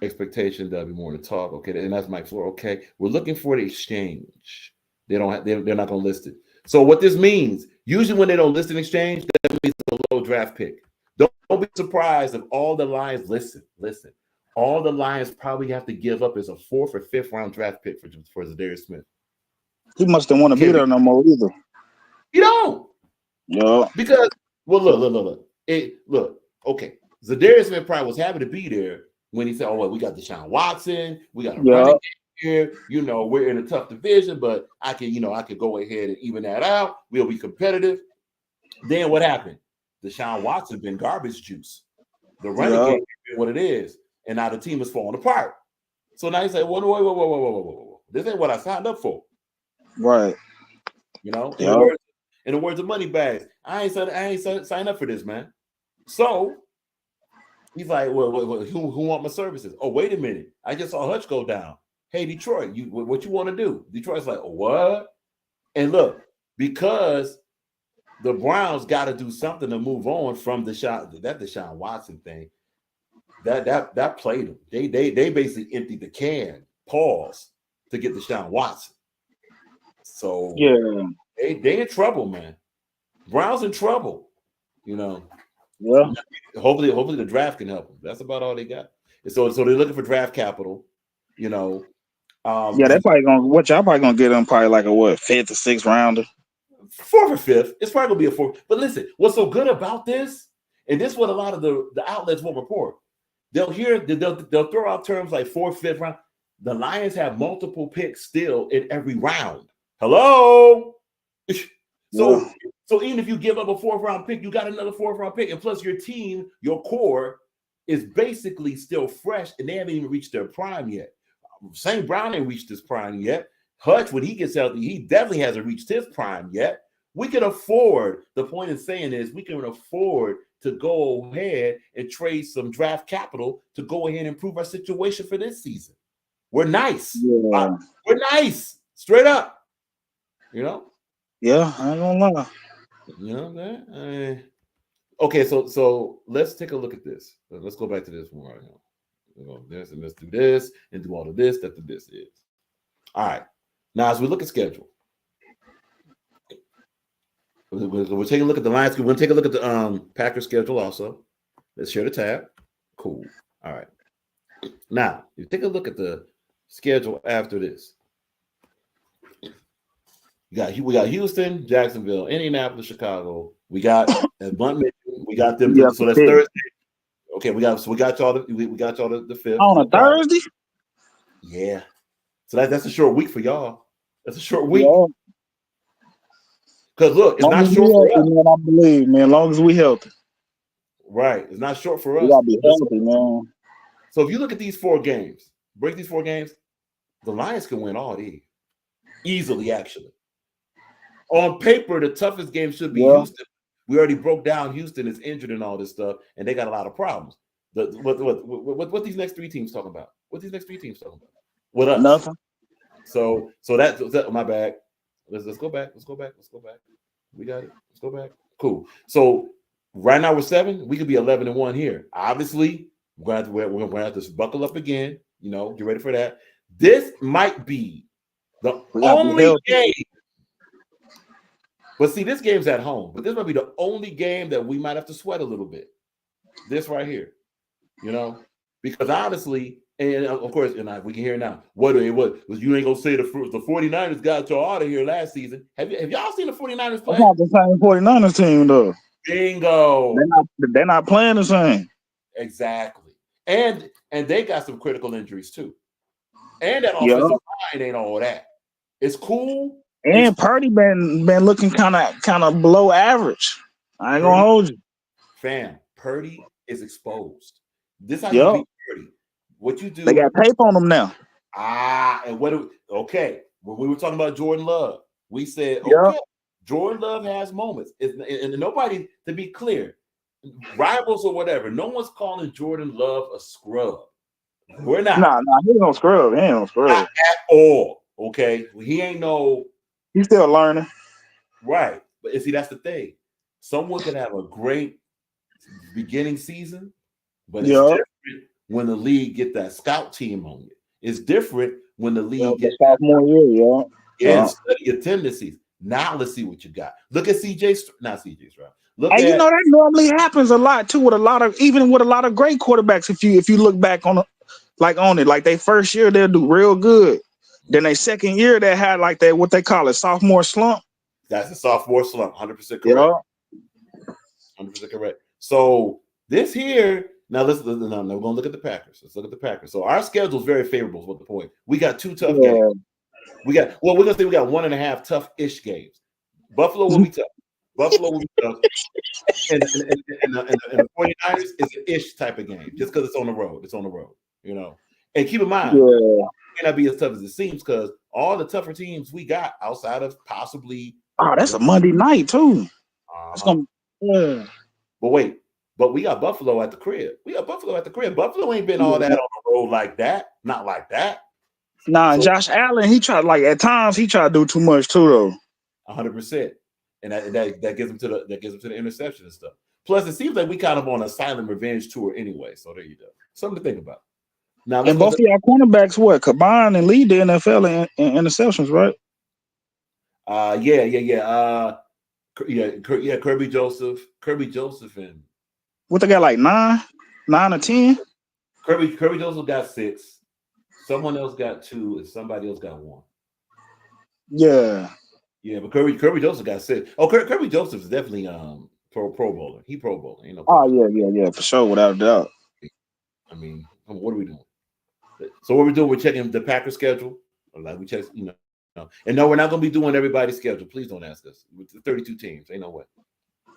expectation there'll be more to talk. Okay, and that's Mike Floor. Okay, we're looking for the exchange. They're not going to list it. So what this means, usually when they don't list an exchange, that means a low draft pick. Don't be surprised if all the Lions listen. All the Lions probably have to give up is a 4th or 5th round draft pick for Zadarius Smith. He must have want to be there no more either. You don't. Yeah. Because look. Okay. Zadarius Smith probably was happy to be there when he said, "Oh, well, we got Deshaun Watson, we got a running game here. We're in a tough division, but I could go ahead and even that out. We'll be competitive." Then what happened? Deshaun Watson been garbage juice. The running game is what it is, and now the team is falling apart. So now he said, "Whoa. This ain't what I signed up for." Right. In the words of Moneybags, I ain't signed up for this, man. So he's like, well, who want my services? Oh, wait a minute. I just saw Hutch go down. Hey, Detroit, what you want to do? Detroit's like, what? And look, because the Browns got to do something to move on from Deshaun Watson thing. That played them. They basically emptied the can, pause, to get Deshaun Watson. So they in trouble, man. Browns in trouble, Yeah. Hopefully the draft can help them. That's about all they got. So they're looking for draft capital, they're probably gonna get them probably like a 5th or 6th rounder. 4th or 5th. It's probably gonna be a 4th. But listen, what's so good about this, and this is what a lot of the outlets won't report. They'll throw out terms like 4th, 5th round. The Lions have multiple picks still in every round. Hello. So even if you give up a 4th round pick, you got another 4th round pick, and plus your team, your core, is basically still fresh, and they haven't even reached their prime yet. St. Brown ain't reached his prime yet. Hutch, when he gets healthy, he definitely hasn't reached his prime yet. We can afford. The point in saying is, we can afford to go ahead and trade some draft capital to go ahead and improve our situation for this season. We're nice. Yeah. We're nice. Straight up. Yeah, I ain't gonna lie. Okay, so let's take a look at this. Let's go back to this one right now. This and let's do this and do all of this that this is. All right. Now, as we look at schedule, we're taking a look at the Lions. We're going to take a look at the Packers schedule also. Let's share the tab. Cool. All right. Now, you take a look at the schedule after this. We got Houston, Jacksonville, Indianapolis, Chicago. We got at Blunt Mission. We got them. Yeah, So that's Thursday. Okay, we got y'all. We got y'all the 5th on a Thursday. Yeah. So that's a short week for y'all. That's a short week. Yeah. Because look, it's Long not as short we for healthy, us. man, I believe, man. As long as we healthy. Right. It's not short for We us. gotta be healthy, man. So if you look at these 4 games, break these 4 games, the Lions can win all these. Easily, actually. On paper, the toughest game should be Houston. We already broke down Houston is injured and all this stuff, and they got a lot of problems. What these next 3 teams talking about? What these next 3 teams talking about? With us. Nothing. So that my bad. Let's go back. Let's go back. We got it. Let's go back. Cool. So right now we're 7. We could be 11-1 here. Obviously, we're gonna have to buckle up again. You know, get ready for that. This might be the only game. But see, this game's at home. But this might be the only game that we might have to sweat a little bit. This right here, you know, because honestly, and of course, we can hear now. What you ain't gonna say the 49ers got y'all out of here last season? Have y'all seen the 49ers play? That's not the same 49ers team though. Bingo. They're not playing the same. Exactly. And they got some critical injuries too. And that offensive line ain't all that. It's cool. And Purdy been looking kind of below average. I ain't gonna hold you. Fam, Purdy is exposed. This how you beat Purdy. What you do? They got tape on them now. And okay. When we were talking about Jordan Love, we said, okay, Jordan Love has moments. And nobody, to be clear, rivals or whatever, no one's calling Jordan Love a scrub. We're not. Nah, he ain't no scrub. Not at all. Okay. He ain't no. He's still learning. Right. But see, that's the thing. Someone can have a great beginning season, but it's different when the league get that scout team on it. It's different when the league gets sophomore year, and study your tendencies. Now let's see what you got. Look at not CJ Stroud. Look and at, you know that normally happens a lot too with a lot of great quarterbacks. If you look back on it, like they first year they'll do real good. Then they second year they had like that what they call a sophomore slump. That's a sophomore slump. 100% correct. 100% correct. So this here, now we're gonna look at the Packers. Let's look at the Packers. So our schedule is very favorable. Is what the point. We got 2 tough games. We're gonna say we got 1.5 tough-ish games. Buffalo will be tough. And the 49ers is an ish type of game, just because it's on the road. It's on the road, you know. And keep in mind, it may not be as tough as it seems because all the tougher teams we got outside of possibly. Oh, that's a Monday night too. But we got Buffalo at the crib. Buffalo ain't been all that on the road like that. Not like that. Nah, so, Josh Allen, he tried at times he tried to do too much too though. 100%, and that gets him to the interception and stuff. Plus, it seems like we kind of on a silent revenge tour anyway. So there you go. Something to think about. Now, and both of y'all cornerbacks combined and lead the NFL in interceptions, right? Kirby Joseph, and what they got like 9 or 10. Kirby Joseph got 6. Someone else got 2, and somebody else got 1. Yeah, but Kirby Joseph got 6. Oh, Kirby Joseph is definitely pro bowler. He pro bowler. Yeah, for sure, without a doubt. I mean, what are we doing? So what we're doing, we're checking the Packers schedule. Like we check, and no, we're not going to be doing everybody's schedule. Please don't ask us. With 32 teams, ain't no way.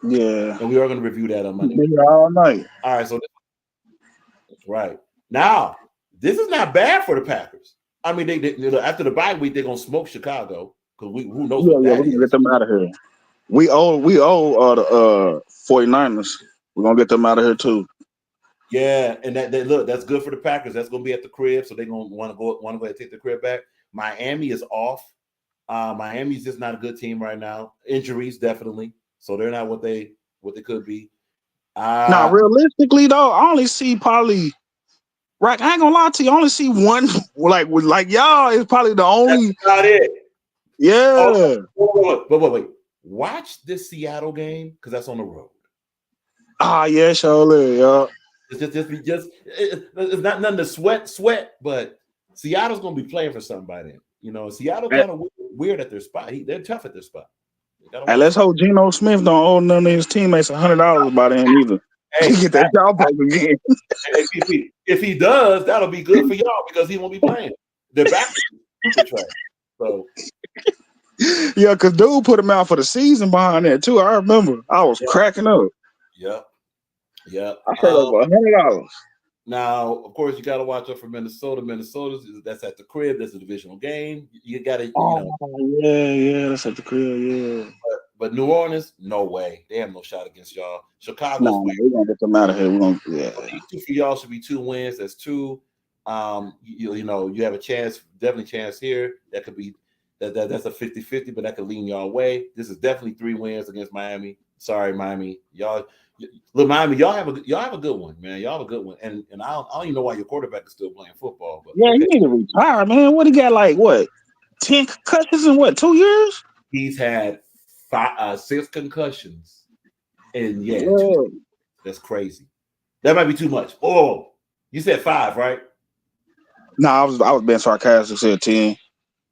Yeah, and we are going to review that on Monday. All night. All right, so right now, this is not bad for the Packers. I mean, they after the bye week, they're going to smoke Chicago because who knows what that is. We can get them out of here. We owe the 49ers. We're gonna get them out of here too. Yeah, and that's good for the Packers. That's going to be at the crib, so they're going to want to go ahead and take the crib back. Miami is off. Miami's just not a good team right now. Injuries definitely, so they're not what they could be. Now, realistically though, I only see probably. Right, I ain't gonna lie to you. I only see one like y'all is probably the only. That's about it. Yeah. Wait. Watch this Seattle game because that's on the road. Ah, yeah, surely, yeah. It's not nothing to sweat, but Seattle's gonna be playing for somebody. You know, Seattle kind of weird at their spot. They're tough at their spot. Hey, let's hope Geno Smith don't owe none of his teammates $100 by then either. Hey, Get that job back again. if he does, that'll be good for y'all because he won't be playing. They're back super trash. So Yeah, because dude put him out for the season behind that too. I remember. I was cracking up. Yep. I paid over $100. Now, of course, you got to watch out for Minnesota. That's at the crib. That's a divisional game. You got to, Yeah, that's at the crib. Yeah. But New Orleans, no way. They have no shot against y'all. Chicago's No, we're gonna get them out of here. We're gonna, these two for y'all should be 2 wins. That's 2. You have a chance, definitely chance here. That could be that's a 50-50, but that could lean y'all way. This is definitely 3 wins against Miami. Sorry, Miami. Look, Miami, y'all have a good one, man. Y'all have a good one. And I don't even know why your quarterback is still playing football. But yeah, he need to retire, man. What he got, like what? 10 concussions in what, 2 years? He's had 6 concussions. And that's crazy. That might be too much. Oh, you said 5, right? No, I was being sarcastic. Said 10.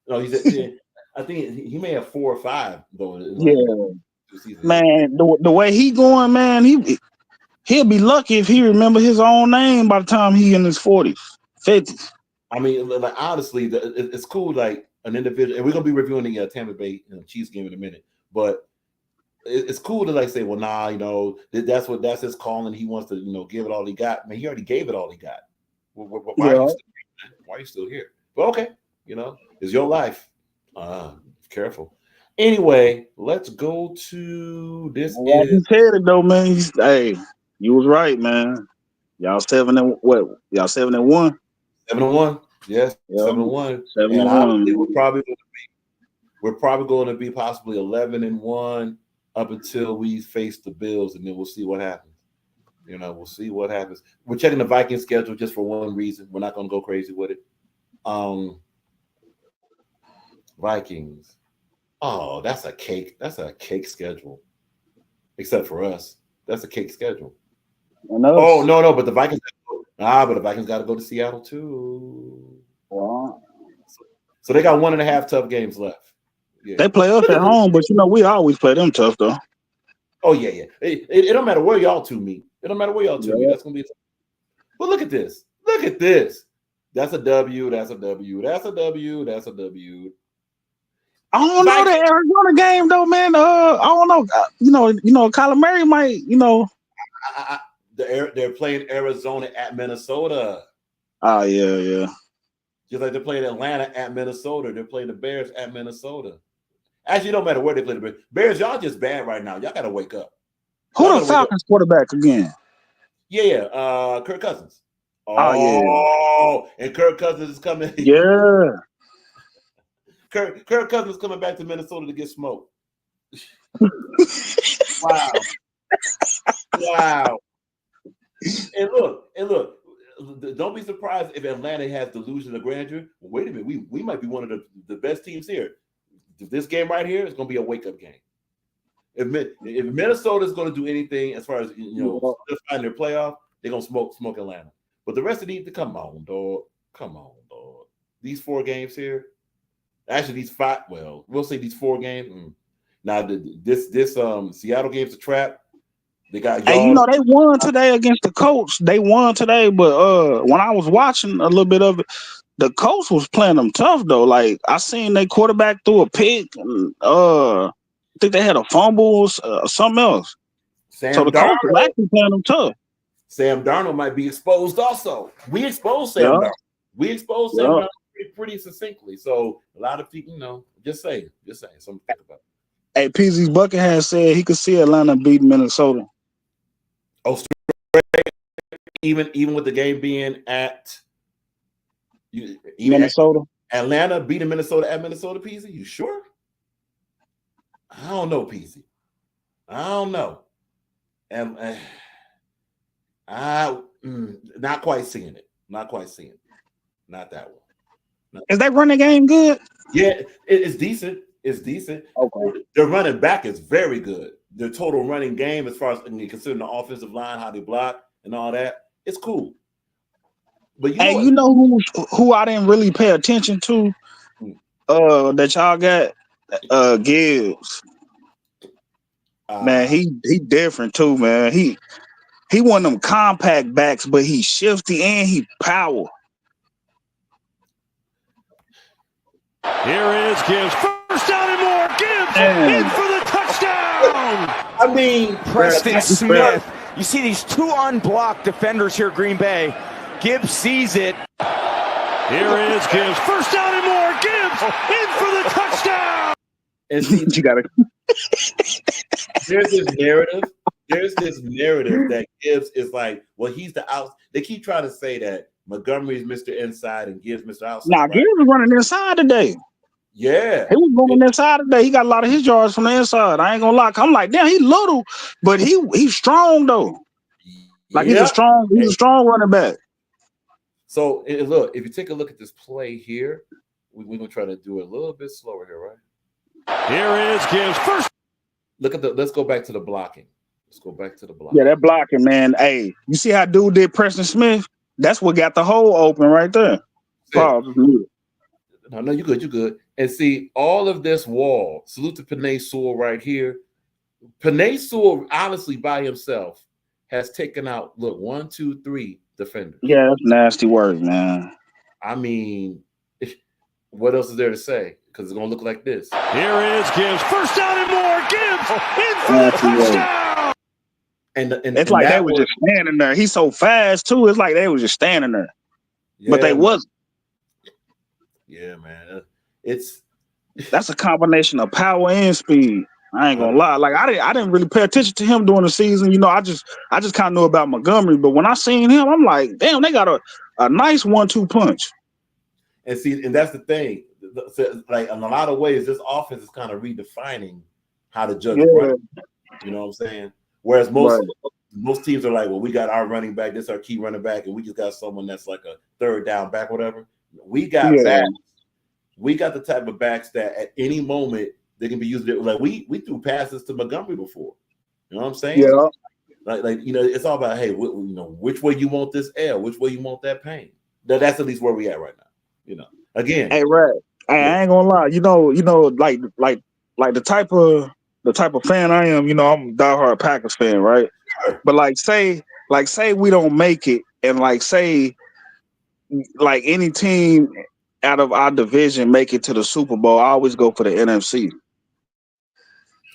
No, he said 10. I think he may have 4 or 5 though. Yeah, man. The way he going, man, he'll be lucky if he remember his own name by the time he in his 40s, 50s. I mean, like honestly, it's cool. Like an individual, and we're gonna be reviewing the Tampa Bay Chiefs game in a minute, but it's cool to like say, well, nah, that's his calling. He wants to, give it all he got. Man, he already gave it all he got. Why are you still here? Well, okay, it's your life. Careful. Anyway, let's go to this. He said it though, man. Hey, you was right, man. Y'all 7-1. Y'all 7-1. 7-1. Yes, 7-1. And honestly, we're probably going to be possibly 11-1 up until we face the Bills, and then we'll see what happens. We'll see what happens. We're checking the Vikings schedule just for one reason. We're not going to go crazy with it. Vikings. Oh, that's a cake. That's a cake schedule. Except for us. That's a cake schedule. Oh, no, but the Vikings got to go to Seattle too. Wow. So they got 1.5 tough games left. Yeah. They play us at home, but we always play them tough though. Oh yeah. It don't matter where y'all two meet. It don't matter where y'all two meet. That's gonna be. But look at this. Look at this. That's a W. That's a W. That's a W. That's a W. I don't know the Arizona game though, man. I don't know. Kyler Murray might. They're playing Arizona at Minnesota. Oh yeah. Just like they're playing Atlanta at Minnesota. They're playing the Bears at Minnesota. Actually, it don't matter where they play the Bears. Bears, y'all just bad right now. Y'all got to wake up. Who the Falcons quarterback again? Yeah. Kirk Cousins. Oh, yeah. And Kirk Cousins is coming. Yeah. Kirk Cousins is coming back to Minnesota to get smoked. Wow. And look. Don't be surprised if Atlanta has delusion of grandeur. Well, wait a minute. We might be one of the best teams here. This game right here is going to be a wake-up game. If Minnesota is going to do anything as far as solidifying their playoff, they're going to smoke Atlanta. But the rest of these, come on, dog. These 4 games here, actually these 5. Well, we'll say these 4 games. Now this Seattle game's a trap. They got they won today against the Colts. They won today, but when I was watching a little bit of it, the Colts was playing them tough though. Like I seen their quarterback threw a pick, and I think they had a fumble or something else. So the Colts was actually playing them tough. Sam Darnold might be exposed also. We exposed Sam Darnold. We exposed Sam Darnold pretty succinctly. So a lot of people, just saying, something to think about. Hey, PZ Bucket has said he could see Atlanta beating Minnesota. Oh, straight. Even with the game being at Minnesota, Atlanta beating Minnesota at Minnesota, PZ. You sure? I don't know, PZ. I don't know. And not quite seeing it. Not quite seeing it. Not that one. Is that running game good? Yeah, it's decent. It's decent. Okay. Their running back is very good. their total running game as far as considering the offensive line, how they block and all that. It's cool. But you know Hey, what? you know who I didn't really pay attention to? That y'all got Gibbs. Man, he different too, man. He one of them compact backs, but he shifty and he power. Here is Gibbs. First down and more. Gibbs in for the touchdown. I mean, Preston Smith. You see these two unblocked defenders here, Green Bay. Gibbs sees it. Here is Gibbs. First down and more. Gibbs in for the touchdown. And see, you gotta. There's this narrative. There's this narrative that Gibbs is like, well, he's the out. They keep trying to say that Montgomery's Mr. Inside and Gibbs Mr. Outside. Nah, Gibbs was running inside today. Yeah, he was running inside today. He got a lot of his yards from the inside. I ain't gonna lie. I'm like, damn, he little, but he's strong though. Like he's a strong running back. So look, if you take a look at this play here, we're gonna try to do it a little bit slower here, right? Here is Gibbs. First. Look at let's go back to the blocking. Let's go back to the blocking. Yeah, that blocking, man. Hey, you see how dude did Preston Smith? That's what got the hole open right there. No, you good, you good. And see, all of this wall, salute to Panay Sewell right here. Panay Sewell, honestly, by himself, has taken out, look, 1, 2, 3 defenders. Yeah, that's nasty work, man. I mean, what else is there to say? Because it's going to look like this. Here is Gibbs. First down and more. Gibbs in for the touchdown. And it's like they were just standing there. He's so fast, too. It's like they were just standing there. Yeah, but they wasn't. Yeah, man. That's a combination of power and speed. I ain't gonna lie. Like I didn't really pay attention to him during the season. You know, I just kind of knew about Montgomery. But when I seen him, I'm like, damn, they got a nice 1-2 punch. And see, and that's the thing. Like in a lot of ways, this offense is kind of redefining how to judge. Running. You know what I'm saying? Whereas most teams are like, well, we got our running back, this is our key running back, and we just got someone that's like a third down back, whatever. We got backs. We got the type of backs that at any moment they can be used. Like we threw passes to Montgomery before. You know what I'm saying? Yeah. Like you know, it's all about which way you want this L, which way you want that pain. That's at least where we at right now. You know, again. Hey, right. I ain't gonna lie. You know, like the type of fan I am. You know, I'm a diehard Packers fan, right? But say we don't make it, and say any team out of our division make it to the Super Bowl, I always go for the NFC.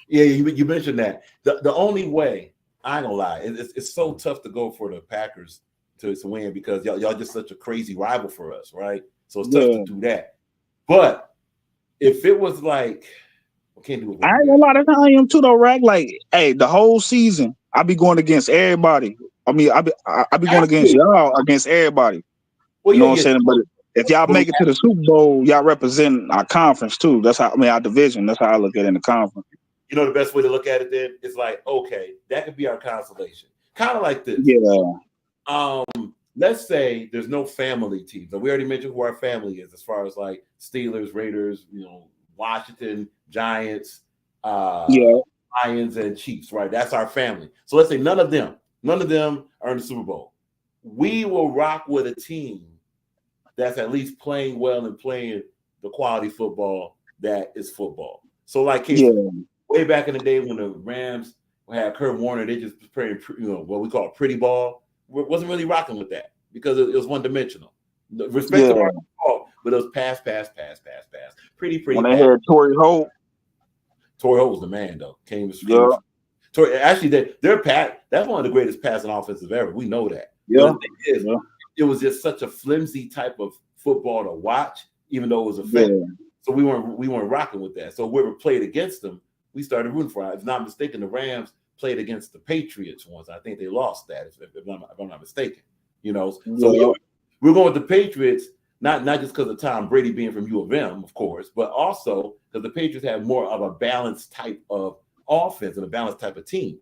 Yeah, you mentioned that. The only way, I ain't gonna lie, it's so tough to go for the Packers to win because y'all just such a crazy rival for us, right? So it's tough to do that. But if it was like, I can't do it. I ain't gonna lie, that's how I am too, though, Rag. Like, hey, the whole season, I be going against everybody. I mean, I be going against y'all, against everybody. Well, you know what I'm saying? But if y'all make it to the Super Bowl, y'all represent our conference too. That's how our division. That's how I look at it in the conference. You know, the best way to look at it then is like, okay, that could be our consolation. Kind of like this. Yeah. Let's say there's no family teams. We already mentioned who our family is, as far as like Steelers, Raiders, you know, Washington, Giants, Lions, and Chiefs, right? That's our family. So let's say none of them are in the Super Bowl. We will rock with a team that's at least playing well and playing the quality football that is football. So like way back in the day when the Rams had Kurt Warner, they just playing, what we call pretty ball. Wasn't really rocking with that because it was one-dimensional. Respect to our ball, but it was pass. Pretty. When they had Torrey Holt was the man though. Torrey, actually, their pass. That's one of the greatest passing offenses ever. We know that. Yeah. It was just such a flimsy type of football to watch, even though it was effective. So we weren't rocking with that. So whoever played against them, we started rooting for. If I'm not mistaken, the Rams played against the Patriots once. I think they lost that, if I'm not mistaken. You know, so we're going with the Patriots, not just because of Tom Brady being from U of M, of course, but also because the Patriots have more of a balanced type of offense and a balanced type of team.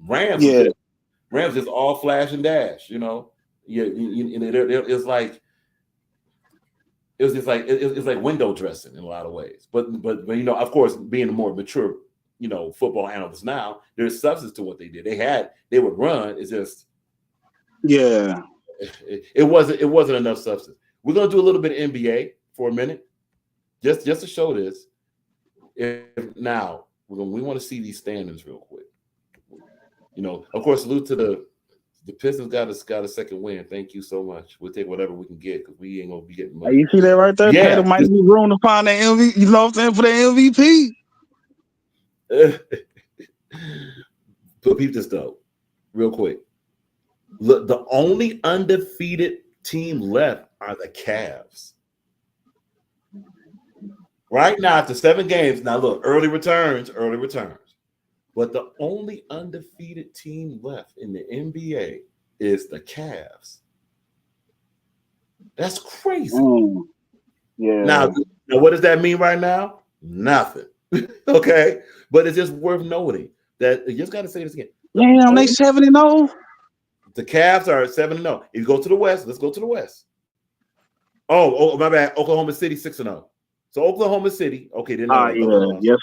Rams is all flash and dash. You know, it's like it's like window dressing in a lot of ways. But you know, of course, being a more mature football analysts now. There's substance to what they did. They would run. It's just it wasn't enough substance. We're gonna do a little bit of NBA for a minute, just to show this. Now we want to see these standings real quick. Of course, salute to the Pistons got a second win. Thank you so much. We'll take whatever we can get because we ain't gonna be getting much. You see that right there? Yeah, Tatum might be room to find that MVP. You know what I'm saying, for the MVP. But peep this though, real quick. Look, the only undefeated team left are the Cavs. Right now, after 7 games, now look, early returns. But the only undefeated team left in the NBA is the Cavs. That's crazy. Yeah. Now, what does that mean right now? Nothing. Okay, but it's just worth noting that you just got to say this again. Damn, they 7-0. The Cavs are 7-0. If you go to the West, let's go to the West. Oh, my bad. Oklahoma City 6-0. So Oklahoma City, okay, then yes,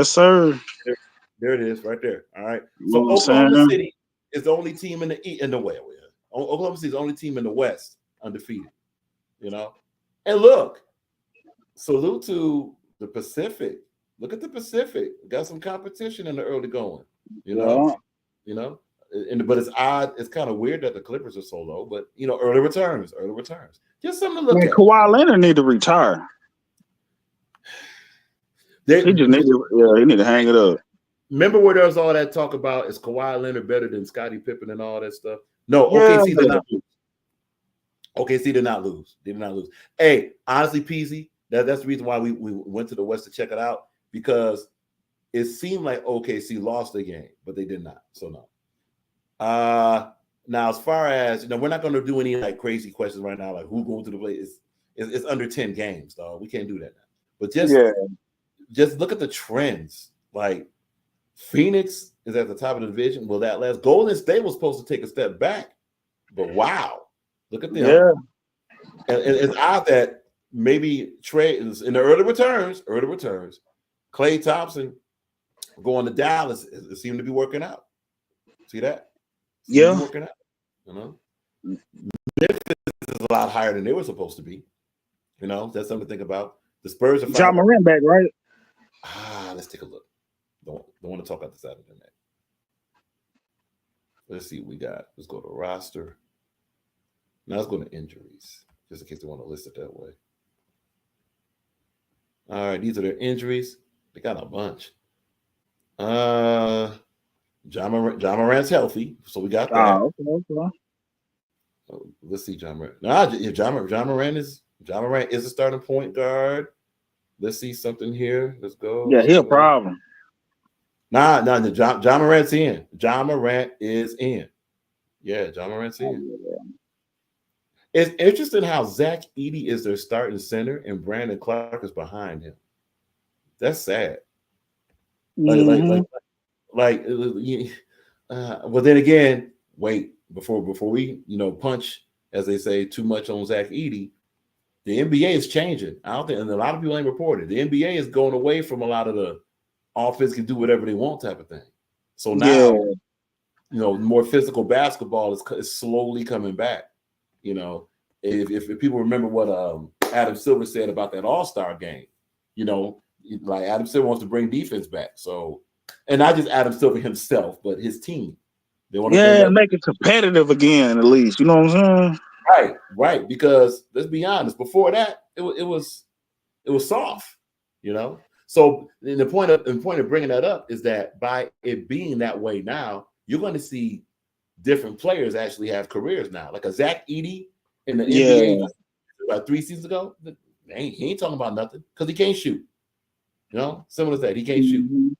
sir. There it is, right there. All right. You So know what I'm Oklahoma saying? City is the only team in the West. Oklahoma City is the only team in the West undefeated. And look, salute to the Pacific. Look at the Pacific. Got some competition in the early going. But it's odd. It's kind of weird that the Clippers are so low. But early returns. Just something to look at. Kawhi Leonard need to retire. He need to hang it up. Remember where there was all that talk about is Kawhi Leonard better than Scottie Pippen and all that stuff? No, OKC did not lose. OKC did not lose. They did not lose. Hey, honestly, Peasy, that's the reason why we went to the West to check it out, because it seemed like OKC lost the game, but they did not. So no. Now, as far as we're not going to do any like crazy questions right now, like who going to the play. It's under 10 games, dog. We can't do that now. But just look at the trends. Like Phoenix is at the top of the division. Well, that last Golden State was supposed to take a step back, but wow, look at them. Yeah. And it's odd that maybe Trey is in the early returns. Klay Thompson going to Dallas. It seemed to be working out. See that? Working out. Memphis is a lot higher than they were supposed to be. That's something to think about. The Spurs are Ja Morant back, right? Let's take a look. Don't want to talk about this out of the net. Let's see what we got. Let's go to roster. Now let's go to injuries, just in case they want to list it that way. All right, these are their injuries. They got a bunch. Ja Morant's healthy, so we got that. Okay. Let's see, Ja Morant. Ja Morant is a starting point guard. Let's see something here. Let's go. Yeah, he a problem. Nah, Ja Morant's in. Ja Morant is in. Yeah, Ja Morant's in. It's interesting how Zach Edey is their starting center and Brandon Clark is behind him. That's sad. Well, then again, wait, before we punch, as they say, too much on Zach Edey, the NBA is changing. I don't think, and a lot of people ain't reported. The NBA is going away from a lot of the offense can do whatever they want type of thing. So now, more physical basketball is slowly coming back. If people remember what Adam Silver said about that All-Star game, like Adam Silver wants to bring defense back. So, and not just Adam Silver himself, but his team. They want to make it competitive again, at least. You know what I'm saying? Right. Because let's be honest, before that, it was soft. So the point of bringing that up is that by it being that way now, you're going to see different players actually have careers now. Like a Zach Edey in the NBA about 3 seasons ago, he ain't talking about nothing because he can't shoot. Similar to that, he can't shoot.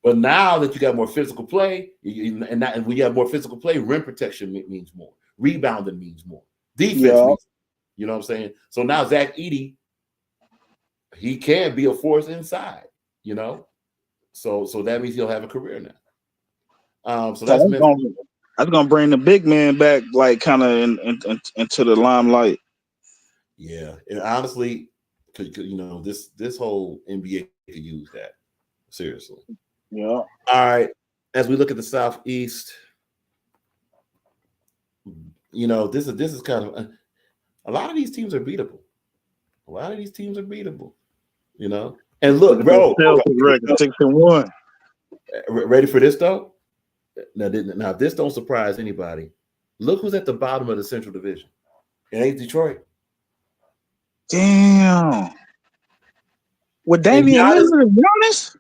But now that you got more physical play, and when you have more physical play, rim protection means more. Rebounding means more. Defense means more. You know what I'm saying? So now Zach Edey, he can be a force inside, So that means he'll have a career now. So that's gonna bring the big man back, like kind of into the limelight. Yeah, and honestly, this whole NBA could use that seriously. Yeah. All right. As we look at the Southeast, this is kind of a lot of these teams are beatable. A lot of these teams are beatable. And look, bro, Celtics record 6-1. ready for this though? Now, if this don't surprise anybody, look who's at the bottom of the Central Division. It ain't Detroit. Damn. With Damian Lillard and Giannis?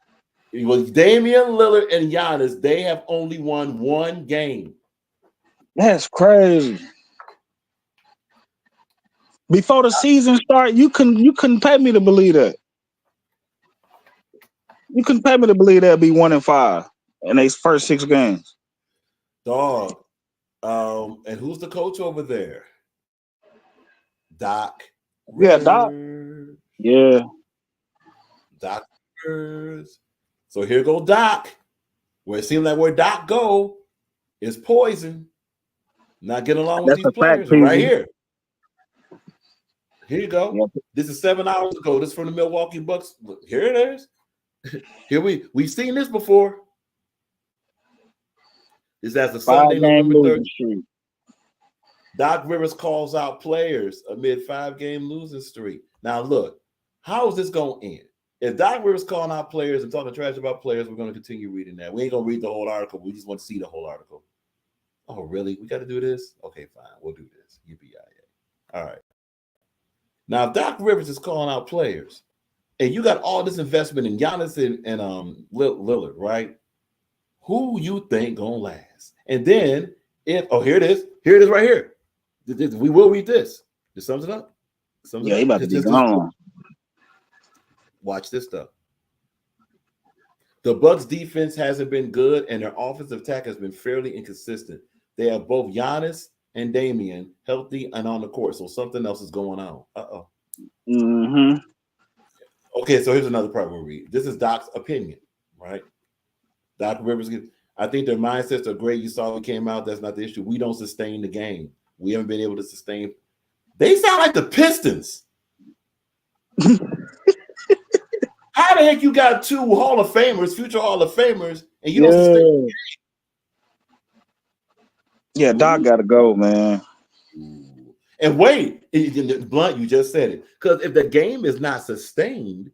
Well, Damian Lillard and Giannis, they have only won one game. That's crazy. Before the season started, you couldn't pay me to believe that. You couldn't pay me to believe that'd be 1-5 in these first 6 games. Dog. And who's the coach over there? Doc. Yeah, Doc. Yeah. Doc Rivers. So here go Doc. Where it seems like where Doc go is poison. Not getting along with these players. Right here. Here you go. Yep. This is 7 hours ago. This is from the Milwaukee Bucks. Look, here it is. Here we've seen this before. This as a Sunday, November 30th. Doc Rivers calls out players amid 5-game losing streak. Now look, how is this going to end? If Doc Rivers calling out players and talking trash about players, we're going to continue reading that. We ain't going to read the whole article. We just want to see the whole article. Oh, really? We got to do this? Okay, fine. We'll do this. Yippee-yi-yi. All right. Now, if Doc Rivers is calling out players, and you got all this investment in Giannis and Lillard, right? Who you think gonna last? And then here it is right here. We will read this. This sums it up. He about to be gone. Watch this stuff. The Bucks defense hasn't been good, and their offensive attack has been fairly inconsistent. They have both Giannis and Damian healthy and on the court, so something else is going on. Mm-hmm. Okay, so here's another part we'll read. This is Doc's opinion, right? Doc Rivers, I think their mindsets are great. You saw it came out. That's not the issue. We don't sustain the game. We haven't been able to sustain. They sound like the Pistons. How the heck you got 2 Hall of Famers, future Hall of Famers, and you don't sustain the game? Yeah, Doc got to go, man. And wait, Blunt, you just said it. Because if the game is not sustained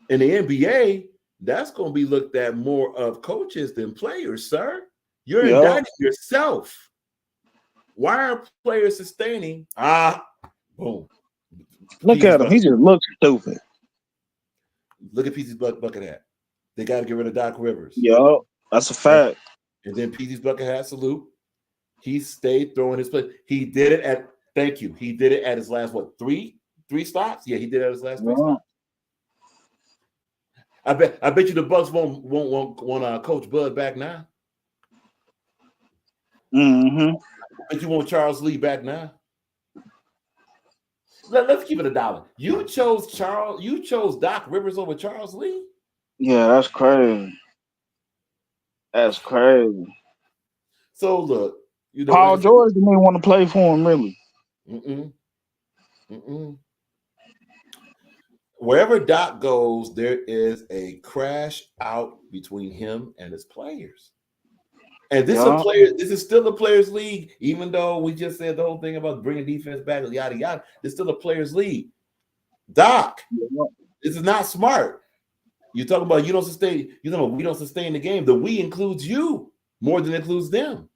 in the NBA, that's going to be looked at more of coaches than players, sir. You're indicting yourself. Why are players sustaining? Boom. Look at him. He just looks stupid. Look at PC's bucket hat. They got to get rid of Doc Rivers. Yo, that's a fact. And then PC's bucket hat salute. He stayed throwing his play. He did it at. Thank you. He did it at his last three stops. Yeah, he did it at his last 3 stops. I bet you the Bucks won't Coach Bud back now. Mm-hmm. I bet you want Charles Lee back now. Let's keep it $1. You chose Doc Rivers over Charles Lee? Yeah, that's crazy. That's crazy. So look, Paul George didn't even want to play for him, really. Wherever Doc goes, there is a crash out between him and his players. And this is still a players' league, even though we just said the whole thing about bringing defense back, yada yada. It's still a players' league. Doc, this is not smart. You talk about you don't sustain. We don't sustain the game. The we includes you more than it includes them.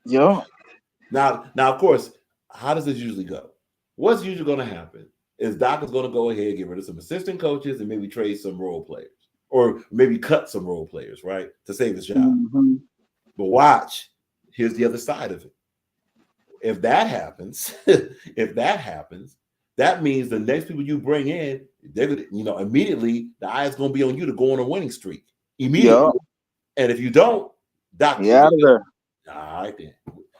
Yeah. Now, of course, how does this usually go? What's usually going to happen is Doc is going to go ahead and get rid of some assistant coaches and maybe trade some role players, or maybe cut some role players, right, to save his job. Mm-hmm. But watch, here's the other side of it. If that happens, that means the next people you bring in, they're gonna, immediately the eye is going to be on you to go on a winning streak immediately. Yeah. And if you don't, Doc, get out of there. All right, then.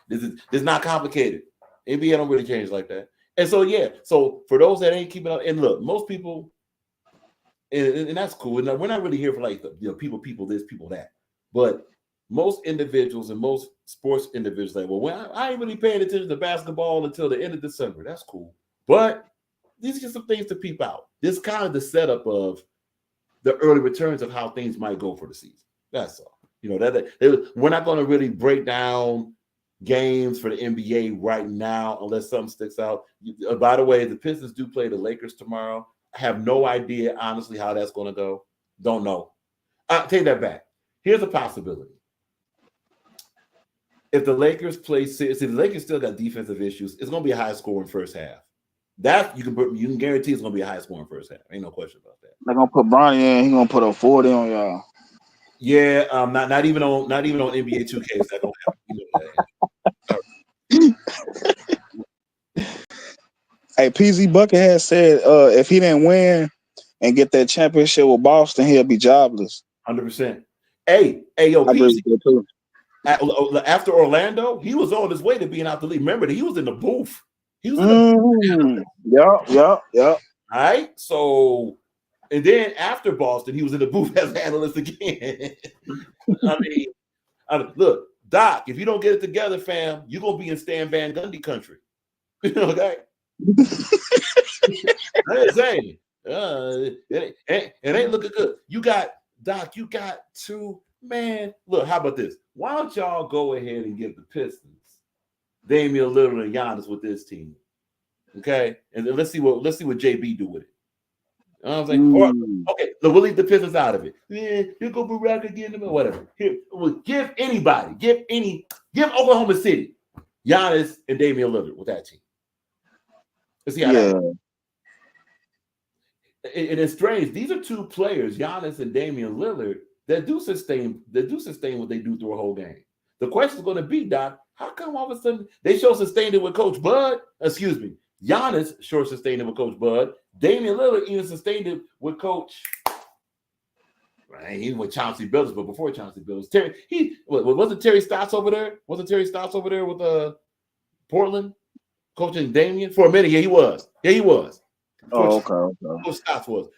This is not complicated. NBA don't really change like that. And so for those that ain't keeping up, and look, most people, and that's cool. And we're not really here for like people this, people that. But most individuals and most sports individuals like, well, I ain't really paying attention to basketball until the end of December. That's cool. But these are just some things to peep out. This is kind of the setup of the early returns of how things might go for the season. That's all. You know, we're not going to really break down games for the NBA right now unless something sticks out. By the way, the Pistons do play the Lakers tomorrow. I have no idea, honestly, how that's going to go. Don't know. Take that back. Here's a possibility. If the Lakers play, see, the Lakers still got defensive issues. It's going to be a high scoring first half. That you can guarantee it's going to be a high scoring first half. Ain't no question about that. They're gonna put Bronny in. He's gonna put a 40 on y'all. Yeah, not even on NBA 2K is that gonna happen. You know that. Hey, PZ Buckethead said if he didn't win and get that championship with Boston, he'll be jobless. 100%. Hey, yo, I agree with that too. After Orlando, he was on his way to being out the league. Remember that he was in the booth. He was in the booth. Yep. All right. So, and then after Boston, he was in the booth as analyst again. I mean, look, Doc, if you don't get it together, fam, you're gonna be in Stan Van Gundy country. Okay. I'm saying, it ain't looking good. You got Doc. You got two. Man, look, how about this? Why don't y'all go ahead and give the Pistons Damian Lillard and Giannis with this team? Okay, and then let's see what JB do with it. You know what I'm saying? Okay, look, we'll leave the Pistons out of it. Yeah, here go Barack again, whatever. Here, we'll give anybody, give Oklahoma City, Giannis and Damian Lillard with that team. Let's see how that goes. And it's strange. These are two players, Giannis and Damian Lillard, that do sustain what they do through a whole game. The question is going to be, Doc, how come all of a sudden they show sustained it with Coach Bud? Excuse me. Giannis sure sustained it with Coach Bud. Damian Lillard even sustained it with Coach. Even with Chauncey Billups, but before Chauncey Billups, wasn't Terry Stotts over there? Wasn't Terry Stotts over there with Portland coaching Damian for a minute? Yeah, he was. Okay. Coach Stotts was.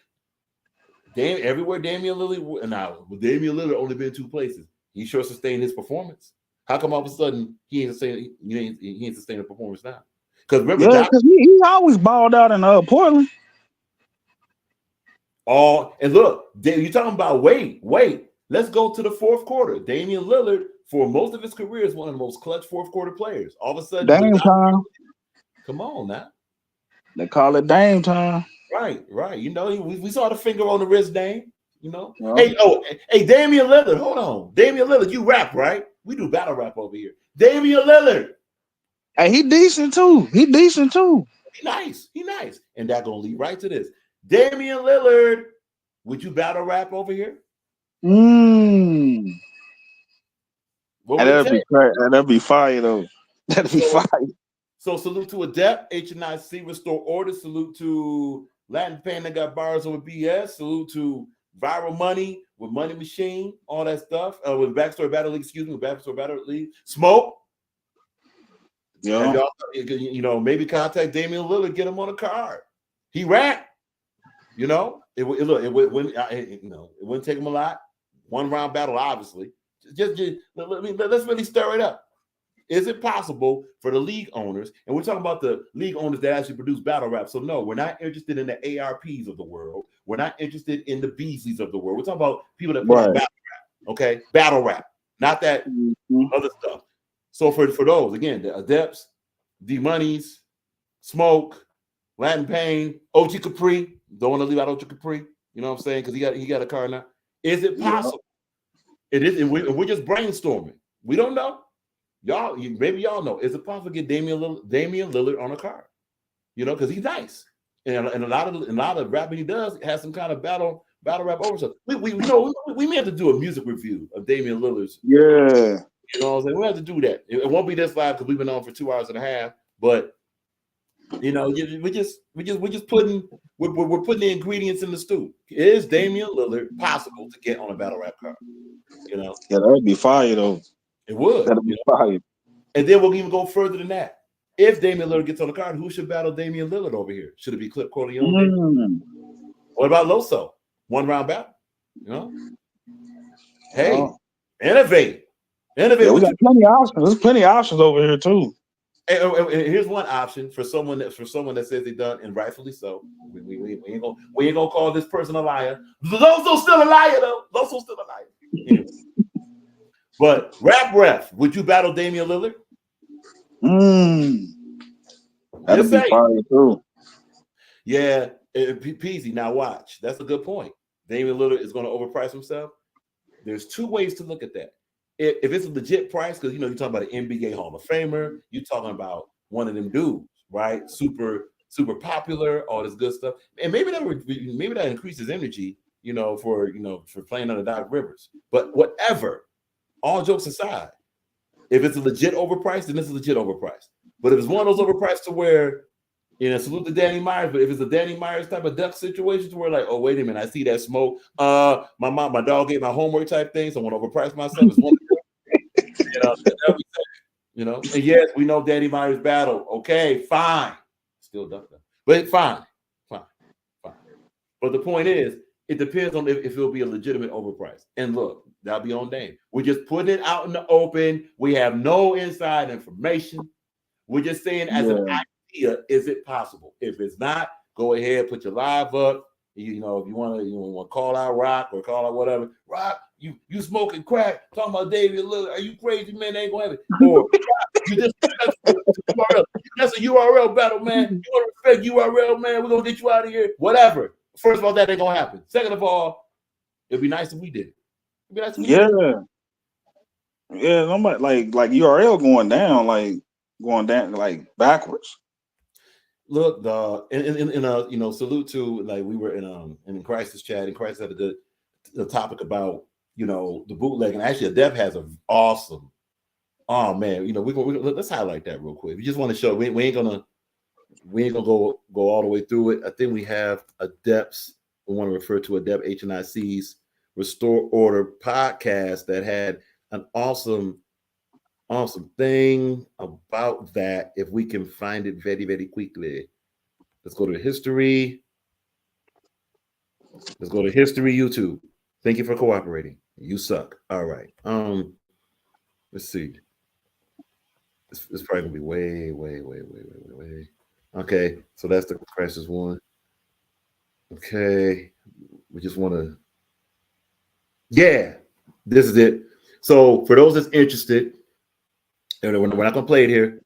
Everywhere Damian Lillard, now with Damian Lillard only been two places. He sure sustained his performance. How come all of a sudden he ain't sustained a performance now? Because remember, because he always balled out in Portland. And look, you're talking about wait. Let's go to the fourth quarter. Damian Lillard, for most of his career, is one of the most clutch fourth quarter players. All of a sudden, Dame time. Come on now. They call it Dame time. Right. You know, we saw the finger on the wrist, Dame. You know. Yeah. Hey, Damian Lillard. Hold on, Damian Lillard. You rap, right? We do battle rap over here. Damian Lillard. Hey, he decent too. He nice. And that gonna lead right to this. Damian Lillard. Would you battle rap over here? That'd be fire though. That'd be fire. So salute to Adept, HNIC, Restore Order. Salute to Latin Pain that got bars over BS. Salute to Viral Money with Money Machine, all that stuff. With Backstory Battle League, with Backstory Battle League. Smoke. Yeah. You know, maybe contact Damian Lillard, get him on a card. He rap. You know, it wouldn't take him a lot. One round battle, obviously. Just let's really stir it up. Is it possible for the league owners, and we're talking about the league owners that actually produce battle rap? So no, we're not interested in the ARPs of the world. We're not interested in the Beasleys of the world. We're talking about people that put on battle rap. Okay, battle rap, not that other stuff. So for those, again, the Adepts, D Monies, Smoke, Latin Pain, OG Capri. Don't want to leave out OG Capri. You know what I'm saying? Because he got a car now. Is it possible? It is. And we're just brainstorming. We don't know. Maybe y'all know. Is it possible to get Damian Lillard on a card? You know, because he's nice, and a lot of rapping he does has some kind of battle rap over stuff. We may have to do a music review of Damian Lillard's. Yeah, you know what I'm saying? We have to do that. It won't be this live because we've been on for 2 hours and a half. But you know, we're just putting the ingredients in the stew. Is Damian Lillard possible to get on a battle rap card? You know, yeah, that'd be fire though. It would. That'd be fire. And then we'll even go further than that. If Damian Lillard gets on the card, who should battle Damian Lillard over here? Should it be Clip Corleone? What about Loso? One round battle. You know? Hey, innovate. Yeah, we got plenty of options. There's plenty of options over here too. And here's one option for someone that says they done, and rightfully so. We ain't gonna call this person a liar. Loso's still a liar though. Loso's still a liar. Anyway. But ref, would you battle Damian Lillard? That'll be fire too. Yeah, Peasy. Now watch. That's a good point. Damian Lillard is going to overprice himself. There's two ways to look at that. If it's a legit price, because you're talking about an NBA Hall of Famer, you're talking about one of them dudes, right? Super popular, all this good stuff, and maybe that increases energy, for playing under Doc Rivers. But whatever. All jokes aside, if it's a legit overpriced, then it's a legit overpriced. But if it's one of those overpriced to where, salute to Danny Myers, but if it's a Danny Myers type of duck situation to where like, oh, wait a minute, I see that smoke. My dog ate my homework type thing, so I want to overprice myself. It's one and yes, we know Danny Myers battle. Okay, fine. Still duck though. But fine. But the point is, it depends on if it'll be a legitimate overprice. And look, that'll be on Dame. We're just putting it out in the open. We have no inside information. We're just saying as an idea, is it possible? If it's not, go ahead, put your live up. If you want to call out Rock or call out whatever. Rock, you smoking crack, talking about David Lillard. Are you crazy, man? They ain't gonna have it. Or you just that's a URL battle, man. You want to respect URL, man? We're gonna get you out of here. Whatever. First of all, that ain't gonna happen. Second of all, it'd be nice if we did it. Yeah, nobody like URL going down like backwards. Look, dog, in salute to, like, we were in Crisis chat, and Crisis had a good topic about the bootleg, and actually Adept has an awesome. Oh man, let's highlight that real quick. We just want to show we ain't gonna go all the way through it. I think we have Adepts. We want to refer to Adept HNIC's Restore Order podcast that had an awesome thing about that. If we can find it very, very quickly, let's go to history. Let's go to history YouTube. Thank you for cooperating. You suck. All right. Let's see. It's probably gonna be way. Okay, so that's the Crisis one. Okay, we just want to. Yeah, this is it. So for those that's interested, and we're not gonna play it here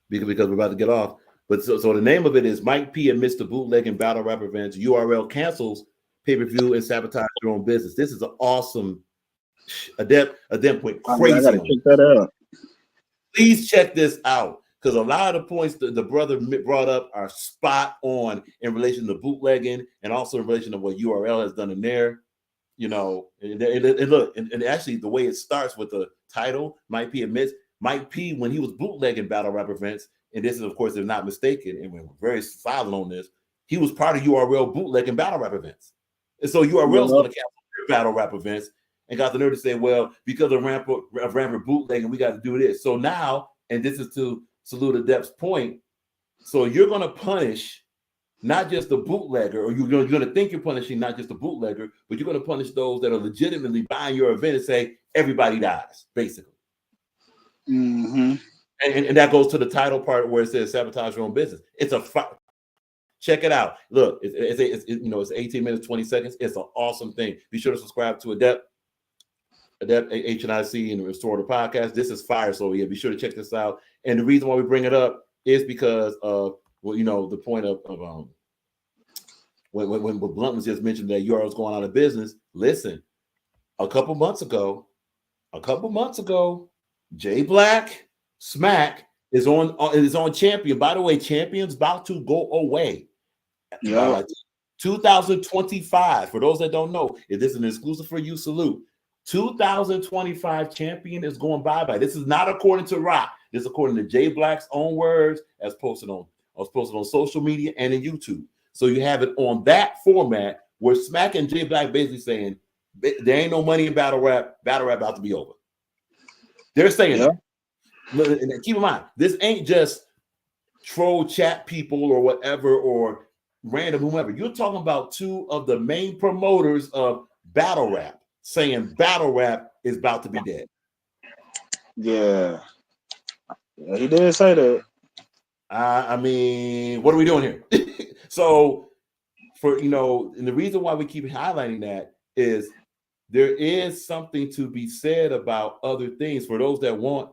because we're about to get off. But so the name of it is Mike P amidst the bootleg and battle rap events. URL cancels pay-per-view and sabotage your own business. This is an awesome Adept went crazy. I gotta check that out. Please check this out, because a lot of the points that the brother brought up are spot on in relation to bootlegging and also in relation to what URL has done in there. And look, and actually the way it starts with the title, Mike P admits, Mike P, when he was bootlegging battle rap events, and this is, of course, if not mistaken, and we're very silent on this, he was part of URL bootlegging battle rap events. And so URL is going to cancel their battle rap events and got the nerve to say, well, because of rampant bootlegging, we got to do this. So now, and this is to salute Adept's point, so you're going to punish not just the bootlegger, or you're going to think you're punishing not just the bootlegger, but you're going to punish those that are legitimately buying your event and say, everybody dies, basically. Mm-hmm. And that goes to the title part where it says sabotage your own business. It's a check it out. Look, it's 18 minutes, 20 seconds. It's an awesome thing. Be sure to subscribe to Adept HNIC and Restore the podcast. This is fire. So yeah, be sure to check this out. And the reason why we bring it up is because of the point of when Blunt was just mentioned that URL was going out of business. Listen, a couple months ago, Jay Black Smack is on Champion. By the way, Champion's about to go away. Yeah. 2025. For those that don't know, if this is an exclusive for you, salute. 2025 Champion is going bye-bye. This is not according to Rock. This is according to Jay Black's own words, as posted on social media and in YouTube. So you have it on that format where Smack and Jay Black basically saying there ain't no money in battle rap. Battle rap about to be over. They're saying that. And keep in mind, this ain't just troll chat people or whatever or random whomever. You're talking about two of the main promoters of battle rap saying battle rap is about to be dead. Yeah, he did say that. I mean, what are we doing here? So, and the reason why we keep highlighting that is there is something to be said about other things for those that want.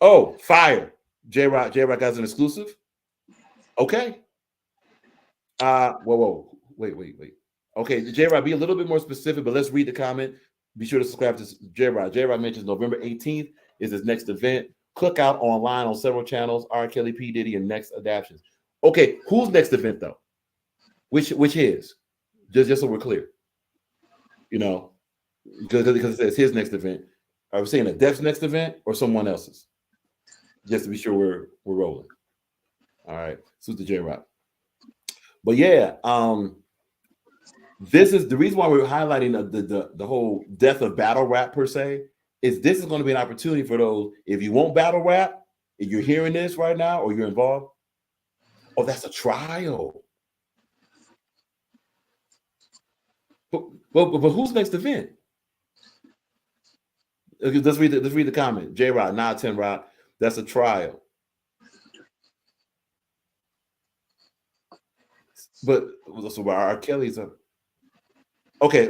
Oh, fire! J-Rock has an exclusive. Okay. Whoa. Wait. Okay, J-Rock, be a little bit more specific, but let's read the comment. Be sure to subscribe to J-Rock. J-Rock mentions November 18th is his next event. Click out online on several channels, R. Kelly, P. Diddy, and next adaptions. Okay, who's next event though? Which is? Just so we're clear. Because it says his next event. Are we saying a Def's next event or someone else's? Just to be sure we're rolling. All right, suit the J-Rock. But yeah, this is the reason why we're highlighting the whole death of battle rap per se. Is this is going to be an opportunity for those, if you want battle rap, if you're hearing this right now or you're involved, oh, that's a trial. But who's next event? Okay, let's read the comment. J-Rock, nah, 10 Rock, that's a trial. But so R. Kelly's a okay.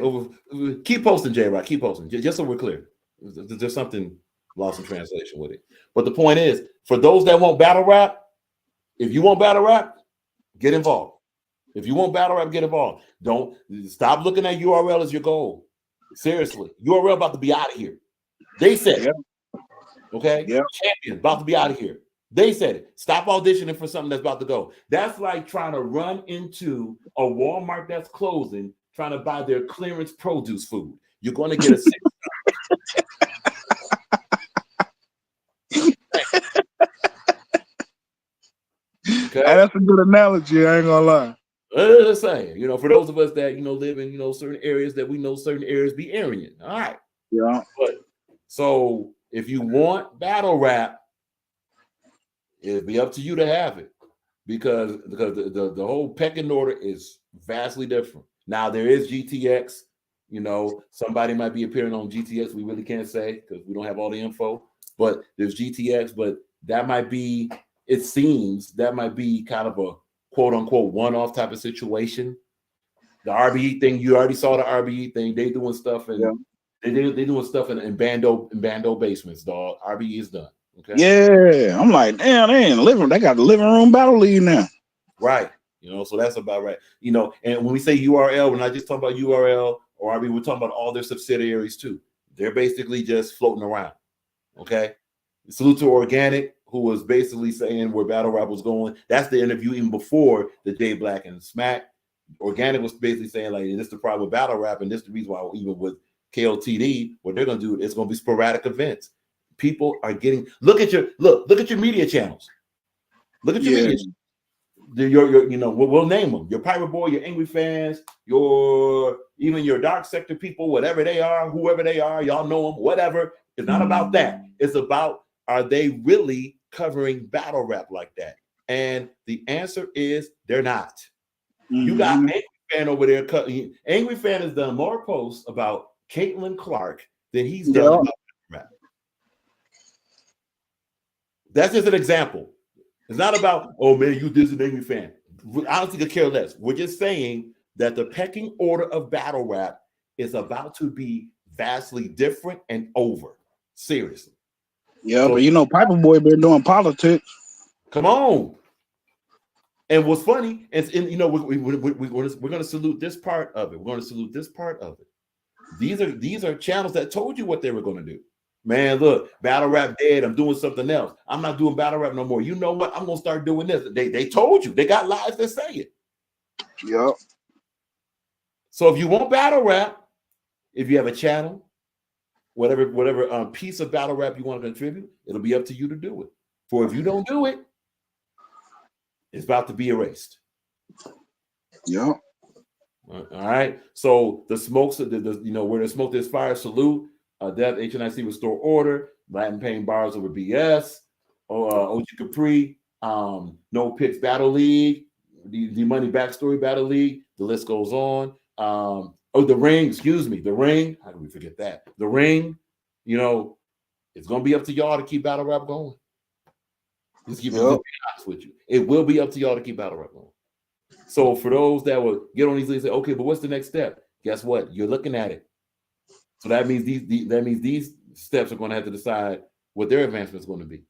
Keep posting, J-Rock. Keep posting, just so we're clear. There's something lost in translation with it. But the point is, for those that want battle rap, if you want battle rap, get involved. If you want battle rap, get involved. Don't stop looking at URL as your goal. Seriously, URL about to be out of here. They said it. Okay, champion about to be out of here. They said it. Stop auditioning for something that's about to go. That's like trying to run into a Walmart that's closing, trying to buy their clearance produce food. You're going to get a sick. Okay. That's a good analogy. I ain't gonna lie. Just saying, for those of us that live in certain areas that we know certain areas be Aryan. All right. Yeah. But so if you want battle rap, it'll be up to you to have it because the whole pecking order is vastly different. Now there is GTX. Somebody might be appearing on GTX. We really can't say because we don't have all the info. But there's GTX. But that might be. It seems that might be kind of a quote unquote one-off type of situation. The RBE thing, you already saw the RBE thing. They doing stuff and they doing stuff in bando basements, dog. RBE is done. Okay. Yeah, I'm like, damn, they ain't living. They got the living room battle league now. Right. So that's about right. And when we say URL, we're not just talking about URL or RBE. We're talking about all their subsidiaries too. They're basically just floating around. Okay. Salute to Organic, who was basically saying where battle rap was going. That's the interview even before the J Black and Smack. Organic was basically saying like, this is the problem with battle rap, and this is the reason why even with KOTD, what they're gonna do is gonna be sporadic events. People are getting look at your media channels. Look at your media. We'll name them. Your Pirate Boy, your Angry Fans, even your Dark Sector people, whatever they are, whoever they are, y'all know them. Whatever. It's not about that. It's about, are they really covering battle rap like that? And the answer is they're not. You got Angry Fan over there. Angry Fan has done more posts about Caitlin Clark than he's done about rap. That's just an example. It's not about, oh man, you this an Angry Fan. I don't think I care less. We're just saying that the pecking order of battle rap is about to be vastly different and over. Seriously. Yeah, so, but Piper Boy been doing politics. Come on. And what's funny is, we're going to salute this part of it. We're going to salute this part of it. These are channels that told you what they were going to do. Man, look, battle rap dead. I'm doing something else. I'm not doing battle rap no more. You know what? I'm going to start doing this. They told you. They got lives that say it. Yep. So if you want battle rap, if you have a channel, whatever piece of battle rap you want to contribute, it'll be up to you to do it. For if you don't do it, it's about to be erased. Yeah. All right. So the smokes, where the smoke there's fire. Salute. Death, HNIC restore order. Latin Pain bars over BS. OG Capri. No Picks Battle League. The Money Backstory Battle League. The list goes on. The Ring. Excuse me. The Ring. How can we forget that? The Ring. It's gonna be up to y'all to keep battle rap going. Just be honest with you. It will be up to y'all to keep battle rap going. So for those that will get on these lists and say, okay, but what's the next step? Guess what? You're looking at it. So that means these steps are going to have to decide what their advancement is going to be.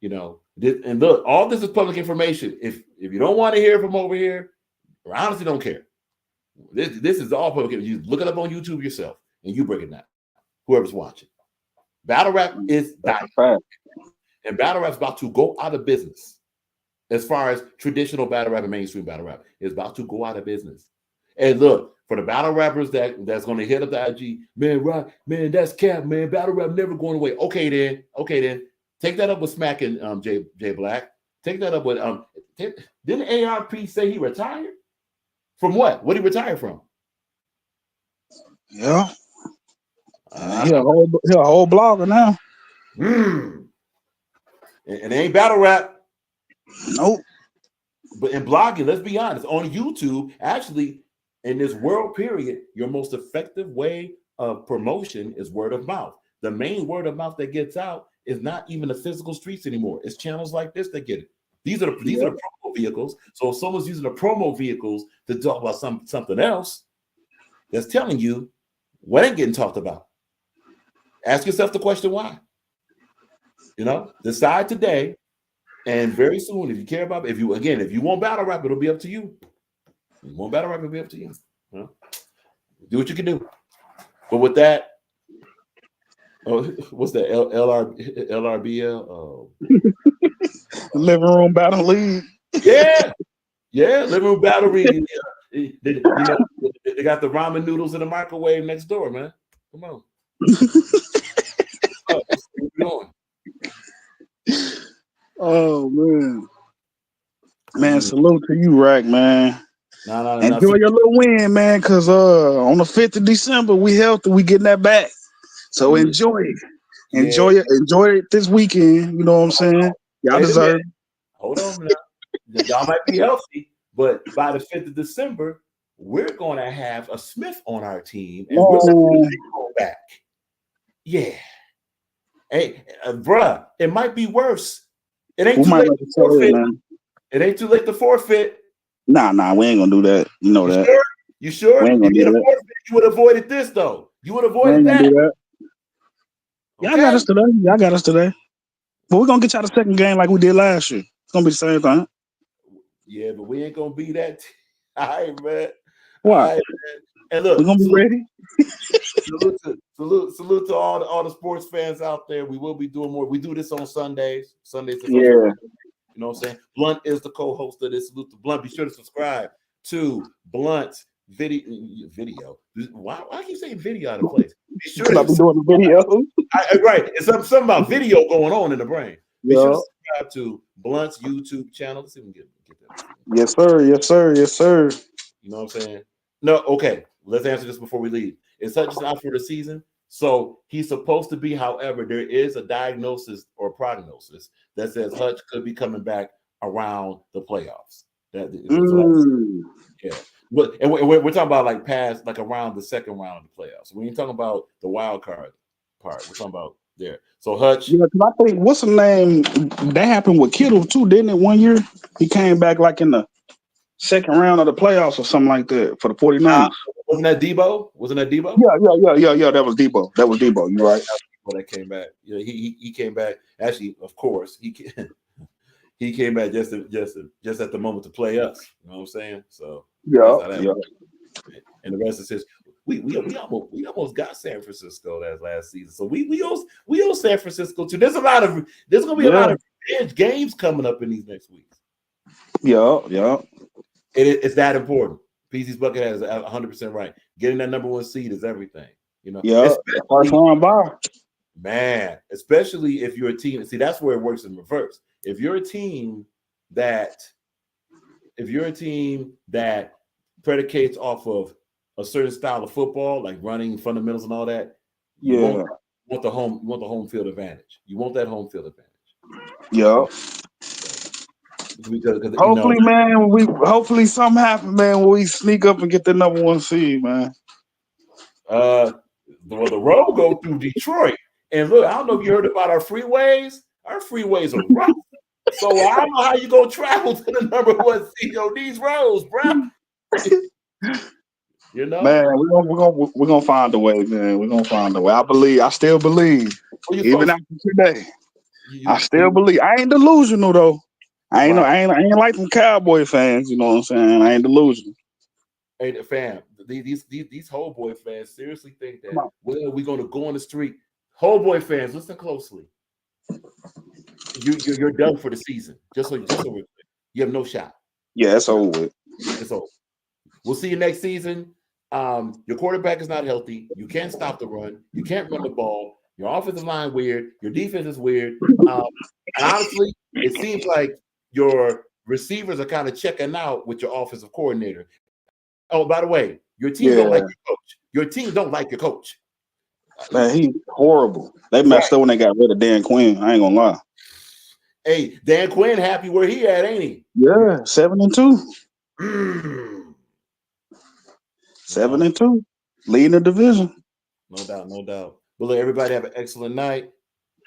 And look, all this is public information. If you don't want to hear from over here, I honestly don't care. This is all public. You look it up on YouTube yourself, and you break it down. Whoever's watching, battle rap is dying, and battle rap's about to go out of business. As far as traditional battle rap and mainstream battle rap is about to go out of business. And look, for the battle rappers that's going to hit up the IG, man, that's cap, man. Battle rap never going away. Okay, then. Take that up with Smack and Jay Black. Take that up with didn't ARP say he retired? From what? What did he retire from? Yeah. He a whole blogger now. And it ain't battle rap. Nope. But in blogging, let's be honest, on YouTube, actually, in this world period, your most effective way of promotion is word of mouth. The main word of mouth that gets out is not even the physical streets anymore. It's channels like this that get it. These are the promo vehicles. So if someone's using the promo vehicles to talk about something else, that's telling you what ain't getting talked about. Ask yourself the question why. Decide today, and very soon, if you care about, if you want battle rap, it'll be up to you. If you want battle rap, it'll be up to you. Do what you can do. But with that, what's that? LRBL? Living Room Battle League. Yeah, Living Room Battle League. They got the ramen noodles in the microwave next door, man. Come on. What's going? Oh man, salute to you, Rack, man. No, enjoy your little win, man. Cause on the 5th of December, we healthy, we getting that back. So enjoy it. Enjoy it this weekend. You know what I'm saying? Y'all deserve it. Hold on now. Y'all might be healthy, but by the 5th of December, we're going to have a Smith on our team, and we're going to go back. Yeah. Hey, bruh, it might be worse. It ain't too late to forfeit. It ain't too late to forfeit. Nah, we ain't gonna do that. You know that. Sure? You sure? We ain't gonna do that. Forfeit, you would have avoided this, though. You would have avoided that. Do that. Y'all got us today. But we're gonna get y'all the second game like we did last year. It's gonna be the same thing. Yeah, but we ain't gonna be that. All right, man. What? All right, man. And look, we're gonna be ready. Salute to all the sports fans out there. We will be doing more. We do this on Sundays. Yeah. You know what I'm saying? Blunt is the co-host of this. Salute to Blunt. Be sure to subscribe to Blunt's video. Why I keep saying video out of place? Be sure to doing the video. Right. It's something about video going on in the brain. Be sure to subscribe to Blunt's YouTube channel. Let's see if we can get that. Yes, sir. You know what I'm saying? No, okay. Let's answer this before we leave. Is Hutch just out for the season? So he's supposed to be. However, there is a diagnosis or prognosis that says Hutch could be coming back around the playoffs. Yeah. But and we're talking about like past, like around the second round of the playoffs. We ain't talking about the wild card part. We're talking about there. So Hutch. Yeah, because I think what's the name? That happened with Kittle too, didn't it? 1 year he came back like in the second round of the playoffs or something like that for the 49ers. Wasn't that Debo? Yeah. That was Debo. You're right. That came back. Yeah, he came back. Actually, of course, he came back just at the moment to play us. You know what I'm saying? So yeah. And the rest is his. We almost got San Francisco that last season. So we owe San Francisco too. There's gonna be a lot of revenge games coming up in these next weeks. Yeah. It's that important. PC's Bucket has 100% right. Getting that number 1 seed is everything. You know. Yeah. Man, especially if you're a team. See, that's where it works in reverse. If you're a team that predicates off of a certain style of football, like running fundamentals and all that, you want the home field advantage. You want that home field advantage. Yeah. Because hopefully, man, hopefully something happens, man, when we sneak up and get the number 1 seed, man. The road go through Detroit. And look, I don't know if you heard about our freeways. Our freeways are rough. So I don't know how you gonna travel to the number one seed on these roads, bro. You know, Man, we're gonna find a way, man. We're gonna find a way. I still believe. Even after today. I still believe. I ain't delusional though. I ain't like them Cowboy fans, you know what I'm saying? I ain't delusional. Hey, fam, these whole boy fans seriously think that, well, we're gonna go on the street. Whole boy fans, listen closely. You're done for the season. Just so you have no shot. Yeah, it's over with. It's over. We'll see you next season. Your quarterback is not healthy. You can't stop the run. You can't run the ball. Your offensive line weird. Your defense is weird. And honestly, it seems like your receivers are kind of checking out with your offensive coordinator. Oh, by the way, your team don't like your coach. Your team don't like your coach. Man, he's horrible. They messed up when they got rid of Dan Quinn. I ain't gonna lie. Hey, Dan Quinn happy where he at, ain't he? Yeah, 7-2. 7-2. Leading the division. No doubt, no doubt. But look, everybody have an excellent night.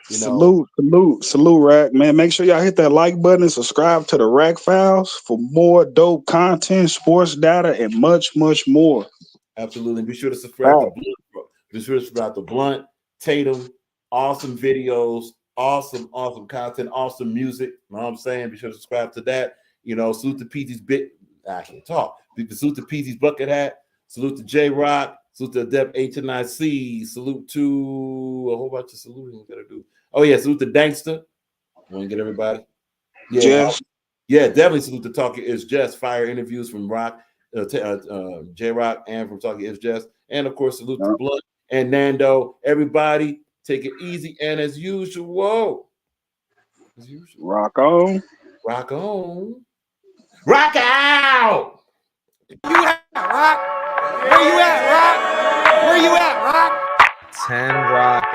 Salute, Rack. Man, make sure y'all hit that like button and subscribe to the Rack Files for more dope content, sports data, and much, much more. Absolutely. Be sure to subscribe to Blunt. Be sure to subscribe to Blunt, Tatum. Awesome videos, awesome content, awesome music. You know what I'm saying? Be sure to subscribe to that. Salute to PZ's I can't talk. Salute to PZ's bucket hat. Salute to J Rock. Salute to Adept H&IC. Salute to a whole bunch of saluting we gotta do. Oh yeah, salute to Dankster. Want to get everybody? Yeah, Jess. Yeah, definitely salute to Talking Is Jess. Fire interviews from Rock, J Rock, and from Talking Is Jess, and of course salute to Blunt and Nando. Everybody, take it easy and as usual. Rock on. Rock on. Rock out. Where you at, Rock? Where you at, Rock? Where you at, Rock? 10 Rock.